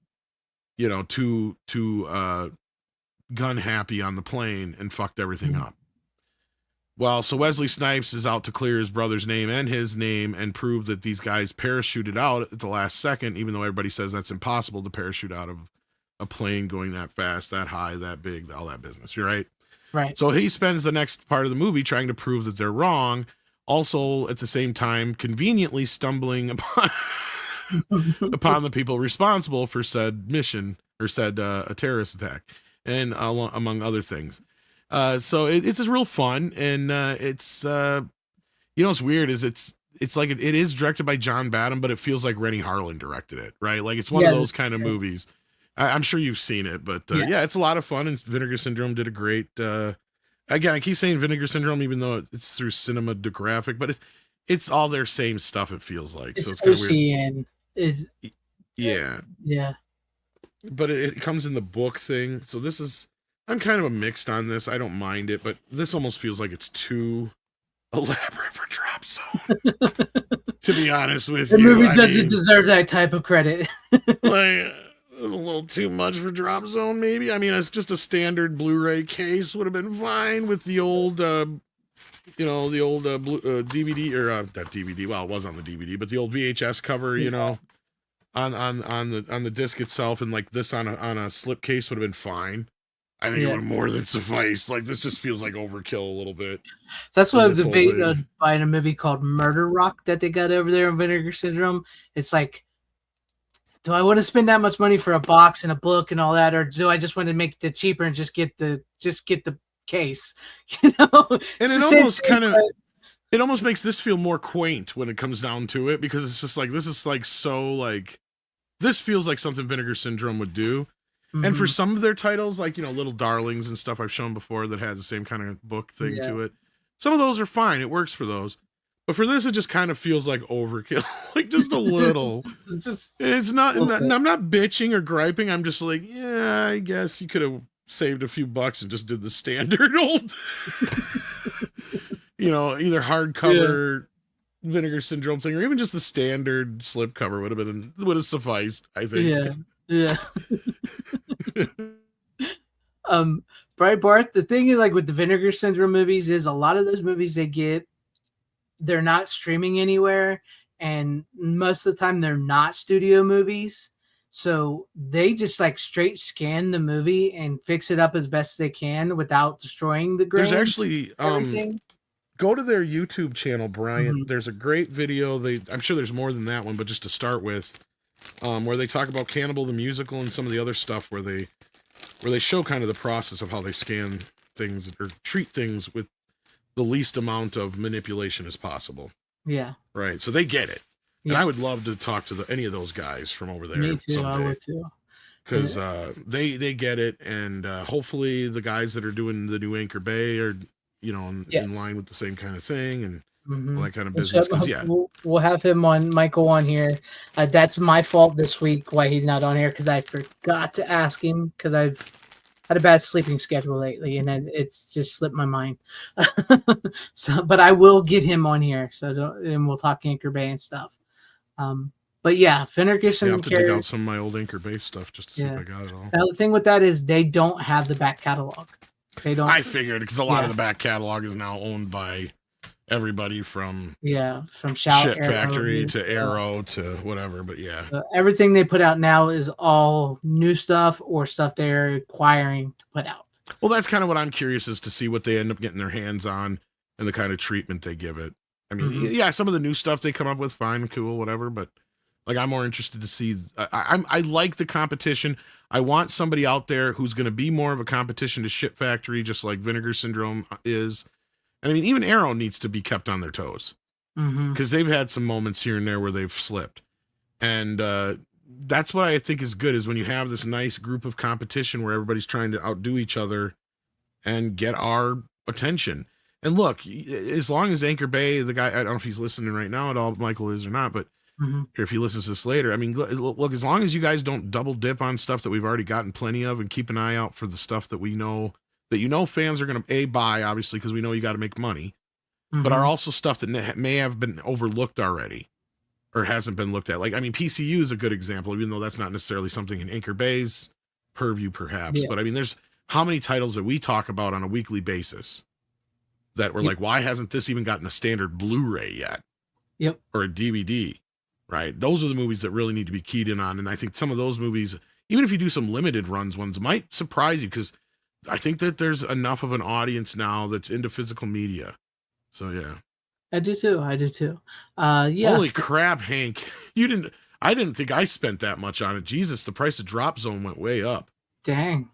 S2: too gun happy on the plane and fucked everything up. Well, so Wesley Snipes is out to clear his brother's name and his name and prove that these guys parachuted out at the last second, even though everybody says that's impossible to parachute out of a plane going that fast, that high, that big, all that business. You're right.
S1: Right.
S2: So he spends the next part of the movie trying to prove that they're wrong, also at the same time conveniently stumbling upon upon the people responsible for said mission, or said a terrorist attack, and among other things. So it's just real fun, and it's what's weird is it's like it is directed by John Badham, but it feels like Rennie Harlan directed it, right? Like it's one of those kind of movies. I'm sure you've seen it, but yeah, it's a lot of fun. And Vinegar Syndrome did a great. Again, I keep saying Vinegar Syndrome, even though it's through Cinematographic, but it's all their same stuff. It feels like so it's kind of weird.
S1: Yeah.
S2: But it comes in the book thing. So I'm kind of a mixed on this. I don't mind it, but this almost feels like it's too elaborate for Drop Zone. To be honest with you,
S1: the movie doesn't deserve that type of credit.
S2: Like a little too much for Drop Zone, maybe. I mean, it's just a standard Blu-ray case would have been fine with the old, DVD or not DVD. Well, it was on the DVD, but the old VHS cover, on the disc itself, and like this on a slipcase would have been fine. I think it would have more than sufficed. Like this just feels like overkill a little bit.
S1: That's why I was debating buying a movie called Murder Rock that they got over there in Vinegar Syndrome. It's like, do I want to spend that much money for a box and a book and all that, or do I just want to make it cheaper and just get the case? And
S2: it almost makes this feel more quaint when it comes down to it, because it's just like this feels like something Vinegar Syndrome would do. Mm-hmm. And for some of their titles, like, Little Darlings and stuff I've shown before that had the same kind of book thing to it. Some of those are fine. It works for those. But for this, it just kind of feels like overkill. Like just a little. It's not, I'm not bitching or griping. I'm just like, yeah, I guess you could have saved a few bucks and just did the standard old, either hardcover Vinegar Syndrome thing, or even just the standard slipcover would have sufficed, I think.
S1: Yeah. Breitbart, the thing is, like with the Vinegar Syndrome movies, is a lot of those movies they're not streaming anywhere, and most of the time they're not studio movies, so they just like straight scan the movie and fix it up as best they can without destroying the grain.
S2: There's actually go to their YouTube channel, Brian. Mm-hmm. There's a great video. I'm sure there's more than that one, but just to start with, where they talk about Cannibal the Musical and some of the other stuff where they show kind of the process of how they scan things or treat things with the least amount of manipulation as possible.
S1: Yeah.
S2: Right. So they get it. Yeah. And I would love to talk to any of those guys from over there.
S1: Me too. Someday. I would too.
S2: Because they get it, and hopefully the guys that are doing the new Anchor Bay are in line with the same kind of thing and all that kind of business.
S1: We'll have him on, Michael, on here. That's my fault this week why he's not on here, because I forgot to ask him, because I've had a bad sleeping schedule lately, and it's just slipped my mind. But I will get him on here, and we'll talk Anchor Bay and stuff. But yeah, Vinegar Syndrome.
S2: I have to dig out some of my old Anchor Bay stuff just to see if I got it all.
S1: Now the thing with that is they don't have the back catalog. They don't.
S2: I figured, because a lot of the back catalog is now owned by everybody from
S1: Shout,
S2: Shit Factory to Arrow to whatever. But
S1: so everything they put out now is all new stuff or stuff they're acquiring to put out.
S2: Well, that's kind of what I'm curious is to see what they end up getting their hands on and the kind of treatment they give it. I mean, some of the new stuff they come up with, fine, cool, whatever. But like, I'm more interested to see. I like the competition. I want somebody out there who's going to be more of a competition to Shit Factory, just like Vinegar Syndrome is. And I mean, even Arrow needs to be kept on their toes, because they've had some moments here and there where they've slipped. And that's what I think is good, is when you have this nice group of competition where everybody's trying to outdo each other and get our attention. And look, as long as Anchor Bay, the guy, I don't know if he's listening right now at all, Michael is or not, but if he listens to this later, I mean, look, as long as you guys don't double dip on stuff that we've already gotten plenty of, and keep an eye out for the stuff that we know, that fans are going to buy, obviously, because we know you got to make money, but are also stuff that may have been overlooked already or hasn't been looked at. Like, I mean, PCU is a good example, even though that's not necessarily something in Anchor Bay's purview, perhaps. But I mean, there's how many titles that we talk about on a weekly basis that we're like, why hasn't this even gotten a standard Blu-ray yet? Or a DVD, right? Those are the movies that really need to be keyed in on. And I think some of those movies, even if you do some limited runs ones, might surprise you, because I think that there's enough of an audience now that's into physical media. So yeah.
S1: I do too.
S2: Holy crap, Hank. I didn't think I spent that much on it. Jesus, the price of Drop Zone went way up.
S1: Dang.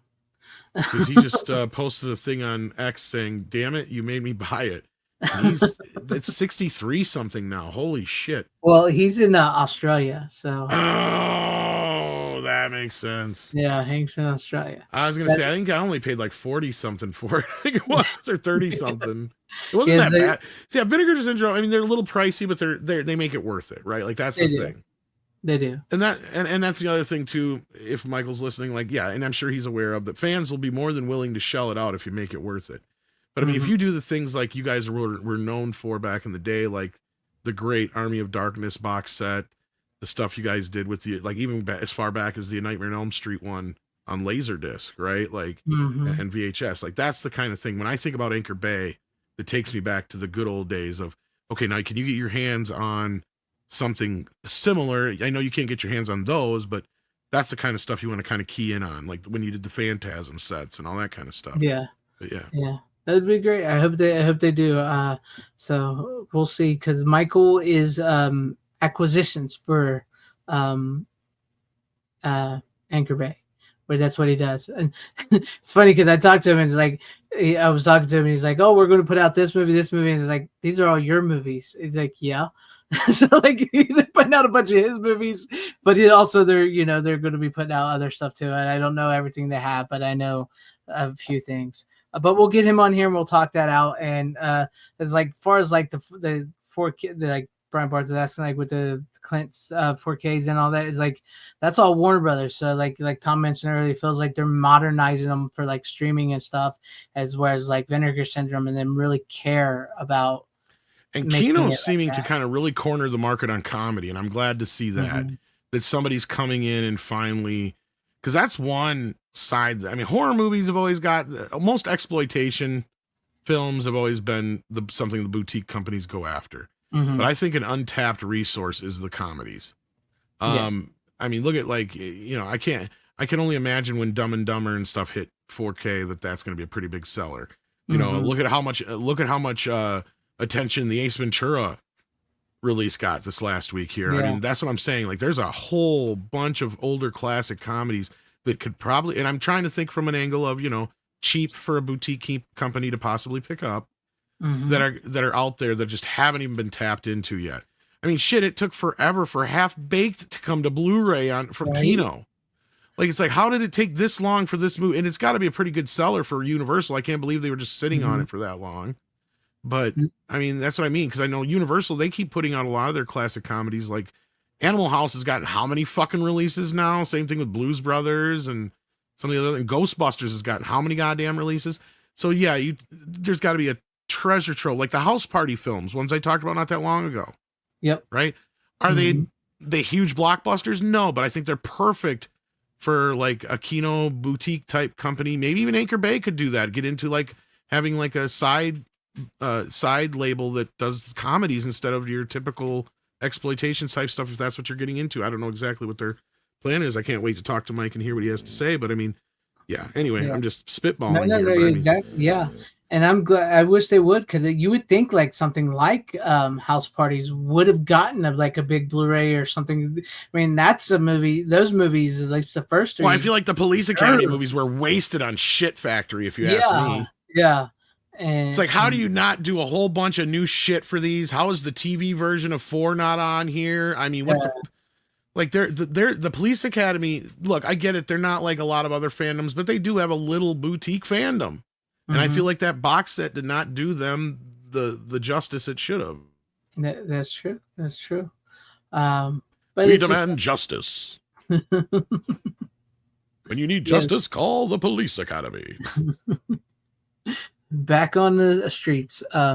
S2: Because he just posted a thing on X saying, damn it, you made me buy it. It's 63 something now. Holy shit.
S1: Well, he's in Australia, so
S2: Oh, that makes sense.
S1: yeah, Hank's in Australia.
S2: I was gonna say, I think I only paid like 40 something for it. I think it was, or 30 something. It wasn't
S1: Yeah,
S2: that bad. See, Vinegar Syndrome, I mean, they're a little pricey, but they make it worth it, right? Like that's the thing.
S1: They do.
S2: And that's the other thing too, if Michael's listening, like, yeah, and I'm sure he's aware of that fans will be more than willing to shell it out if you make it worth it. But I mean, if you do the things like you guys were known for back in the day, like the great Army of Darkness box set, the stuff you guys did with the, like even as far back as the Nightmare on Elm Street one on Laserdisc, right? Like, and VHS, like that's the kind of thing. When I think about Anchor Bay, it takes me back to the good old days of, okay, now can you get your hands on something similar? I know you can't get your hands on those, but that's the kind of stuff you want to kind of key in on, like when you did the Phantasm sets and all that kind of stuff.
S1: Yeah.
S2: But yeah.
S1: Yeah. That'd be great. I hope they do. So we'll see, because Michael is acquisitions for Anchor Bay, where that's what he does. And it's funny because I talked to him and like I was talking to him and he's like, "Oh, we're going to put out this movie," and it's like, "These are all your movies." He's like, "Yeah." So like they're putting out a bunch of his movies, but they're going to be putting out other stuff too. And I don't know everything they have, but I know a few things. But we'll get him on here and we'll talk that out. And as like far as like the 4K, like Brian Barnes is asking, like with the Clint's 4Ks and all that, is like that's all Warner Brothers. So like Tom mentioned earlier, it feels like they're modernizing them for like streaming and stuff, as well as like Vinegar Syndrome, and then really care about.
S2: And Kino's seeming to kind of really corner the market on comedy, and I'm glad to see that that somebody's coming in and finally, because that's one side. I mean, horror movies have always got, most exploitation films have always been something the boutique companies go after. But I think an untapped resource is the comedies. Yes. I mean, look at like, I can only imagine when Dumb and Dumber and stuff hit 4K that's going to be a pretty big seller. Look at how much attention the Ace Ventura release got this last week here. Yeah. I mean, that's what I'm saying. Like, there's a whole bunch of older classic comedies that could probably, and I'm trying to think from an angle of, cheap for a boutique company to possibly pick up, that are out there that just haven't even been tapped into yet. I mean, shit, it took forever for Half Baked to come to Blu-ray from Kino. Like, it's like, how did it take this long for this movie? And it's got to be a pretty good seller for Universal. I can't believe they were just sitting on it for that long. But I mean, that's what I mean, because I know Universal, they keep putting out a lot of their classic comedies. Like Animal House has gotten how many fucking releases now? Same thing with Blues Brothers and some of the other. And Ghostbusters has gotten how many goddamn releases? So yeah, there's got to be a treasure trove, like the House Party films, ones I talked about not that long ago.
S1: Yep.
S2: Right? Are they huge blockbusters? No, but I think they're perfect for like a Kino boutique type company. Maybe even Anchor Bay could do that. Get into like having like a side label that does comedies instead of your typical exploitation type stuff, if that's what you're getting into. I don't know exactly what their plan is. I can't wait to talk to Mike and hear what he has to say, but I mean, yeah, anyway, I'm just spitballing here,
S1: exactly. Yeah, and I'm glad. I wish they would, because you would think like something like House Parties would have gotten like a big Blu-ray or something. I mean, that's a movie. Those movies, at least the first three.
S2: Well, I feel like the Police Academy movies were wasted on Shit Factory, if you ask me.
S1: Yeah.
S2: And, it's like, how do you not do a whole bunch of new shit for these? How is the TV version of 4 not on here? I mean, what the Police Academy, look, I get it. They're not like a lot of other fandoms, but they do have a little boutique fandom. And I feel like that box set did not do them the justice it should have.
S1: That's true. That's true.
S2: But we demand justice. When you need justice, call the Police Academy.
S1: Back on the streets. I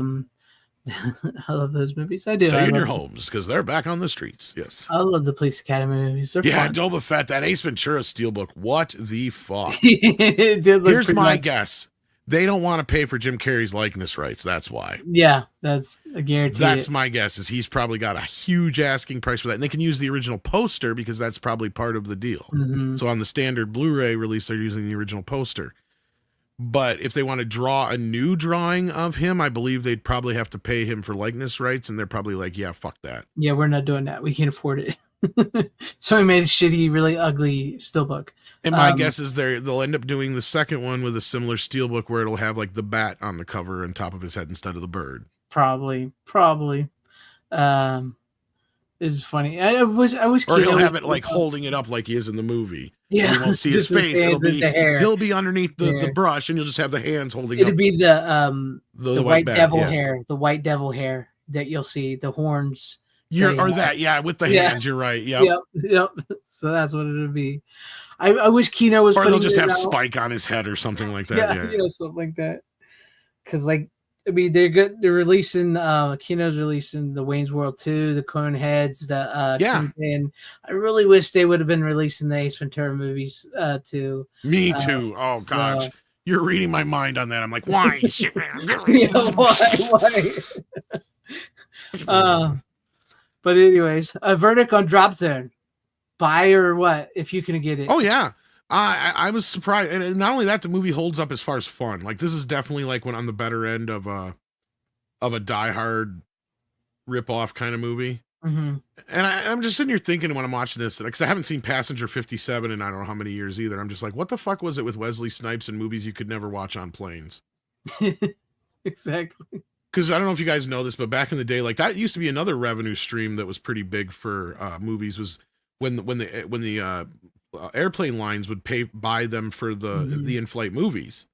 S1: love those movies. I do.
S2: Stay in your homes, because they're back on the streets. Yes.
S1: I love the Police Academy movies. They're fun.
S2: Boba Fett, that Ace Ventura Steelbook. What the fuck?
S1: It did look.
S2: Here's my guess. They don't want to pay for Jim Carrey's likeness rights. That's why.
S1: Yeah, that's a guarantee.
S2: That's my guess, is he's probably got a huge asking price for that. And they can use the original poster, because that's probably part of the deal. So on the standard Blu-ray release, they're using the original poster. But if they want to draw a new drawing of him, I believe they'd probably have to pay him for likeness rights, and they're probably like, yeah, fuck that.
S1: Yeah, we're not doing that. We can't afford it. So we made a shitty, really ugly steelbook.
S2: And my guess is they'll end up doing the second one with a similar steelbook where it'll have like the bat on the cover and top of his head instead of the bird.
S1: Probably. Um, it's funny. I wish
S2: Or he'll
S1: Kino
S2: have
S1: would
S2: it like holding it up like he is in the movie.
S1: yeah,
S2: And you won't see his
S1: just his
S2: face.
S1: hands and the hair.
S2: He'll be underneath the
S1: Yeah.
S2: brush, and you'll just have the hands holding
S1: It'd
S2: up
S1: be the
S2: white
S1: white
S2: bat.
S1: devil
S2: Yeah.
S1: hair, the white devil hair that you'll see, the horns.
S2: With the
S1: Yeah.
S2: hands. You're right. Yep.
S1: Yep. So that's what it'll be. I wish Kino was
S2: Or
S1: putting
S2: they'll just
S1: it
S2: have
S1: out.
S2: Spike on his head or something like that.
S1: Yeah, something like that. Because like, I mean, they're good. They're releasing. Kino's releasing the Wayne's World 2, the Coneheads, the Kingpin. I really wish they would have been releasing the Ace Ventura movies too.
S2: Me too. Oh gosh, you're reading my mind on that. I'm like, why?
S1: Why? But anyways, a verdict on Drop Zone. Buy or what? If you can get it.
S2: Oh yeah. I was surprised, and not only that, the movie holds up as far as fun. Like this is definitely like when on the better end of a Die Hard rip-off kind of movie.
S1: Mm-hmm.
S2: And I'm just sitting here thinking when I'm watching this, because I haven't seen Passenger 57 in I don't know how many years either. I'm just like, what the fuck was it with Wesley Snipes in movies you could never watch on planes?
S1: Exactly.
S2: Because I don't know if you guys know this, but back in the day, like that used to be another revenue stream that was pretty big for movies. Was when the airplane lines would buy them for the in-flight movies.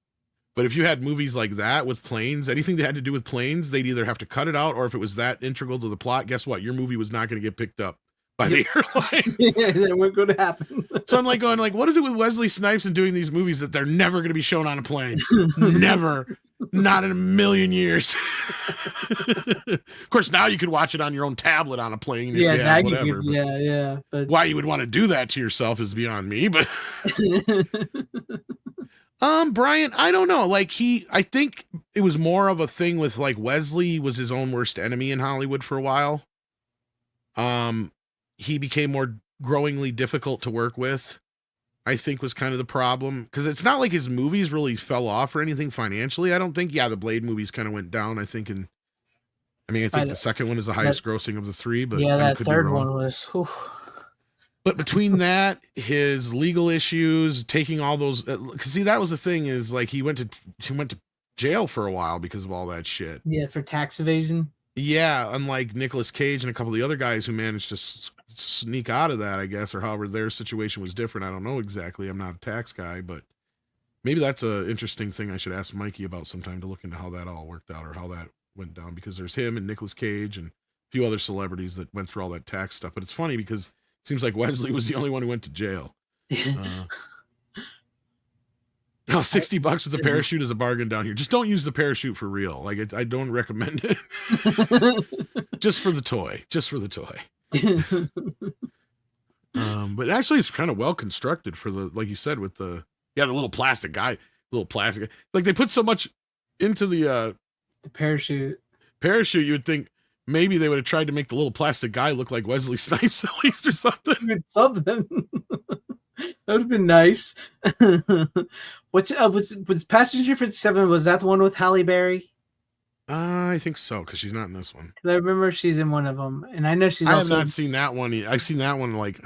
S2: But if you had movies like that with planes, anything that had to do with planes, they'd either have to cut it out, or if it was that integral to the plot, guess what? Your movie was not going to get picked up by the airline.
S1: Yeah, that wasn't going to happen.
S2: So I'm like going, like, what is it with Wesley Snipes and doing these movies that they're never going to be shown on a plane? Never. Not in a million years. Of course, now you could watch it on your own tablet on a plane.
S1: Yeah,
S2: if you had whatever.
S1: yeah. But
S2: why you would want to do that to yourself is beyond me. But Brian, I don't know. Like I think it was more of a thing with like Wesley was his own worst enemy in Hollywood for a while. He became more growingly difficult to work with, I think was kind of the problem. Because it's not like his movies really fell off or anything financially. I don't think. Yeah, the Blade movies kind of went down, I think. I think the second one is the highest grossing of the three. But
S1: yeah, that third one was. Whew.
S2: But between that, his legal issues, taking all those, because see, that was the thing is like he went to jail for a while because of all that shit.
S1: Yeah, for tax evasion.
S2: Yeah, unlike Nicolas Cage and a couple of the other guys who managed to sneak out of that, I guess, or however their situation was different. I don't know exactly. I'm not a tax guy, but maybe that's an interesting thing I should ask Mikey about sometime to look into how that all worked out or how that went down, because there's him and Nicolas Cage and a few other celebrities that went through all that tax stuff. But it's funny because it seems like Wesley was the only one who went to jail. $60 with a parachute is a bargain down here. Just don't use the parachute for real. Like I don't recommend it. Just for the toy. But actually it's kind of well constructed for the, like you said, with the little plastic guy, like they put so much into the parachute. You would think maybe they would have tried to make the little plastic guy look like Wesley Snipes at least or something.
S1: That would have been nice. Was Passenger 57? Was that the one with Halle Berry?
S2: I think so, because she's not in this one.
S1: I remember she's in one of them, and I know she's.
S2: I have not seen that one. I've seen that one. Like,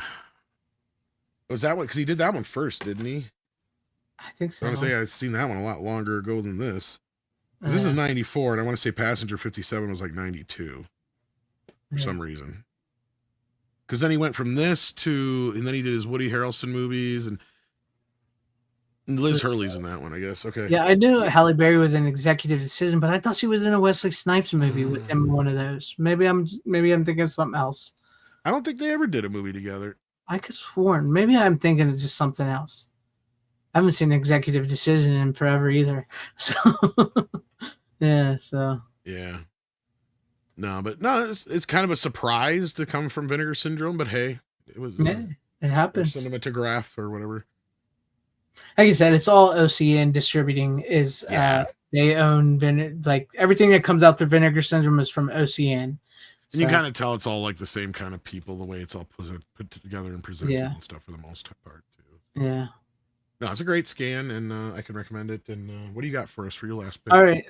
S2: was that one? Because he did that one first, didn't he?
S1: I think so.
S2: I want to say I've seen that one a lot longer ago than this. This is 94, and I want to say Passenger 57 was like 92 for some reason. Because then he went from this to, and then he did his Woody Harrelson movies, and Liz Hurley's in that one, I guess. Okay.
S1: Yeah, I knew Halle Berry was an executive decision, but I thought she was in a Wesley Snipes movie with him in one of those. Maybe I'm thinking of something else.
S2: I don't think they ever did a movie together.
S1: I could have sworn. Maybe I'm thinking of just something else. I haven't seen Executive Decision in forever either. So yeah,
S2: Yeah. No, it's kind of a surprise to come from Vinegar Syndrome, but hey, it was
S1: it happens.
S2: Cinematograph or whatever.
S1: Like you said, it's all OCN distributing. They own like everything that comes out through Vinegar Syndrome is from OCN.
S2: And you kind of tell it's all like the same kind of people, the way it's all put together and presented and stuff for the most part too.
S1: Yeah.
S2: No, it's a great scan, and I can recommend it. And what do you got for us for your last pick?
S1: All right.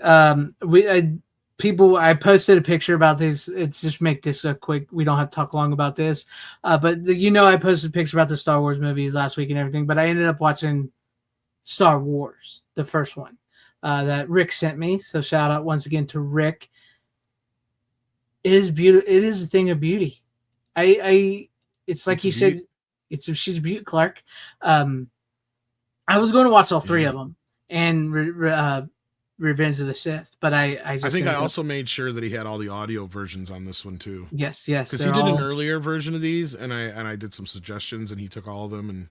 S1: I posted a picture about this. It's just make this a quick. We don't have to talk long about this. But I posted a picture about the Star Wars movies last week and everything. But I ended up watching Star Wars, the first one, that Rick sent me. So shout out once again to Rick. It is beautiful. It is a thing of beauty. I it's like
S2: It's a
S1: you said, she's a beauty, Clark. Um, I was going to watch all three of them and Revenge of the Sith, but I
S2: I
S1: just
S2: think I
S1: ended up,
S2: also made sure that he had all the audio versions on this one too.
S1: yes,
S2: Because he
S1: they're
S2: did an
S1: all,
S2: earlier version of these, and I did some suggestions, and he took all of them, and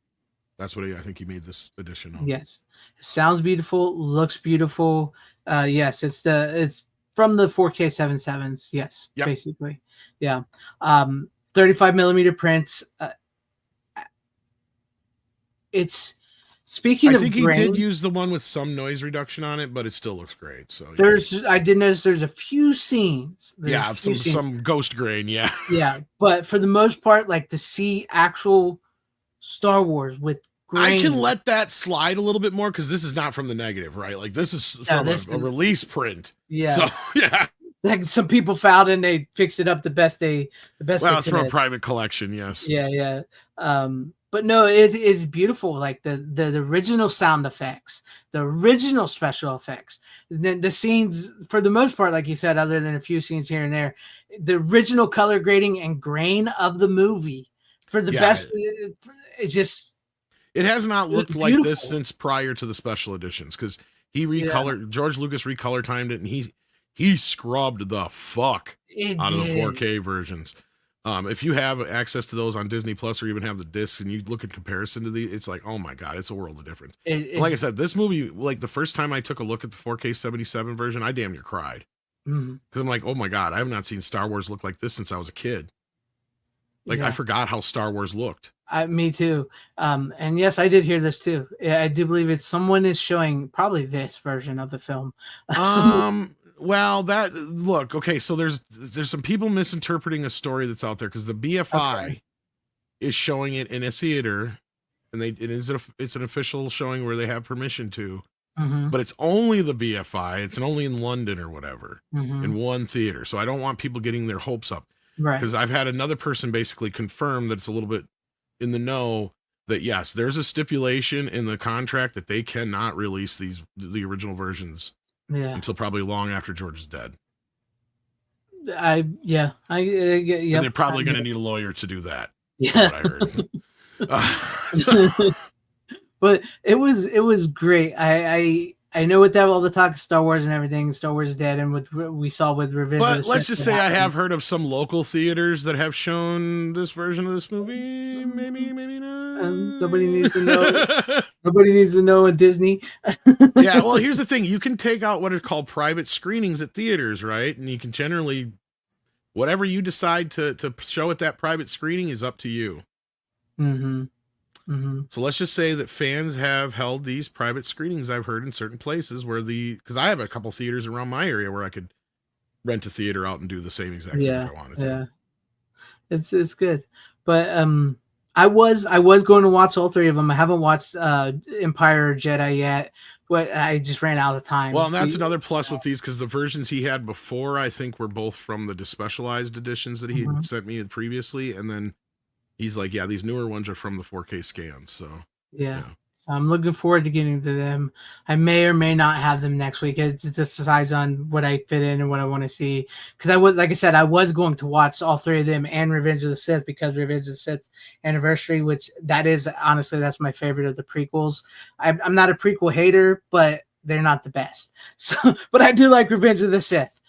S2: that's what I think he made this edition of.
S1: yes. Sounds beautiful, looks beautiful. Yes, it's from the 4K 77s. Yes,
S2: Yep.
S1: basically, yeah. 35 millimeter prints. It's speaking
S2: I
S1: of
S2: think he
S1: grain.
S2: did use the one with some noise reduction on it, but it still looks great. So
S1: I did notice there's a few scenes.
S2: some ghost grain, yeah.
S1: Yeah, but for the most part, like to see actual Star Wars with grain.
S2: I can let that slide a little bit more because this is not from the negative, right? Like this is from a release print.
S1: Yeah.
S2: So yeah.
S1: Like some people found and they fixed it up the best.
S2: Well, it's from a private collection, yes.
S1: Yeah. But no, it's beautiful. Like the original sound effects, the original special effects, and then the scenes for the most part, like you said, other than a few scenes here and there, the original color grading and grain of the movie for the best. It's just
S2: it has not looked like this since prior to the special editions because he recolored George Lucas recolor timed it and he scrubbed the fuck out of the 4K versions. If you have access to those on Disney Plus or even have the discs and you look at comparison to these, it's like, oh my God, it's a world of difference. Like I said, this movie, like the first time I took a look at the 4K 77 version, I damn near cried. Because I'm like, oh my God, I have not seen Star Wars look like this since I was a kid. Like I forgot how Star Wars looked.
S1: Me too. And yes, I did hear this too. I do believe someone is showing probably this version of the film.
S2: Well, okay, so there's some people misinterpreting a story that's out there because the BFI is showing it in a theater, and it's an official showing where they have permission to, but it's only the BFI. It's only in London or whatever in one theater. So I don't want people getting their hopes up,
S1: right?
S2: Because I've had another person basically confirm that it's a little bit in the know that yes, there's a stipulation in the contract that they cannot release the original versions.
S1: Yeah.
S2: Until probably long after George is dead.
S1: And
S2: they're probably going to need a lawyer to do that.
S1: Yeah.
S2: What I heard.
S1: But it was great. I know with that all the talk of Star Wars and everything, Star Wars is dead, and with we saw with Revenge.
S2: But let's just say I have heard of some local theaters that have shown this version of this movie. Maybe not.
S1: Nobody needs to know. Nobody needs to know at Disney.
S2: Yeah, well, here's the thing: you can take out what are called private screenings at theaters, right? And you can generally, whatever you decide to show at that private screening is up to you. So let's just say that fans have held these private screenings I've heard in certain places where because I have a couple theaters around my area where I could rent a theater out and do the same exact thing if I wanted to.
S1: Yeah, it's good. But I was going to watch all three of them. I haven't watched Empire or Jedi yet, but I just ran out of time.
S2: Well, and that's another plus with these because the versions he had before I think were both from the specialized editions that he had sent me previously, and then he's like, yeah, these newer ones are from the 4K scans. So
S1: yeah. So I'm looking forward to getting to them. I may or may not have them next week. It just decides on what I fit in and what I want to see. Because like I said, I was going to watch all three of them and Revenge of the Sith because Revenge of the Sith anniversary, which that is honestly that's my favorite of the prequels. I'm not a prequel hater, but they're not the best. So, but I do like Revenge of the Sith.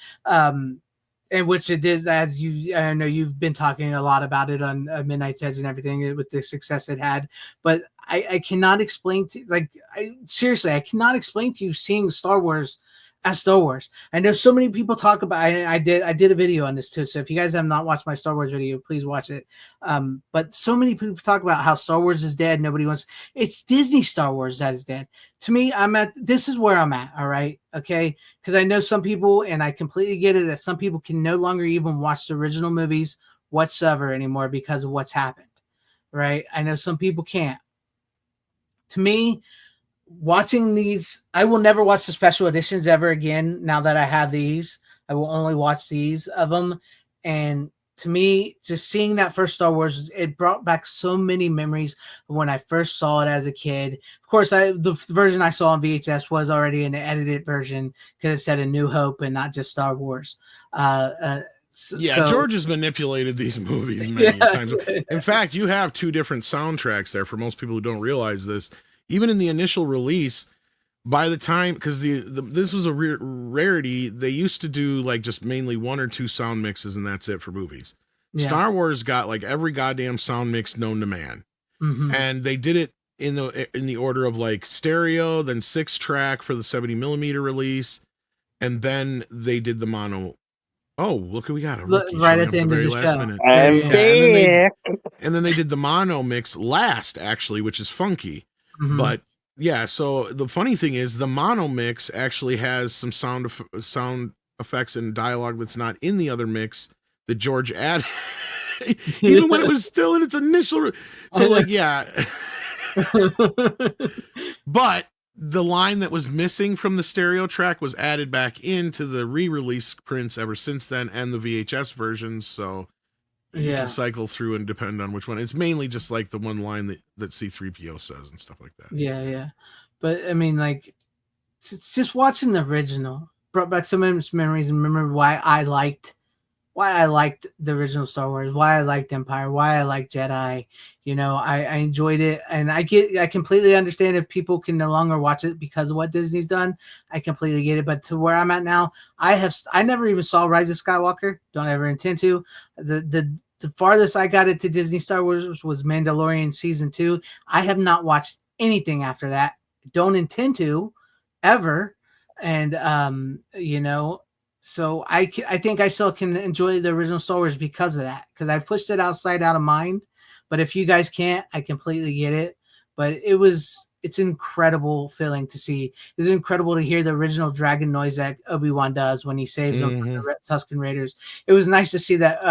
S1: And which it did, as I know you've been talking a lot about it on Midnight's Edge and everything with the success it had. But I cannot explain I cannot explain to you seeing Star Wars as Star Wars. I know so many people talk about. I did a video on this too. So if you guys have not watched my Star Wars video, please watch it. But so many people talk about how Star Wars is dead. Nobody wants. It's Disney Star Wars that is dead. To me, this is where I'm at. All right, okay, because I know some people, and I completely get it that some people can no longer even watch the original movies whatsoever anymore because of what's happened. Right? I know some people can't. To me, watching these, I will never watch the special editions ever again. Now that I have these, I will only watch these of them. And to me, just seeing that first Star Wars, it brought back so many memories of when I first saw it as a kid. Of course, the version I saw on VHS was already an edited version because it said A New Hope and not just Star Wars. So,
S2: George has manipulated these movies many
S1: yeah.
S2: times. In fact, you have two different soundtracks there for most people who don't realize this. Even in the initial release, by the time, because this was a rarity, they used to do like just mainly one or two sound mixes and that's it for movies.
S1: Yeah.
S2: Star Wars got like every goddamn sound mix known to man. And they did it in the order of like stereo, then 6-track for the 70mm release, and then they did the mono. Oh, look who we got!
S1: Right at the end of the show.
S2: Minute.
S7: I'm
S2: And then they did the mono mix last, actually, which is funky. But yeah, so the funny thing is the mono mix actually has some sound effects and dialogue that's not in the other mix that George added, even when it was still in its initial. So like, yeah. But the line that was missing from the stereo track was added back into the re-release prints ever since then, and the VHS versions. So you can cycle through and depend on which one. It's mainly just like the one line that C-3PO says and stuff like that.
S1: Yeah. But I mean, like, it's just watching the original brought back so many memories, and remember why I liked the original Star Wars, why I liked Empire, why I liked Jedi. You know, I enjoyed it, and I completely understand if people can no longer watch it because of what Disney's done. I completely get it. But to where I'm at now, I never even saw Rise of Skywalker. Don't ever intend to. The farthest I got it to Disney Star Wars was Mandalorian season 2. I have not watched anything after that. Don't intend to ever. And you know, so I think I still can enjoy the original Star Wars because of that, because I pushed it outside out of mind. But if you guys can't, I completely get it. But it's incredible feeling to see. It's incredible to hear the original dragon noise that Obi-Wan does when he saves them from the Tusken Raiders. It was nice to see that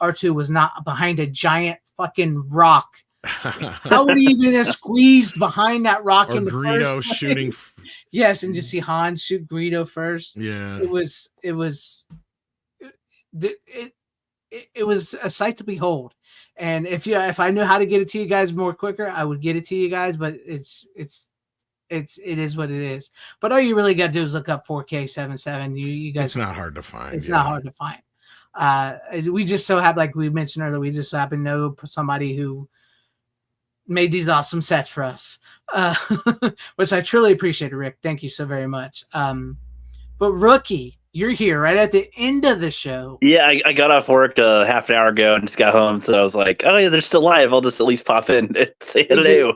S1: R2 was not behind a giant fucking rock. How would he even have squeezed behind that rock
S2: or
S1: in the
S2: Greedo
S1: first place?
S2: shooting?
S1: Yes, and just see Han shoot Greedo first.
S2: Yeah,
S1: it was a sight to behold. And if I knew how to get it to you guys more quicker, I would get it to you guys. But it is what it is. But all you really got to do is look up 4K 7.7. You guys,
S2: it's not hard to find.
S1: It's not hard to find. We just so happen, like we mentioned earlier, we just happen to know somebody who made these awesome sets for us, which I truly appreciate, Rick. Thank you so very much. But Rookie, you're here right at the end of the show.
S7: Yeah, I got off work half an hour ago and just got home, so I was like, oh yeah, they're still live. I'll just at least pop in and say hello.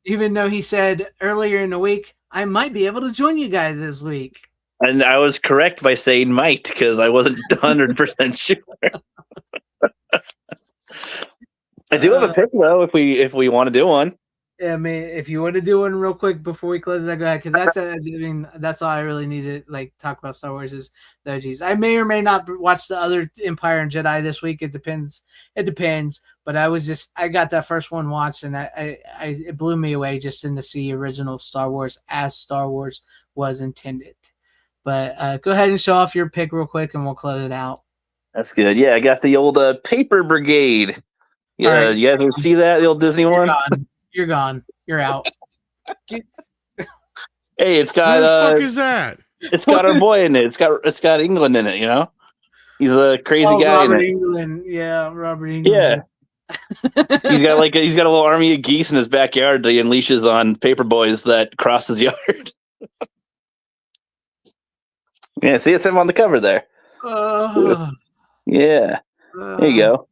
S1: Even though he said earlier in the week, I might be able to join you guys this week.
S7: And I was correct by saying might, because I wasn't 100% sure. I do have a pick though, if we want to do one.
S1: Yeah, I mean, if you want to do one real quick before we close that, go ahead. Because that's all I really need to like talk about Star Wars is the OGs. I may or may not watch the other Empire and Jedi this week. It depends. But I got that first one watched, and it blew me away just to see original Star Wars as Star Wars was intended. But go ahead and show off your pick real quick, and we'll close it out.
S7: That's good. Yeah, I got the old Paper Brigade. Yeah, right. You guys ever see that, the old Disney one?
S1: You're gone. You're out.
S7: Hey, it's got.
S2: Who the fuck is that?
S7: It's got our boy in it. It's got England in it. You know, he's a crazy guy.
S1: Robert England. Yeah, Robert England.
S7: Yeah. he's got a little army of geese in his backyard that he unleashes on paper boys that cross his yard. Yeah, see, it's him on the cover there. Yeah. There you go.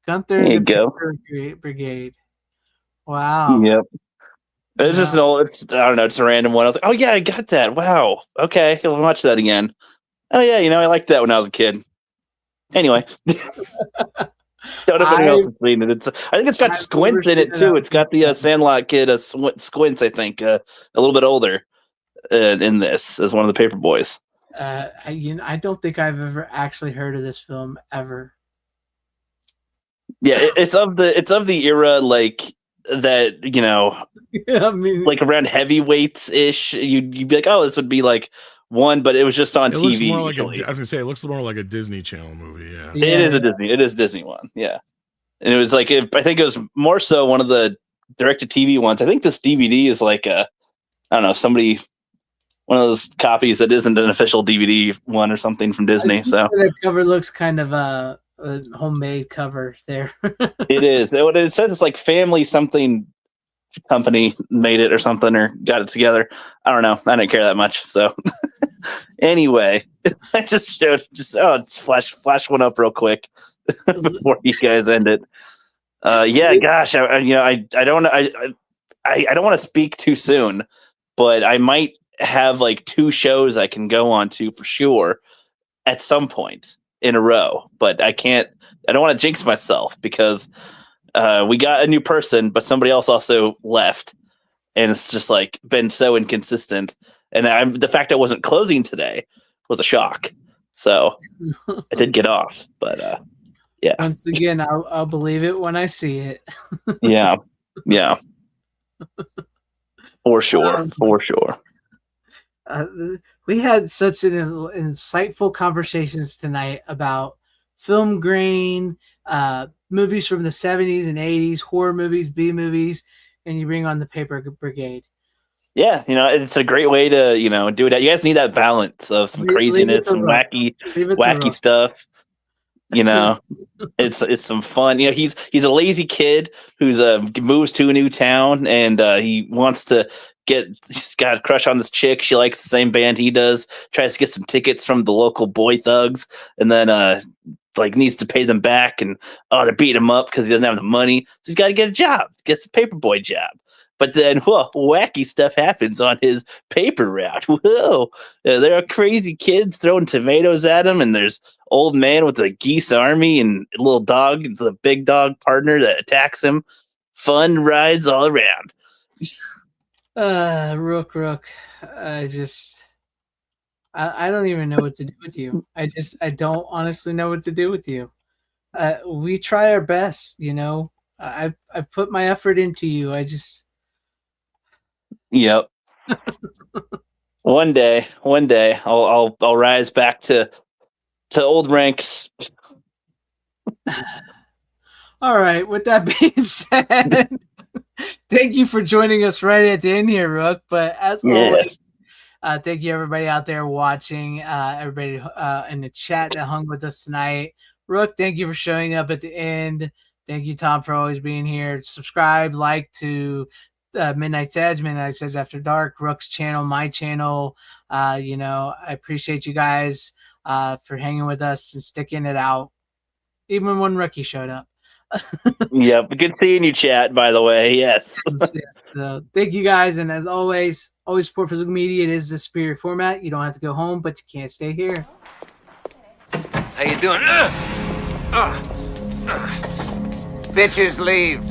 S1: Gunther and the Brigade. Wow.
S7: Yep. It's just I don't know, it's a random one. I was like, oh yeah, I got that. Wow. Okay, I'll watch that again. Oh yeah, I liked that when I was a kid. Anyway. Don't know if anyone else has seen it. I think it's got Squints in it too. It's got the Sandlot kid, Squints, I think, a little bit older in this as one of the paper boys.
S1: I don't think I've ever actually heard of this film ever.
S7: Yeah, it's of the era like that,
S1: Yeah, I mean,
S7: like around heavyweights ish. You'd be like, oh, this would be like one, but it was just on TV.
S2: I was gonna say it looks more like a Disney Channel movie. Yeah,
S7: it is a Disney one. Yeah, and it was like I think it was more so one of the direct to TV ones. I think this DVD is like I don't know, somebody one of those copies that isn't an official DVD one or something from Disney. So
S1: the cover looks kind of a homemade cover there.
S7: it is. It says it's like family something company made it or something or got it together. I don't know. I didn't care that much. So anyway, I just flash one up real quick before you guys end it. Gosh, I don't want to speak too soon, but I might have like 2 shows I can go on to for sure at some point in a row, but I don't want to jinx myself because we got a new person, but somebody else also left, and it's just like been so inconsistent. And the fact I wasn't closing today was a shock. So I did get off, but yeah.
S1: Once again, I'll believe it when I see it.
S7: Yeah. For sure.
S1: We had such an insightful conversations tonight about film grain, movies from the 70s and 80s, horror movies, B movies, and you bring on the Paper Brigade.
S7: Yeah, it's a great way to, do it. You guys need that balance of some craziness, some wacky stuff. It's some fun. He's a lazy kid who's moves to a new town, and he's got a crush on this chick. She likes the same band he does. Tries to get some tickets from the local boy thugs, and then needs to pay them back, and they're beating him up because he doesn't have the money. So he's got to get a job, gets a paperboy job. But then, wacky stuff happens on his paper route. Whoa! There are crazy kids throwing tomatoes at him, and there's old man with a geese army and a little dog, the big dog partner that attacks him. Fun rides all around.
S1: Rook. I don't even know what to do with you. I don't honestly know what to do with you. We try our best, I've put my effort into you.
S7: Yep. One day, I'll rise back to old ranks.
S1: All right. With that being said, thank you for joining us right at the end here, Rook. But as always, thank you everybody out there watching, everybody in the chat that hung with us tonight. Rook, thank you for showing up at the end. Thank you, Tom, for always being here. Subscribe, like to Midnight's Edge, Midnight's Edge After Dark, Rook's channel, my channel. I appreciate you guys for hanging with us and sticking it out, even when Rookie showed up.
S7: Yep, good seeing you, chat. By the way, yes.
S1: So, thank you guys, and as always support physical media. It is the superior format. You don't have to go home, but you can't stay here.
S8: How you doing? Bitches leave.